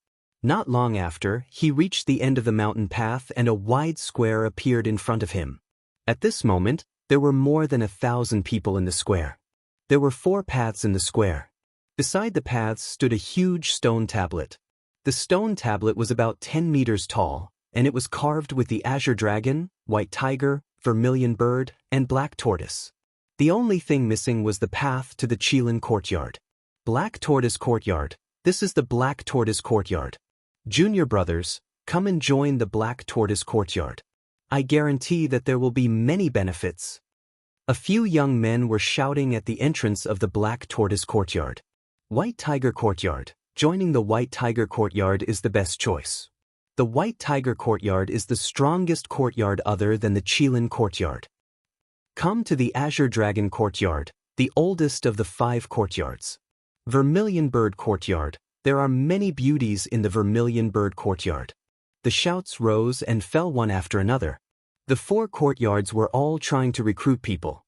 Not long after, he reached the end of the mountain path and a wide square appeared in front of him. At this moment, there were more than 1,000 people in the square. There were 4 paths in the square. Beside the paths stood a huge stone tablet. The stone tablet was about 10 meters tall, and it was carved with the azure dragon, white tiger, vermilion bird, and black tortoise. The only thing missing was the path to the Qilin courtyard. Black Tortoise Courtyard. This is the Black Tortoise Courtyard. Junior brothers, come and join the Black Tortoise Courtyard. I guarantee that there will be many benefits. A few young men were shouting at the entrance of the Black Tortoise Courtyard. White Tiger Courtyard. Joining the White Tiger Courtyard is the best choice. The White Tiger Courtyard is the strongest courtyard other than the Qilin Courtyard. Come to the Azure Dragon Courtyard, the oldest of the 5 courtyards. Vermilion Bird Courtyard. There are many beauties in the Vermilion Bird Courtyard. The shouts rose and fell one after another. The 4 courtyards were all trying to recruit people.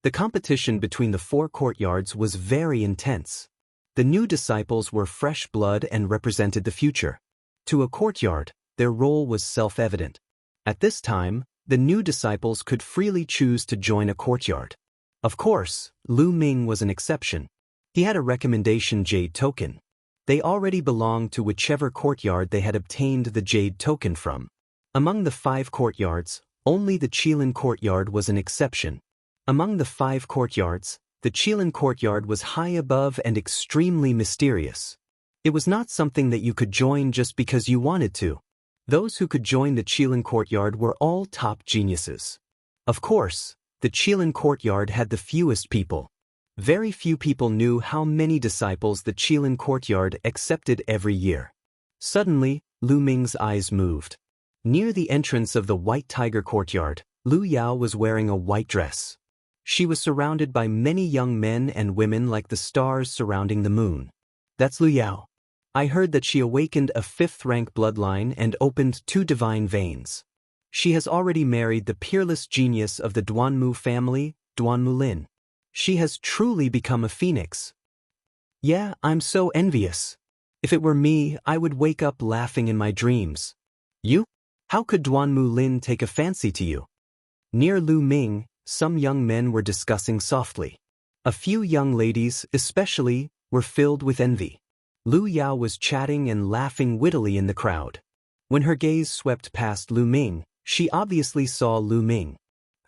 The competition between the 4 courtyards was very intense. The new disciples were fresh blood and represented the future. To a courtyard, their role was self-evident. At this time, the new disciples could freely choose to join a courtyard. Of course, Lu Ming was an exception. He had a recommendation jade token. They already belonged to whichever courtyard they had obtained the jade token from. Among the 5 courtyards, only the Qilin courtyard was an exception. Among the 5 courtyards, the Qilin courtyard was high above and extremely mysterious. It was not something that you could join just because you wanted to. Those who could join the Qilin courtyard were all top geniuses. Of course, the Qilin courtyard had the fewest people. Very few people knew how many disciples the Qilin courtyard accepted every year. Suddenly, Lu Ming's eyes moved. Near the entrance of the White Tiger courtyard, Lu Yao was wearing a white dress. She was surrounded by many young men and women like the stars surrounding the moon. That's Lu Yao. I heard that she awakened a 5th-rank bloodline and opened 2 divine veins. She has already married the peerless genius of the Duanmu family, Duanmu Lin. She has truly become a phoenix. Yeah, I'm so envious. If it were me, I would wake up laughing in my dreams. You? How could Duanmu Lin take a fancy to you? Near Lu Ming, some young men were discussing softly. A few young ladies, especially, were filled with envy. Lu Yao was chatting and laughing wittily in the crowd. When her gaze swept past Lu Ming, she obviously saw Lu Ming.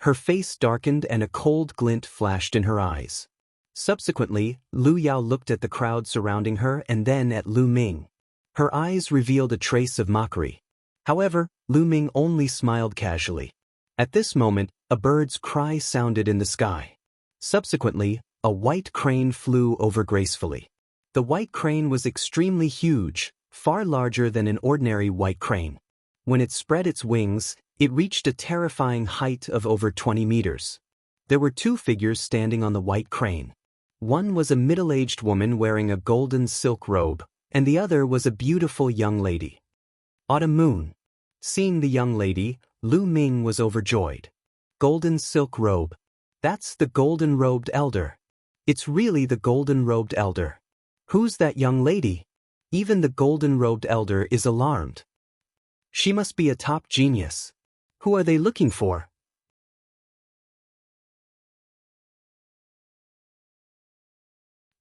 Her face darkened and a cold glint flashed in her eyes. Subsequently, Lu Yao looked at the crowd surrounding her and then at Lu Ming. Her eyes revealed a trace of mockery. However, Lu Ming only smiled casually. At this moment, a bird's cry sounded in the sky. Subsequently, a white crane flew over gracefully. The white crane was extremely huge, far larger than an ordinary white crane. When it spread its wings, it reached a terrifying height of over 20 meters. There were 2 figures standing on the white crane. One was a middle-aged woman wearing a golden silk robe, and the other was a beautiful young lady. Autumn Moon. Seeing the young lady, Lu Ming was overjoyed. Golden silk robe. That's the golden-robed elder. It's really the golden-robed elder. Who's that young lady? Even the golden-robed elder is alarmed. She must be a top genius. Who are they looking for?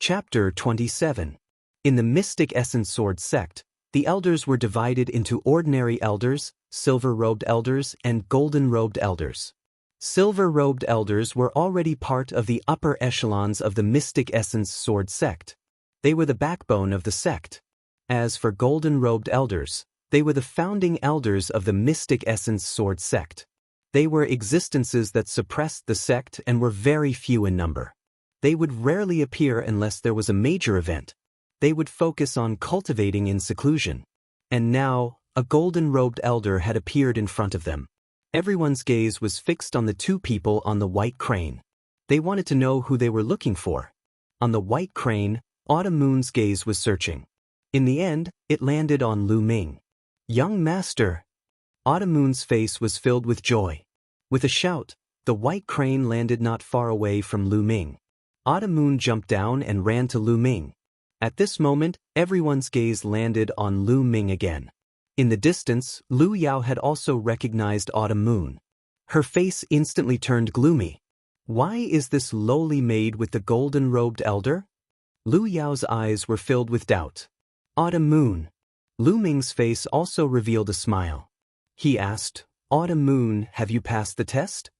Chapter 27. In the Mystic Essence Sword sect, the elders were divided into ordinary elders, silver-robed elders, and golden-robed elders. Silver-robed elders were already part of the upper echelons of the Mystic Essence Sword sect. They were the backbone of the sect. As for golden-robed elders, they were the founding elders of the Mystic Essence Sword sect. They were existences that suppressed the sect and were very few in number. They would rarely appear unless there was a major event. They would focus on cultivating in seclusion. And now, a golden-robed elder had appeared in front of them. Everyone's gaze was fixed on the 2 people on the white crane. They wanted to know who they were looking for. On the white crane, Autumn Moon's gaze was searching. In the end, it landed on Lu Ming. Young master! Autumn Moon's face was filled with joy. With a shout, the white crane landed not far away from Lu Ming. Autumn Moon jumped down and ran to Lu Ming. At this moment, everyone's gaze landed on Lu Ming again. In the distance, Lu Yao had also recognized Autumn Moon. Her face instantly turned gloomy. Why is this lowly maid with the golden-robed elder? Lu Yao's eyes were filled with doubt. Autumn Moon. Lu Ming's face also revealed a smile. He asked, Autumn Moon, have you passed the test?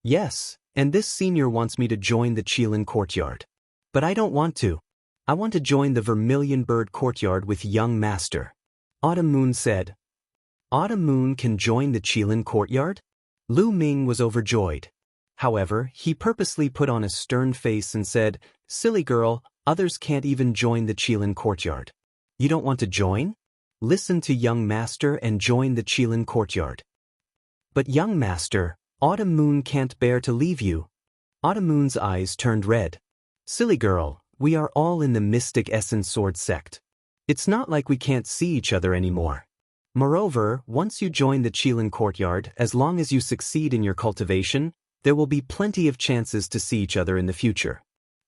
Yes, and this senior wants me to join the Qilin courtyard. But I don't want to. I want to join the Vermilion Bird courtyard with young master. Autumn Moon said. Autumn Moon can join the Qilin courtyard? Lu Ming was overjoyed. However, he purposely put on a stern face and said, Silly girl, others can't even join the Qilin courtyard. You don't want to join? Listen to young master and join the Qilin courtyard. But young master, Autumn Moon can't bear to leave you. Autumn Moon's eyes turned red. Silly girl, we are all in the Mystic Essence Sword sect. It's not like we can't see each other anymore. Moreover, once you join the Qilin courtyard, as long as you succeed in your cultivation, there will be plenty of chances to see each other in the future.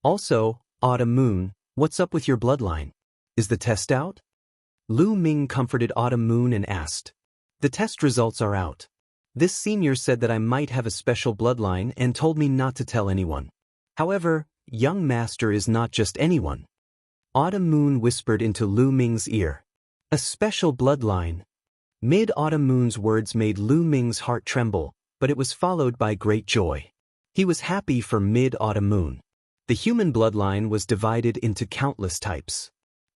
Also, Autumn Moon, what's up with your bloodline? Is the test out? Lu Ming comforted Autumn Moon and asked. The test results are out. This senior said that I might have a special bloodline and told me not to tell anyone. However, young master is not just anyone. Autumn Moon whispered into Lu Ming's ear. A special bloodline. Mid-Autumn Moon's words made Lu Ming's heart tremble, but it was followed by great joy. He was happy for Mid-Autumn Moon. The human bloodline was divided into countless types.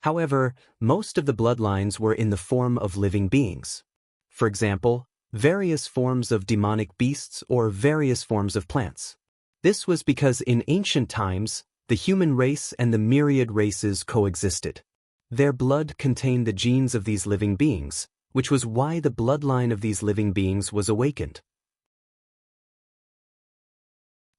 However, most of the bloodlines were in the form of living beings. For example, various forms of demonic beasts or various forms of plants. This was because in ancient times, the human race and the myriad races coexisted. Their blood contained the genes of these living beings, which was why the bloodline of these living beings was awakened.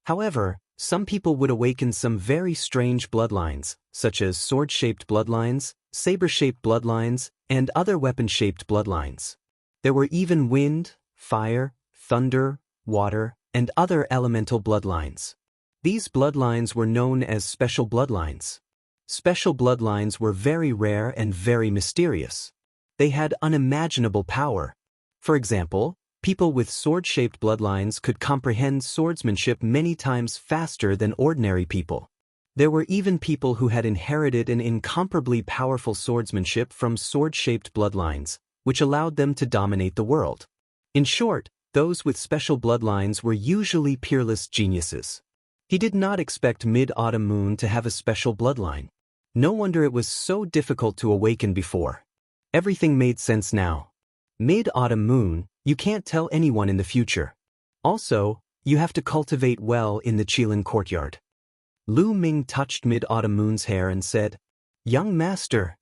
However, some people would awaken some very strange bloodlines, such as sword-shaped bloodlines, saber-shaped bloodlines, and other weapon-shaped bloodlines. There were even wind, fire, thunder, water, and other elemental bloodlines. These bloodlines were known as special bloodlines. Special bloodlines were very rare and very mysterious. They had unimaginable power. For example, people with sword-shaped bloodlines could comprehend swordsmanship many times faster than ordinary people. There were even people who had inherited an incomparably powerful swordsmanship from sword-shaped bloodlines, which allowed them to dominate the world. In short, those with special bloodlines were usually peerless geniuses. He did not expect Mid-Autumn Moon to have a special bloodline. No wonder it was so difficult to awaken before. Everything made sense now. Mid-Autumn Moon, you can't tell anyone in the future. Also, you have to cultivate well in the Qilin courtyard. Lu Ming touched Mid-Autumn Moon's hair and said, "Young master."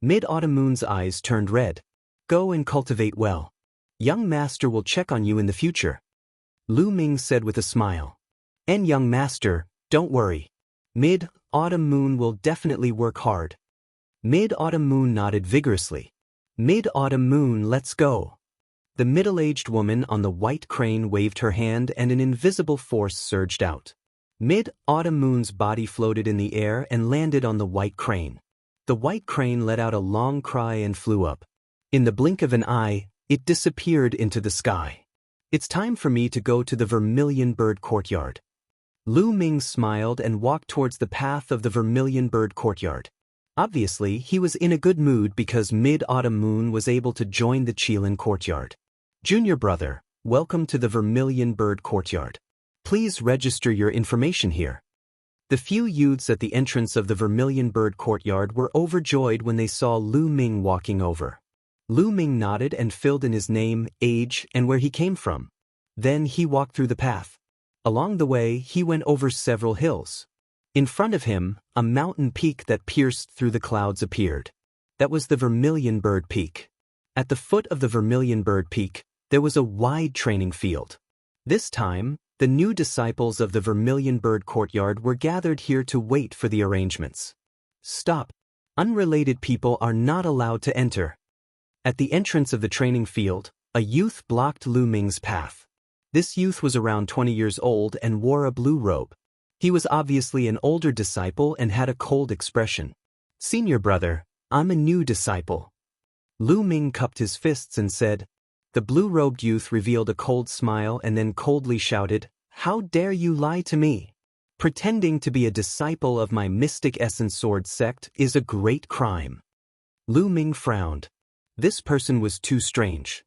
Mid-Autumn Moon's eyes turned red. "Go and cultivate well. Young master will check on you in the future." Lu Ming said with a smile. "And young master, don't worry. Mid-Autumn Moon will definitely work hard." Mid-Autumn Moon nodded vigorously. "Mid-Autumn Moon, let's go." The middle-aged woman on the white crane waved her hand and an invisible force surged out. Mid-Autumn Moon's body floated in the air and landed on the white crane. The white crane let out a long cry and flew up. In the blink of an eye, it disappeared into the sky. "It's time for me to go to the Vermilion Bird Courtyard." Lu Ming smiled and walked towards the path of the Vermilion Bird Courtyard. Obviously, he was in a good mood because Mid-Autumn Moon was able to join the Qilin courtyard. "Junior brother, welcome to the Vermilion Bird Courtyard. Please register your information here." The few youths at the entrance of the Vermilion Bird Courtyard were overjoyed when they saw Lu Ming walking over. Lu Ming nodded and filled in his name, age, and where he came from. Then he walked through the path. Along the way, he went over several hills. In front of him, a mountain peak that pierced through the clouds appeared. That was the Vermilion Bird Peak. At the foot of the Vermilion Bird Peak, there was a wide training field. This time, the new disciples of the Vermilion Bird Courtyard were gathered here to wait for the arrangements. "Stop. Unrelated people are not allowed to enter." At the entrance of the training field, a youth blocked Lu Ming's path. This youth was around 20 years old and wore a blue robe. He was obviously an older disciple and had a cold expression. "Senior brother, I'm a new disciple." Lu Ming cupped his fists and said. The blue-robed youth revealed a cold smile and then coldly shouted, "How dare you lie to me? Pretending to be a disciple of my Mystic Essence Sword sect is a great crime." Lu Ming frowned. This person was too strange.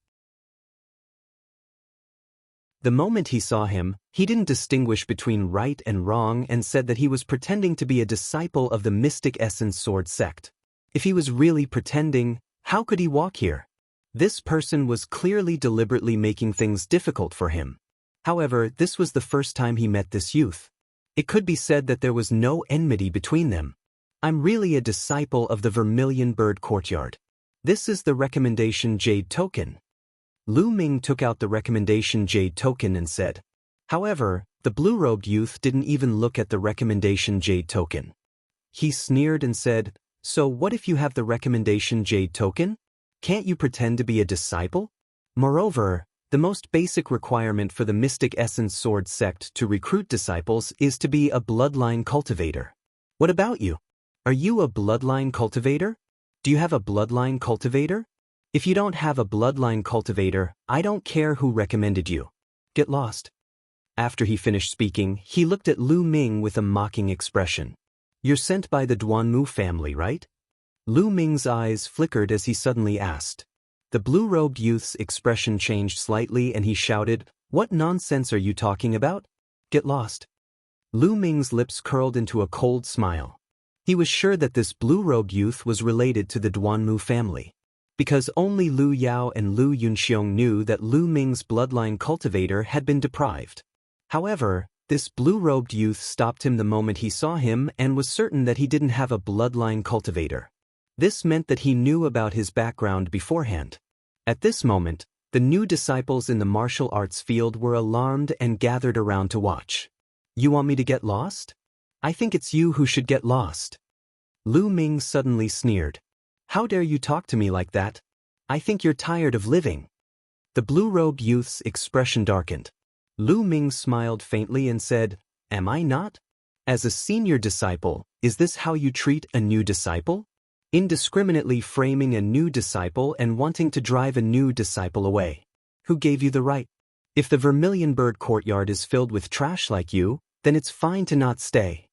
The moment he saw him, he didn't distinguish between right and wrong and said that he was pretending to be a disciple of the Mystic Essence Sword sect. If he was really pretending, how could he walk here? This person was clearly deliberately making things difficult for him. However, this was the first time he met this youth. It could be said that there was no enmity between them. "I'm really a disciple of the Vermilion Bird Courtyard. This is the recommendation jade token." Lu Ming took out the recommendation jade token and said. However, the blue-robed youth didn't even look at the recommendation jade token. He sneered and said, "So what if you have the recommendation jade token? Can't you pretend to be a disciple? Moreover, the most basic requirement for the Mystic Essence Sword sect to recruit disciples is to be a bloodline cultivator. What about you? Are you a bloodline cultivator? Do you have a bloodline cultivator? If you don't have a bloodline cultivator, I don't care who recommended you. Get lost." After he finished speaking, he looked at Lu Ming with a mocking expression. "You're sent by the Duanmu family, right?" Lu Ming's eyes flickered as he suddenly asked. The blue-robed youth's expression changed slightly and he shouted, "What nonsense are you talking about? Get lost." Lu Ming's lips curled into a cold smile. He was sure that this blue-robed youth was related to the Duanmu family, because only Lu Yao and Lu Yunxiong knew that Lu Ming's bloodline cultivator had been deprived. However, this blue-robed youth stopped him the moment he saw him and was certain that he didn't have a bloodline cultivator. This meant that he knew about his background beforehand. At this moment, the new disciples in the martial arts field were alarmed and gathered around to watch. "You want me to get lost? I think it's you who should get lost." Lu Ming suddenly sneered. "How dare you talk to me like that? I think you're tired of living." The blue-robed youth's expression darkened. Lu Ming smiled faintly and said, "Am I not? As a senior disciple, is this how you treat a new disciple? Indiscriminately framing a new disciple and wanting to drive a new disciple away. Who gave you the right? If the Vermilion Bird courtyard is filled with trash like you, then it's fine to not stay."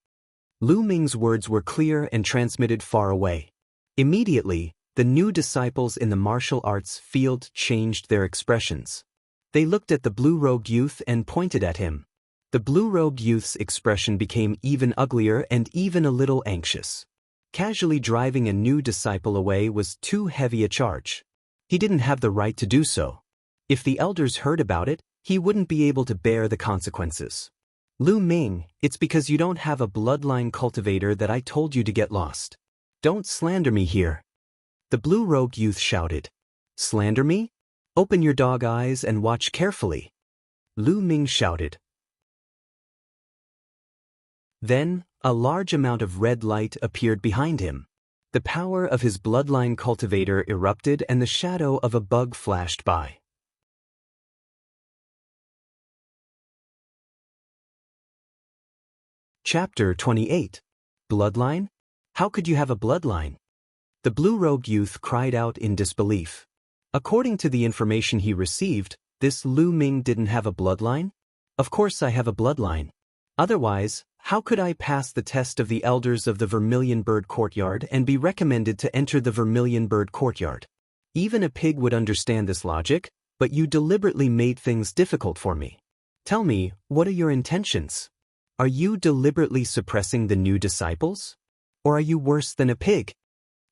Lu Ming's words were clear and transmitted far away. Immediately, the new disciples in the martial arts field changed their expressions. They looked at the blue-robed youth and pointed at him. The blue-robed youth's expression became even uglier and even a little anxious. Casually driving a new disciple away was too heavy a charge. He didn't have the right to do so. If the elders heard about it, he wouldn't be able to bear the consequences. "Lu Ming, it's because you don't have a bloodline cultivator that I told you to get lost. Don't slander me here." The blue-robed youth shouted. "Slander me? Open your dog eyes and watch carefully." Lu Ming shouted. Then, a large amount of red light appeared behind him. The power of his bloodline cultivator erupted and the shadow of a bug flashed by. Chapter 28. Bloodline? How could you have a bloodline? The blue-robed youth cried out in disbelief. According to the information he received, this Lu Ming didn't have a bloodline? Of course I have a bloodline. Otherwise, how could I pass the test of the elders of the Vermilion Bird courtyard and be recommended to enter the Vermilion Bird courtyard? Even a pig would understand this logic, but you deliberately made things difficult for me. Tell me, what are your intentions? Are you deliberately suppressing the new disciples? Or are you worse than a pig?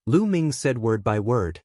Lu Ming said word by word.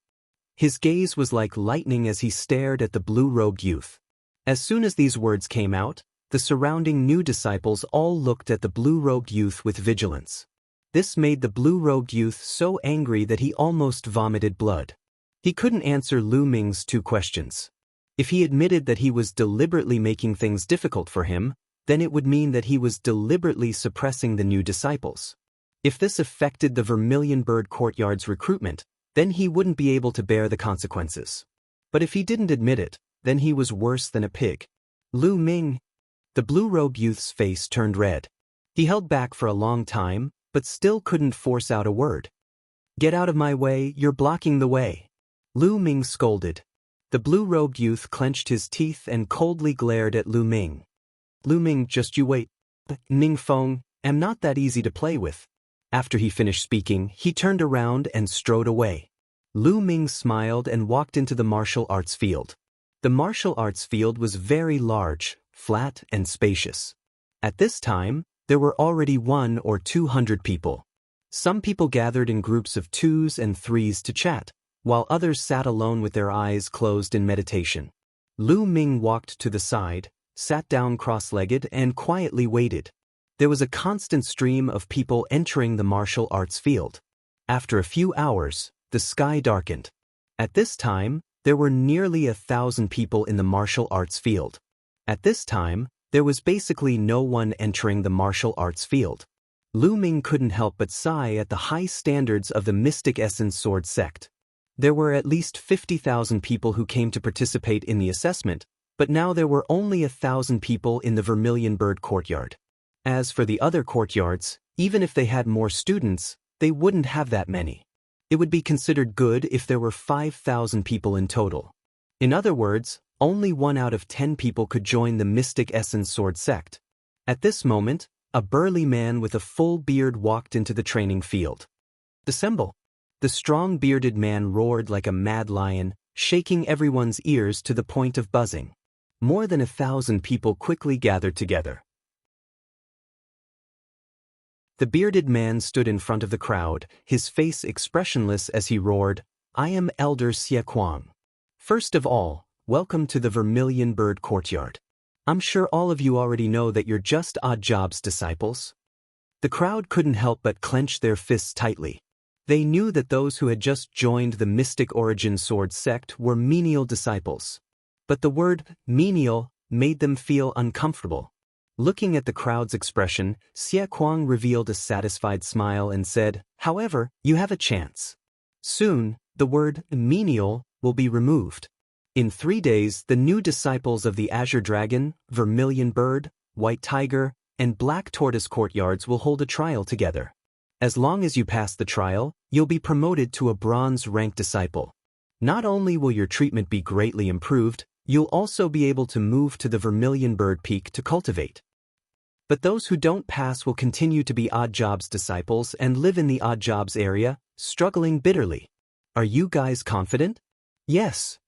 His gaze was like lightning as he stared at the blue-robed youth. As soon as these words came out, the surrounding new disciples all looked at the blue-robed youth with vigilance. This made the blue-robed youth so angry that he almost vomited blood. He couldn't answer Lu Ming's two questions. If he admitted that he was deliberately making things difficult for him, then it would mean that he was deliberately suppressing the new disciples. If this affected the Vermilion Bird courtyard's recruitment, then he wouldn't be able to bear the consequences. But if he didn't admit it, then he was worse than a pig. Lu Ming. The blue-robed youth's face turned red. He held back for a long time, but still couldn't force out a word. "Get out of my way, you're blocking the way." Lu Ming scolded. The blue-robed youth clenched his teeth and coldly glared at Lu Ming. "Lu Ming, just you wait. Ning Feng, am not that easy to play with." After he finished speaking, he turned around and strode away. Lu Ming smiled and walked into the martial arts field. The martial arts field was very large, flat, and spacious. At this time, there were already 100 or 200 people. Some people gathered in groups of 2s and 3s to chat, while others sat alone with their eyes closed in meditation. Lu Ming walked to the side, sat down cross-legged and quietly waited. There was a constant stream of people entering the martial arts field. After a few hours, the sky darkened. At this time, there were nearly 1,000 people in the martial arts field. At this time, there was basically no one entering the martial arts field. Lu Ming couldn't help but sigh at the high standards of the Mystic Essence Sword sect. There were at least 50,000 people who came to participate in the assessment, but now there were only 1,000 people in the Vermilion Bird courtyard. As for the other courtyards, even if they had more students, they wouldn't have that many. It would be considered good if there were 5,000 people in total. In other words, only 1 out of 10 people could join the Mystic Essence Sword sect. At this moment, a burly man with a full beard walked into the training field. "Assemble!" The strong bearded man roared like a mad lion, shaking everyone's ears to the point of buzzing. More than 1,000 people quickly gathered together. The bearded man stood in front of the crowd, his face expressionless as he roared, "I am Elder Xie Kuang. First of all, welcome to the Vermilion Bird Courtyard. I'm sure all of you already know that you're just Odd Job's disciples." The crowd couldn't help but clench their fists tightly. They knew that those who had just joined the Mystic Origin Sword sect were menial disciples. But the word menial made them feel uncomfortable. Looking at the crowd's expression, Xie Kuang revealed a satisfied smile and said, "However, you have a chance. Soon, the word menial will be removed. In 3 days, the new disciples of the Azure Dragon, Vermilion Bird, White Tiger, and Black Tortoise courtyards will hold a trial together. As long as you pass the trial, you'll be promoted to a bronze rank disciple. Not only will your treatment be greatly improved, you'll also be able to move to the Vermilion Bird Peak to cultivate. But those who don't pass will continue to be Odd Job's disciples and live in the Odd Jobs area, struggling bitterly. Are you guys confident?" "Yes."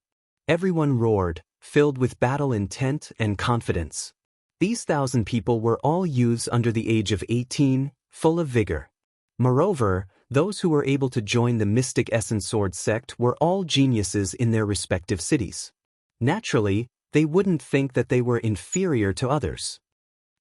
Everyone roared, filled with battle intent and confidence. These 1,000 people were all youths under the age of 18, full of vigor. Moreover, those who were able to join the Mystic Essence Sword sect were all geniuses in their respective cities. Naturally, they wouldn't think that they were inferior to others.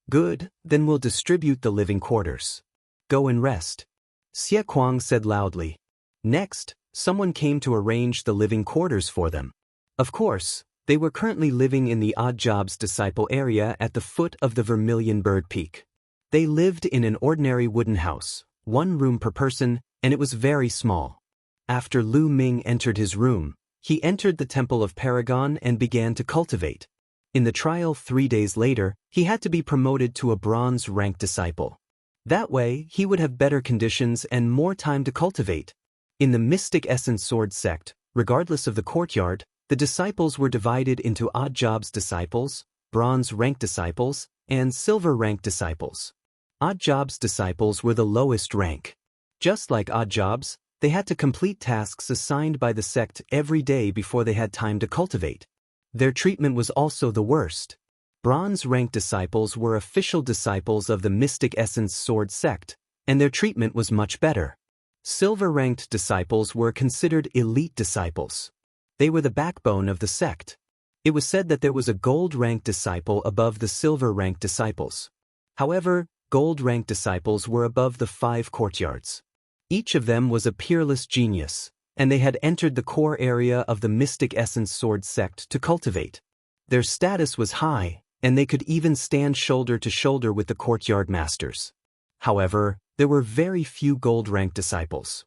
"Good, then we'll distribute the living quarters. Go and rest," Xie Kuang said loudly. Next, someone came to arrange the living quarters for them. Of course, they were currently living in the Odd Job's disciple area at the foot of the Vermilion Bird Peak. They lived in an ordinary wooden house, 1 room per person, and it was very small. After Lu Ming entered his room, he entered the Temple of Paragon and began to cultivate. In the trial 3 days later, he had to be promoted to a bronze rank disciple. That way, he would have better conditions and more time to cultivate. In the Mystic Essence Sword sect, regardless of the courtyard, the disciples were divided into Odd Job's disciples, bronze rank disciples, and silver rank disciples. Odd Job's disciples were the lowest rank. Just like Odd Job's, they had to complete tasks assigned by the sect every day before they had time to cultivate. Their treatment was also the worst. Bronze rank disciples were official disciples of the Mystic Essence Sword sect, and their treatment was much better. Silver ranked disciples were considered elite disciples. They were the backbone of the sect. It was said that there was a gold ranked disciple above the silver ranked disciples. However, gold ranked disciples were above the 5 courtyards. Each of them was a peerless genius, and they had entered the core area of the Mystic Essence Sword sect to cultivate. Their status was high, and they could even stand shoulder to shoulder with the courtyard masters. However, there were very few gold-ranked disciples.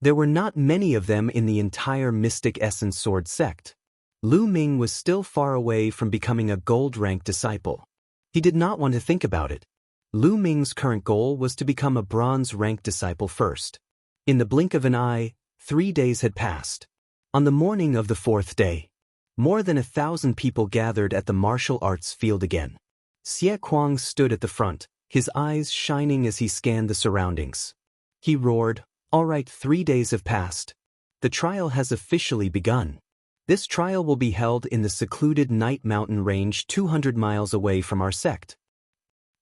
There were not many of them in the entire Mystic Essence Sword sect. Lu Ming was still far away from becoming a gold-ranked disciple. He did not want to think about it. Lu Ming's current goal was to become a bronze-ranked disciple first. In the blink of an eye, 3 days had passed. On the morning of the 4th day, more than 1,000 people gathered at the martial arts field again. Xie Kuang stood at the front, his eyes shining as he scanned the surroundings. He roared, "All right, 3 days have passed. The trial has officially begun. This trial will be held in the secluded Night Mountain range 200 miles away from our sect.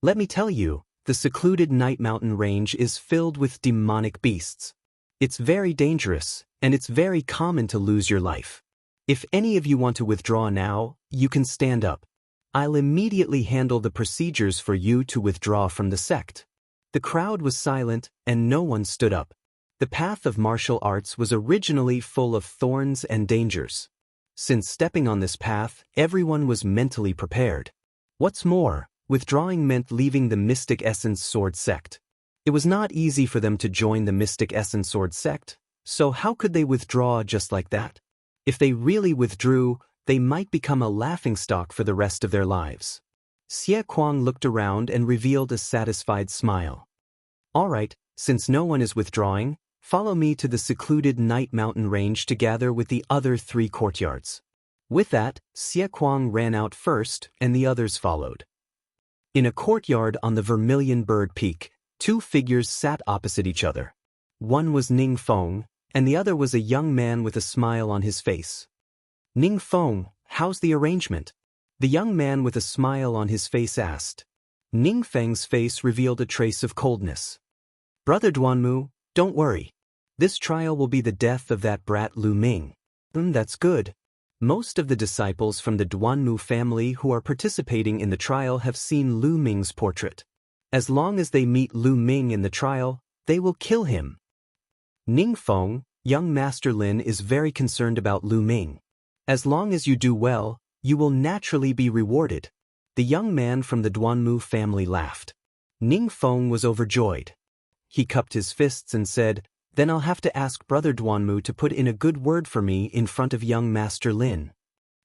Let me tell you, the secluded Night Mountain range is filled with demonic beasts. It's very dangerous, and it's very common to lose your life. If any of you want to withdraw now, you can stand up. I'll immediately handle the procedures for you to withdraw from the sect." The crowd was silent, and no one stood up. The path of martial arts was originally full of thorns and dangers. Since stepping on this path, everyone was mentally prepared. What's more, withdrawing meant leaving the Mystic Essence Sword sect. It was not easy for them to join the Mystic Essence Sword sect, so how could they withdraw just like that? If they really withdrew, they might become a laughingstock for the rest of their lives. Xie Kuang looked around and revealed a satisfied smile. "All right, since no one is withdrawing, follow me to the secluded Night Mountain range to gather with the other 3 courtyards." With that, Xie Kuang ran out first, and the others followed. In a courtyard on the Vermilion Bird Peak, 2 figures sat opposite each other. One was Ning Feng, and the other was a young man with a smile on his face. "Ning Feng, how's the arrangement?" The young man with a smile on his face asked. Ning Feng's face revealed a trace of coldness. Brother Duanmu, don't worry. This trial will be the death of that brat Lu Ming. That's good. Most of the disciples from the Duanmu family who are participating in the trial have seen Lu Ming's portrait. As long as they meet Lu Ming in the trial, they will kill him. Ning Feng, young Master Lin is very concerned about Lu Ming. As long as you do well, you will naturally be rewarded. The young man from the Duanmu family laughed. Ning Feng was overjoyed. He cupped his fists and said, "Then I'll have to ask Brother Duanmu to put in a good word for me in front of young Master Lin."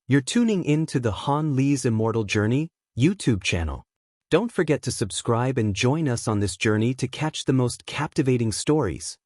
You're tuning in to the Han Li's Immortal Journey YouTube channel. Don't forget to subscribe and join us on this journey to catch the most captivating stories.